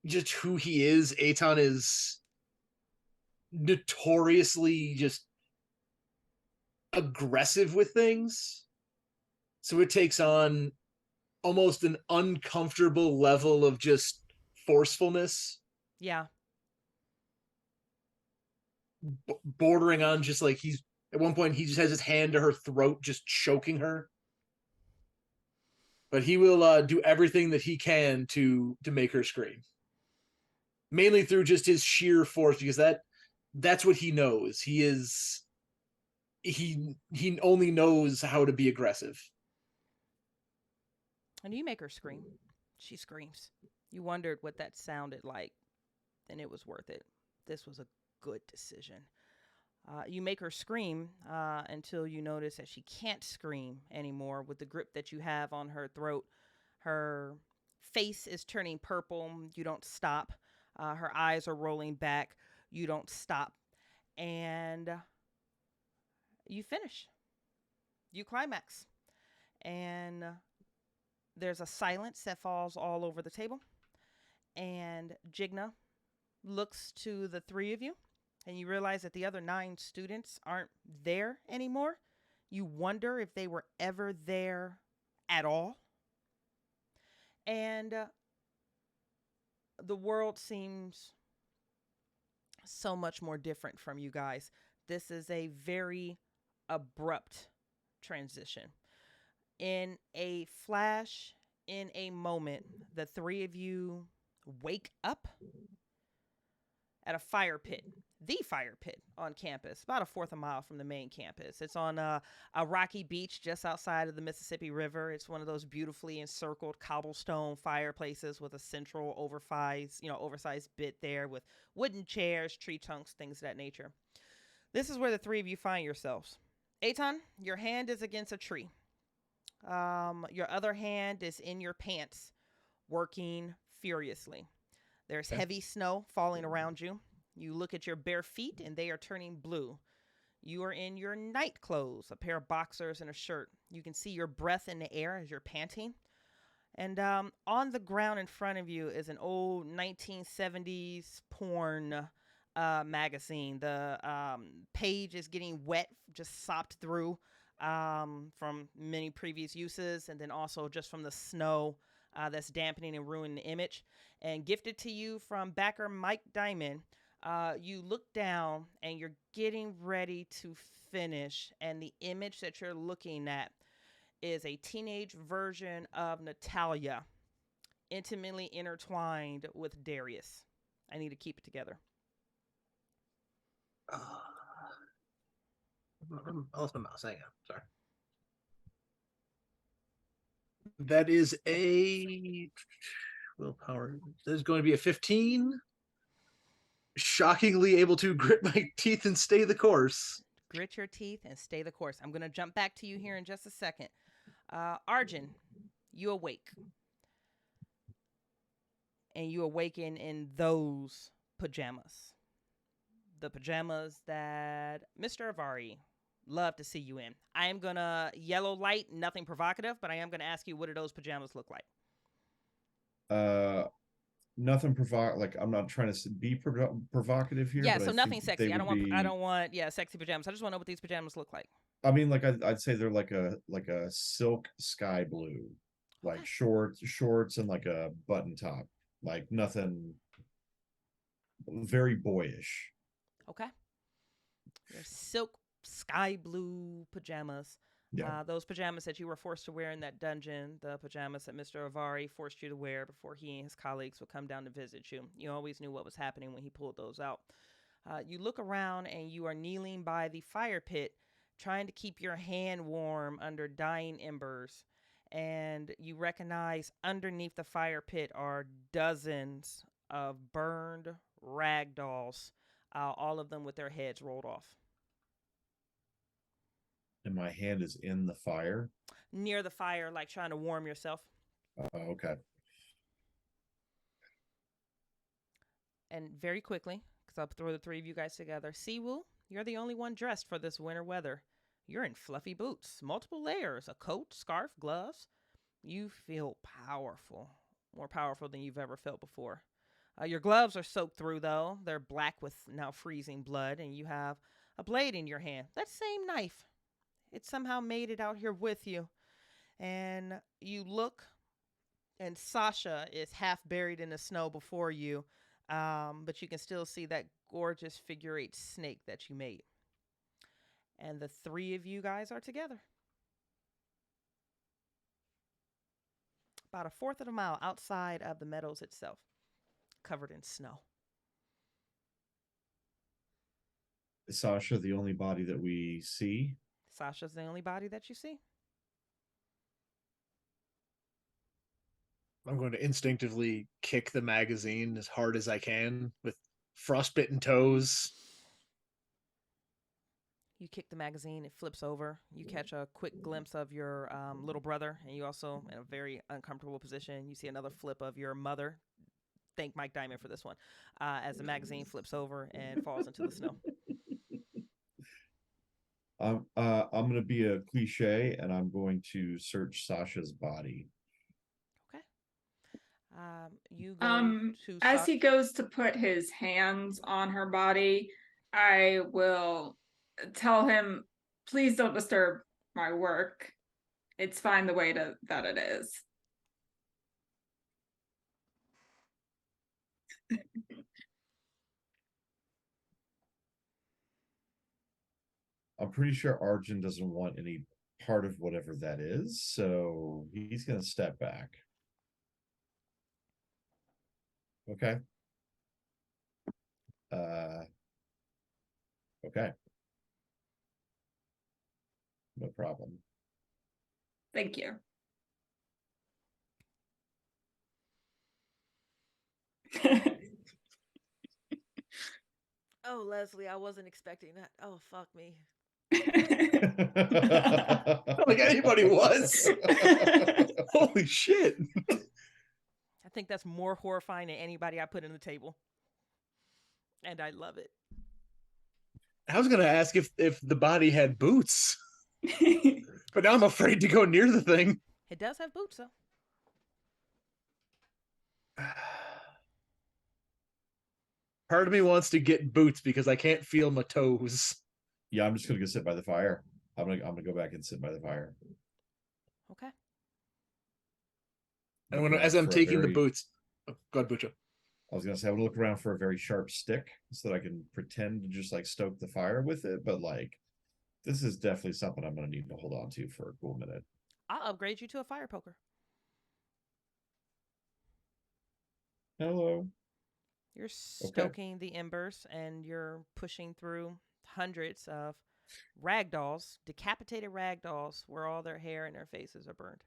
just who he is. Aton is notoriously just aggressive with things, so it takes on almost an uncomfortable level of just forcefulness. Yeah. Bordering on just like, he's at one point he just has his hand to her throat, just choking her. But he will do everything that he can to make her scream, mainly through just his sheer force, because that's what he knows. He only knows how to be aggressive. And you make her scream. She screams. You wondered what that sounded like, and it was worth it. This was a good decision. You make her scream until you notice that she can't scream anymore with the grip that you have on her throat. Her face is turning purple. You don't stop. Her eyes are rolling back. You don't stop. And you finish. You climax. And there's a silence that falls all over the table. And Jigna looks to the three of you, and you realize that the other 9 students aren't there anymore. You wonder if they were ever there at all. And the world seems so much more different from you guys. This is a very abrupt transition. In a flash, in a moment, the three of you wake up at a fire pit, the fire pit on campus, about a fourth of a mile from the main campus. It's on a rocky beach just outside of the Mississippi River. It's one of those beautifully encircled cobblestone fireplaces with a central oversized bit there with wooden chairs, tree trunks, things of that nature. This is where the three of you find yourselves. Eitan, your hand is against a tree. Your other hand is in your pants, working furiously. There's heavy snow falling around you. You look at your bare feet and they are turning blue. You are in your night clothes, a pair of boxers and a shirt. You can see your breath in the air as you're panting. And on the ground in front of you is an old 1970s porn magazine. The page is getting wet, just sopped through from many previous uses, and then also just from the snow that's dampening and ruining the image. And gifted to you from backer Mike Diamond, you look down and you're getting ready to finish, and the image that you're looking at is a teenage version of Natalia, intimately intertwined with Darius. I need to keep it together. I lost my mouse. Hang on. Sorry. That is a willpower. There's going to be a 15. Shockingly able to grit my teeth and stay the course. Grit your teeth and stay the course. I'm going to jump back to you here in just a second. Arjun, you awake. And you awaken in those pajamas. The pajamas that Mr. Avari loved to see you in. I am going to yellow light, nothing provocative, but I am going to ask you, what do those pajamas look like? Nothing like I'm not trying to be provocative here. Yeah, but so I nothing think sexy. I don't want sexy pajamas. I just want to know what these pajamas look like. I mean, like I'd say they're like a silk sky blue, like Okay. shorts and like a button top, like nothing, very boyish. Okay. Your silk sky blue pajamas. Yeah. Those pajamas that you were forced to wear in that dungeon, the pajamas that Mr. Avari forced you to wear before he and his colleagues would come down to visit you. You always knew what was happening when he pulled those out. You look around and you are kneeling by the fire pit, trying to keep your hand warm under dying embers. And you recognize underneath the fire pit are dozens of burned rag dolls, all of them with their heads rolled off. And my hand is in the fire? Near the fire, like trying to warm yourself. Okay. And very quickly, because I'll throw the three of you guys together. Siwoo, you're the only one dressed for this winter weather. You're in fluffy boots, multiple layers, a coat, scarf, gloves. You feel powerful, more powerful than you've ever felt before. Your gloves are soaked through, though. They're black with now freezing blood, and you have a blade in your hand. That same knife. It somehow made it out here with you. And you look, and Sasha is half buried in the snow before you, but you can still see that gorgeous figure 8 snake that you made. And the three of you guys are together. About a fourth of a mile outside of the Meadows itself, covered in snow. Is Sasha the only body that we see? Sasha's the only body that you see. I'm going to instinctively kick the magazine as hard as I can with frostbitten toes. You kick the magazine, it flips over. You catch a quick glimpse of your little brother, and you also, in a very uncomfortable position, you see another flip of your mother. Thank Mike Diamond for this one. As the magazine flips over and falls into the snow. I'm going to be a cliche, and I'm going to search Sasha's body. Okay. You go to as he goes to put his hands on her body, I will tell him, please don't disturb my work. It's fine the way that it is. I'm pretty sure Arjun doesn't want any part of whatever that is, so he's going to step back. Okay. Okay. No problem. Thank you. Oh, Leslie, I wasn't expecting that. Oh, fuck me. I don't think anybody was. Holy shit. I think that's more horrifying than anybody I put in the table. And I love it. I was going to ask if the body had boots. But now I'm afraid to go near the thing. It does have boots, though. Part of me wants to get boots because I can't feel my toes. Yeah, I'm just gonna go sit by the fire. I'm gonna go back and sit by the fire. Okay. And as I'm taking the boots, oh, go ahead, Bucho. I was gonna say I would look around for a very sharp stick so that I can pretend to just like stoke the fire with it, but like this is definitely something I'm gonna need to hold on to for a cool minute. I'll upgrade you to a fire poker. Hello. You're stoking the embers and you're pushing through hundreds of ragdolls, decapitated ragdolls, where all their hair and their faces are burned.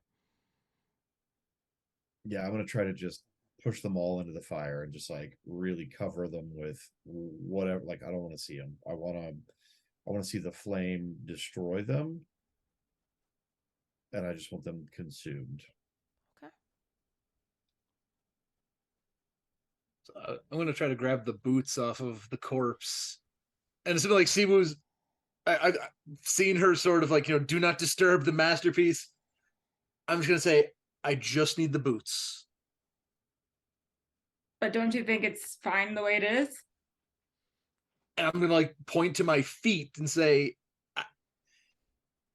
Yeah, I'm gonna try to just push them all into the fire and just like really cover them with whatever. Like I don't want to see them. I want to see the flame destroy them, and I just want them consumed. Okay. So I'm going to try to grab the boots off of the corpse. And it's like Siwoo's, I've seen her sort of like, do not disturb the masterpiece. I'm just going to say, I just need the boots. But don't you think it's fine the way it is? And I'm going to like point to my feet and say,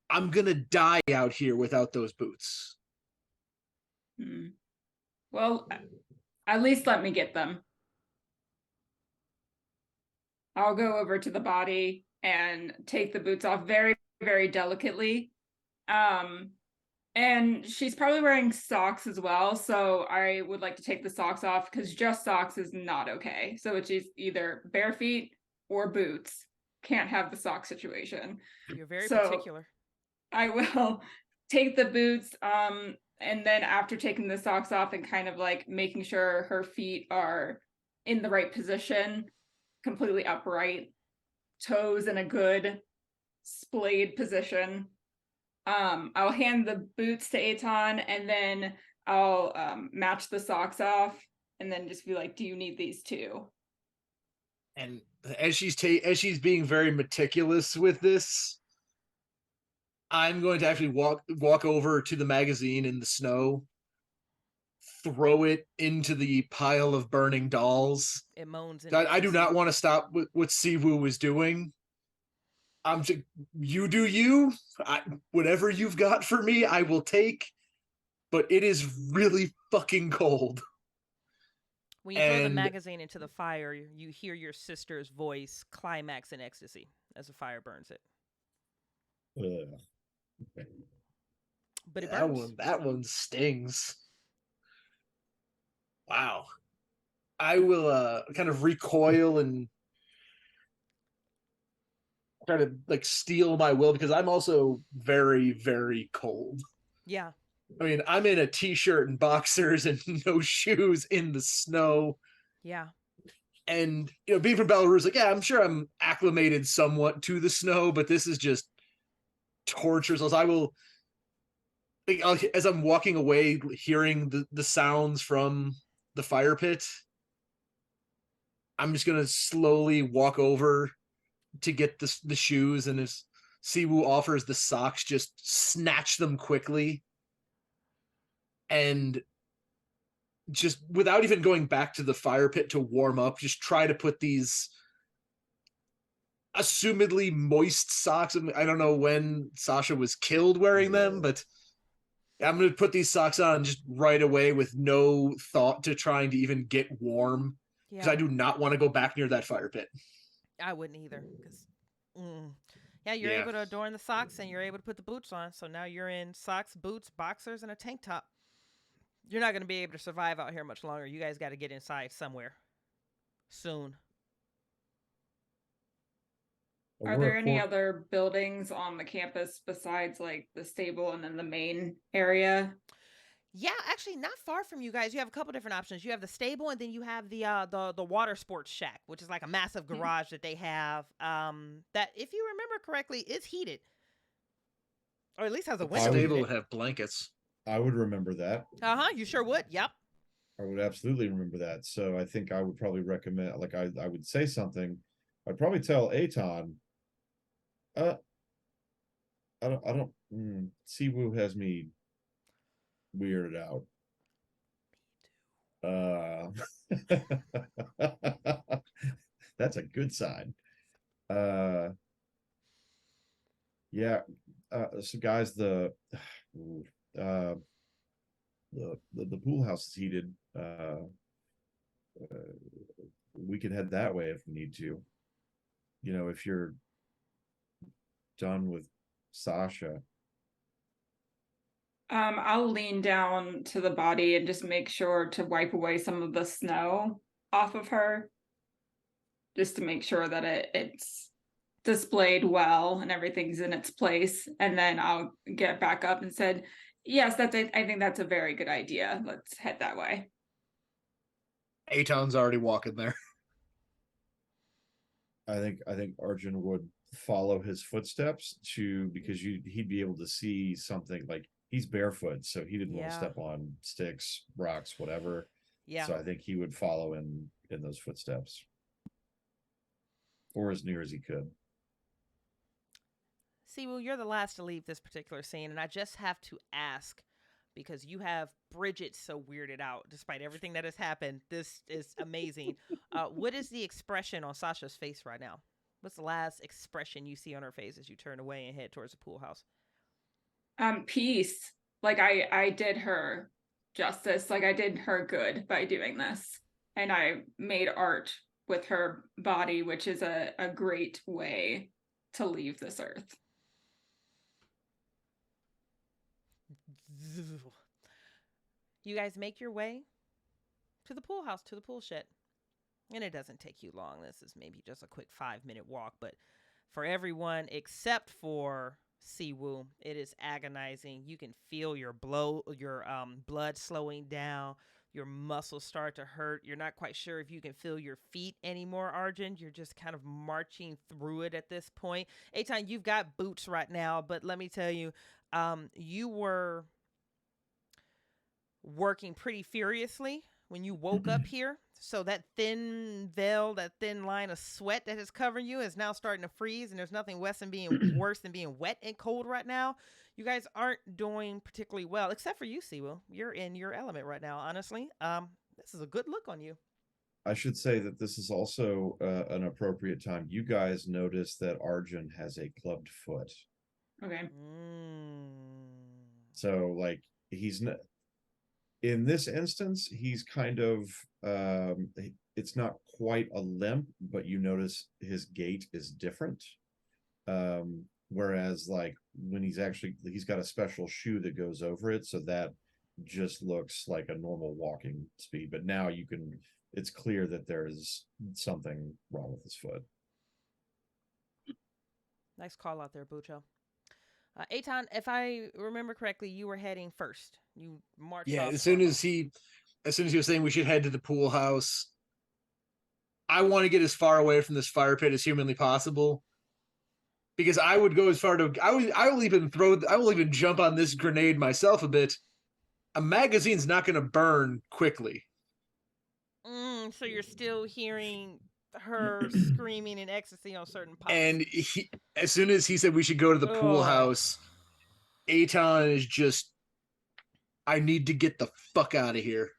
I'm going to die out here without those boots. Well, at least let me get them. I'll go over to the body and take the boots off very, very delicately. And she's probably wearing socks as well. So I would like to take the socks off because just socks is not okay. So it's either bare feet or boots. Can't have the sock situation. You're very particular. I will take the boots. And then after taking the socks off and kind of like making sure her feet are in the right position, completely upright, toes in a good splayed position. I'll hand the boots to Aton and then I'll match the socks off and then just be like, do you need these too? And as she's being very meticulous with this, I'm going to actually walk over to the magazine in the snow, throw it into the pile of burning dolls. It moans. I do not want to stop what Siwoo is doing. I'm just, you do you. Whatever you've got for me, I will take. But it is really fucking cold. When you throw the magazine into the fire, you hear your sister's voice climax in ecstasy as the fire burns it. But it burns. That one stings. Wow. I will kind of recoil and try to like steel my will because I'm also very, very cold. Yeah. I mean, I'm in a t-shirt and boxers and no shoes in the snow. Yeah. And being from Belarus, like, yeah, I'm sure I'm acclimated somewhat to the snow, but this is just torturous. As I will, like, as I'm walking away, hearing the sounds from the fire pit, I'm just gonna slowly walk over to get the shoes, and if Siwoo offers the socks, just snatch them quickly, and just without even going back to the fire pit to warm up, just try to put these assumedly moist socks. I don't know when Sasha was killed wearing them, but I'm going to put these socks on just right away with no thought to trying to even get warm, because I do not want to go back near that fire pit. I wouldn't either, because yeah, you're able to adorn the socks and you're able to put the boots on. So now you're in socks, boots, boxers, and a tank top. You're not going to be able to survive out here much longer. You guys got to get inside somewhere soon. Are there any other buildings on the campus besides like the stable and then the main area? Yeah, actually, not far from you guys. You have a couple different options. You have the stable, and then you have the water sports shack, which is like a massive garage that they have. That, if you remember correctly, is heated, or at least has a window. The stable would have blankets. I would remember that. You sure would. Yep. I would absolutely remember that. So I think I would probably recommend, like, I would say something. I'd probably tell Aton, I don't Siwoo has me weirded out. That's a good sign. Yeah. So guys, the pool house is heated. We could head that way if we need to. If you're done with Sasha. I'll lean down to the body and just make sure to wipe away some of the snow off of her, just to make sure that it's displayed well and everything's in its place. And then I'll get back up and said, yes, I think that's a very good idea. Let's head that way. Aton's already walking there. I think Arjun would follow his footsteps because he'd be able to see something. Like, he's barefoot, so he didn't want to step on sticks, rocks, whatever. Yeah. So I think he would follow in those footsteps, or as near as he could. Siwoo, you're the last to leave this particular scene, and I just have to ask, because you have Bridgett so weirded out despite everything that has happened. This is amazing. What is the expression on Sasha's face right now? What's the last expression you see on her face as you turn away and head towards the pool house? Peace. Like, I did her justice. Like, I did her good by doing this. And I made art with her body, which is a great way to leave this earth. You guys make your way to the pool house, to the pool shed. And it doesn't take you long. This is maybe just a quick 5-minute walk. But for everyone except for Siwoo, it is agonizing. You can feel your blood slowing down. Your muscles start to hurt. You're not quite sure if you can feel your feet anymore, Arjun. You're just kind of marching through it at this point. Aton, you've got boots right now, but let me tell you, you were working pretty furiously when you woke up here. So that thin veil, that thin line of sweat that is covering you is now starting to freeze, and there's nothing worse than being wet and cold right now. You guys aren't doing particularly well, except for you, Siwoo. You're in your element right now, honestly. This is a good look on you. I should say that this is also an appropriate time. You guys notice that Arjun has a clubbed foot. Okay. So, like, he's not... In this instance, he's kind of, it's not quite a limp, but you notice his gait is different. Whereas, like, when he's got a special shoe that goes over it, so that just looks like a normal walking speed. But now it's clear that there's something wrong with his foot. Nice call out there, Bucho. Aton, if I remember correctly, you were heading first. You marched Yeah, off as soon as foremost. he was saying we should head to the pool house, I want to get as far away from this fire pit as humanly possible. Because I would go as far to I will even jump on this grenade myself a bit. A magazine's not going to burn quickly. So you're still hearing her screaming in ecstasy on certain pops. And as soon as he said we should go to the pool house, Aton is just, I need to get the fuck out of here.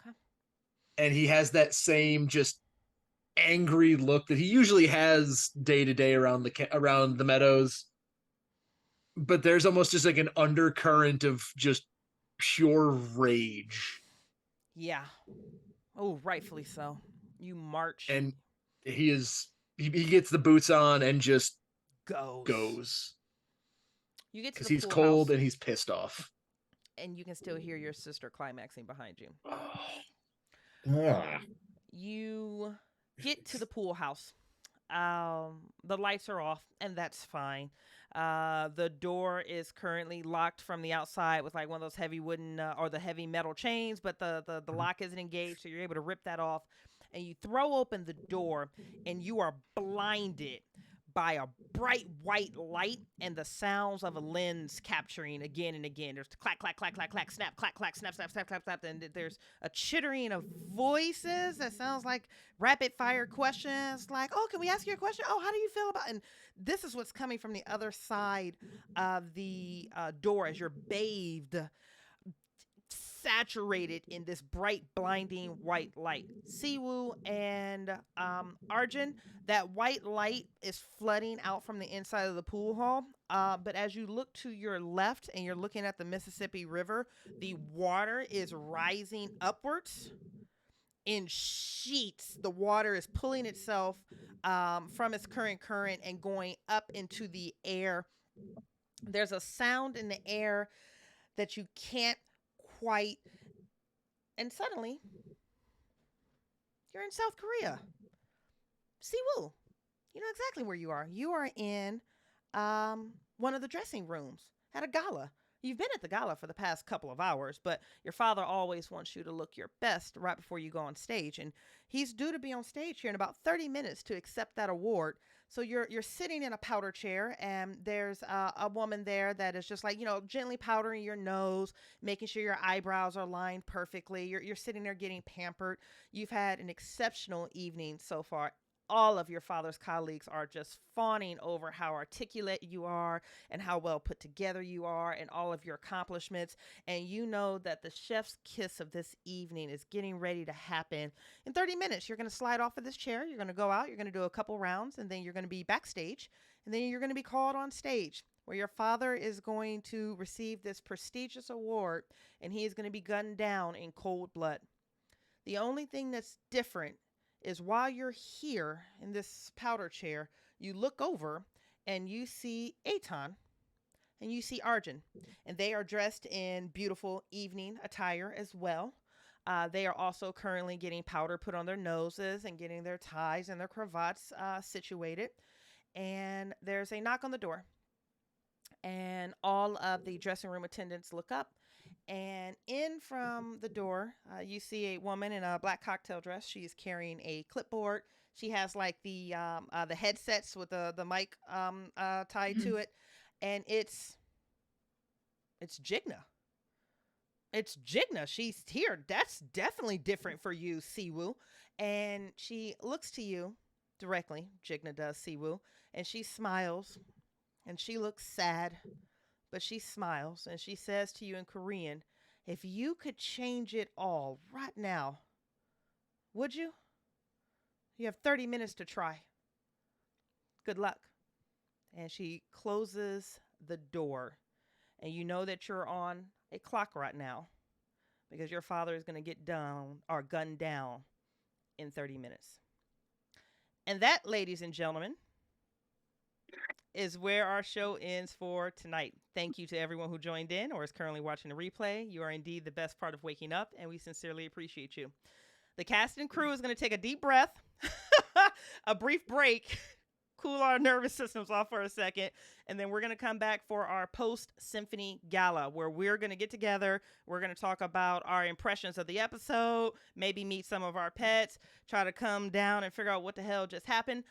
Okay. And he has that same just angry look that he usually has day to day around the Meadows. But there's almost just like an undercurrent of just pure rage. Yeah. Oh, rightfully so. You march. And he gets the boots on and just goes. You get to because the he's pool cold house, and he's pissed off. and you can still hear your sister climaxing behind you. Ah. You get to the pool house. The lights are off, and that's fine. The door is currently locked from the outside with like one of those heavy wooden or the heavy metal chains, but the lock isn't engaged, so you're able to rip that off. And you throw open the door, and you are blinded by a bright white light and the sounds of a lens capturing again and again. There's clack, clack, clack, clack, clack, snap, clack, clack, snap, snap, snap, snap, snap. And there's a chittering of voices that sounds like rapid fire questions like, oh, can we ask you a question? Oh, how do you feel about, and this is what's coming from the other side of the door as you're bathed, saturated in this bright, blinding white light. Siwoo and Arjun, that white light is flooding out from the inside of the pool hall. But as you look to your left and you're looking at the Mississippi River, the water is rising upwards in sheets. The water is pulling itself from its current and going up into the air. There's a sound in the air that you can't quite, and suddenly you're in South Korea. Siwoo, you know exactly where you are. You are in one of the dressing rooms at a gala. You've been at the gala for the past couple of hours, but your father always wants you to look your best right before you go on stage, and he's due to be on stage here in about 30 minutes to accept that award. So you're sitting in a powder chair, and there's a woman there that is just like, you know, gently powdering your nose, making sure your eyebrows are lined perfectly. You're sitting there getting pampered. You've had an exceptional evening so far. All of your father's colleagues are just fawning over how articulate you are and how well put together you are and all of your accomplishments. And you know that the chef's kiss of this evening is getting ready to happen. In 30 minutes, you're going to slide off of this chair. You're going to go out. You're going to do a couple rounds, and then you're going to be backstage. And then you're going to be called on stage where your father is going to receive this prestigious award, and he is going to be gunned down in cold blood. The only thing that's different is while you're here in this powder chair, you look over and you see Aton and you see Arjun, and they are dressed in beautiful evening attire as well. They are also currently getting powder put on their noses and getting their ties and their cravats situated. And there's a knock on the door, and all of the dressing room attendants look up. And in from the door, you see a woman in a black cocktail dress. She is carrying a clipboard. She has like the headsets with the mic tied to it, and it's Jigna. It's Jigna. She's here. That's definitely different for you, Siwoo. And she looks to you directly. Jigna does, Siwoo, and she smiles, and she looks sad. But she smiles and she says to you in Korean, if you could change it all right now, would you? You have 30 minutes to try. Good luck. And she closes the door. And you know that you're on a clock right now because your father is going to get down or gunned down in 30 minutes. And that, ladies and gentlemen, is where our show ends for tonight. Thank you to everyone who joined in or is currently watching the replay. You are indeed the best part of waking up, and we sincerely appreciate you. The cast and crew is going to take a deep breath, a brief break, cool our nervous systems off for a second, and then we're going to come back for our post-symphony gala, where we're going to get together. We're going to talk about our impressions of the episode, maybe meet some of our pets, try to come down and figure out what the hell just happened.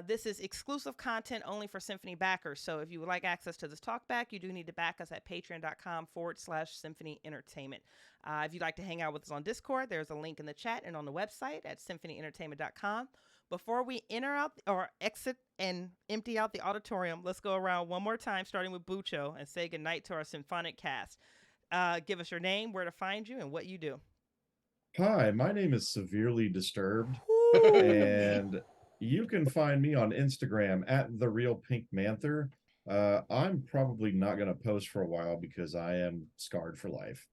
This is exclusive content only for Symphony backers, so if you would like access to this talkback, you do need to back us at patreon.com/Symphony Entertainment. If you'd like to hang out with us on Discord, there's a link in the chat and on the website at symphonyentertainment.com. Before we enter out or exit and empty out the auditorium, let's go around one more time, starting with Bucho, and say goodnight to our symphonic cast. Give us your name, where to find you, and what you do. Hi, my name is Severely Disturbed, Woo! and you can find me on Instagram at TheRealPinkManther. I'm probably not going to post for a while because I am scarred for life.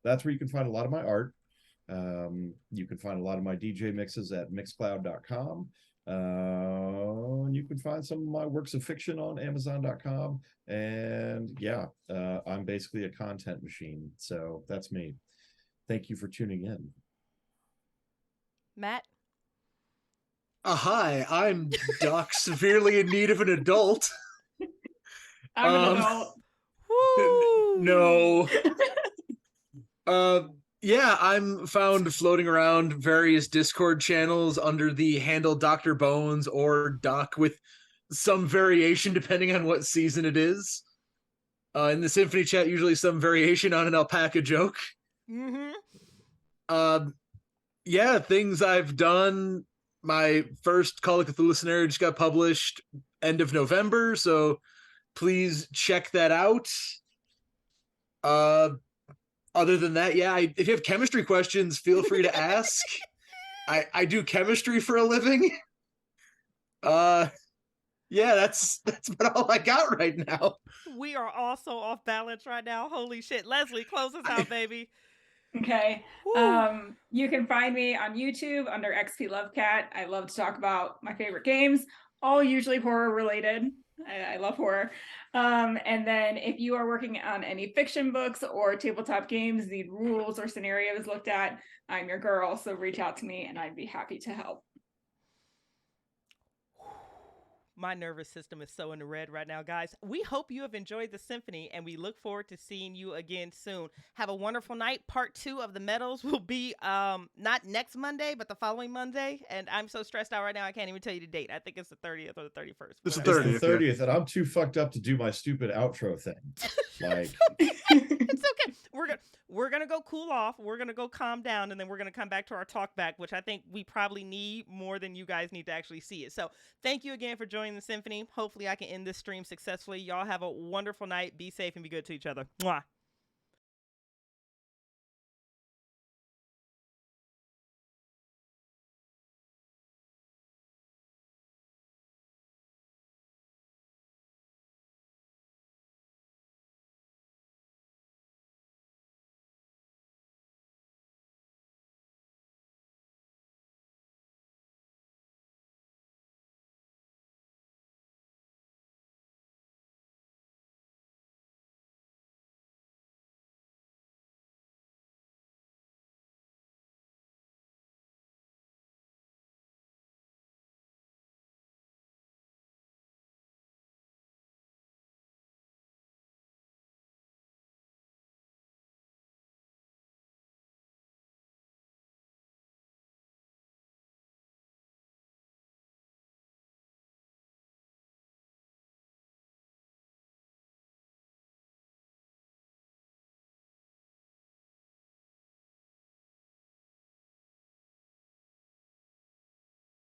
That's where you can find a lot of my art. You can find a lot of my DJ mixes at mixcloud.com. And you can find some of my works of fiction on amazon.com. And yeah, I'm basically a content machine. So that's me. Thank you for tuning in. Matt? Hi, I'm Doc, severely in need of an adult. I'm an adult. Woo! No. Yeah, I'm found floating around various Discord channels under the handle Dr. Bones or Doc with some variation depending on what season it is. In the Symphony chat, usually some variation on an alpaca joke. Mm-hmm. Yeah, things I've done. My first Call of Cthulhu scenario just got published end of November, so please check that out. Other than that, yeah, if you have chemistry questions, feel free to ask. I do chemistry for a living. Yeah, that's about all I got right now. We are all so off balance right now. Holy shit. Leslie, close us out, baby. Okay. Woo. You can find me on YouTube under XP Lovecat. I love to talk about my favorite games, all usually horror related. I love horror. And then if you are working on any fiction books or tabletop games, need rules or scenarios looked at, I'm your girl. So reach out to me and I'd be happy to help. My nervous system is so in the red right now, guys. We hope you have enjoyed the symphony, and we look forward to seeing you again soon. Have a wonderful night. Part 2 of the Meadows will be not next Monday, but the following Monday. And I'm so stressed out right now, I can't even tell you the date. I think it's the 30th or the 31st. It's the whatever. 30th. It's the 30th, and I'm too fucked up to do my stupid outro thing. Like, It's okay. We're gonna go cool off. We're gonna go calm down, and then we're gonna come back to our talk back, which I think we probably need more than you guys need to actually see it. So thank you again for joining the symphony. Hopefully I can end this stream successfully. Y'all have a wonderful night. Be safe and be good to each other. Mwah.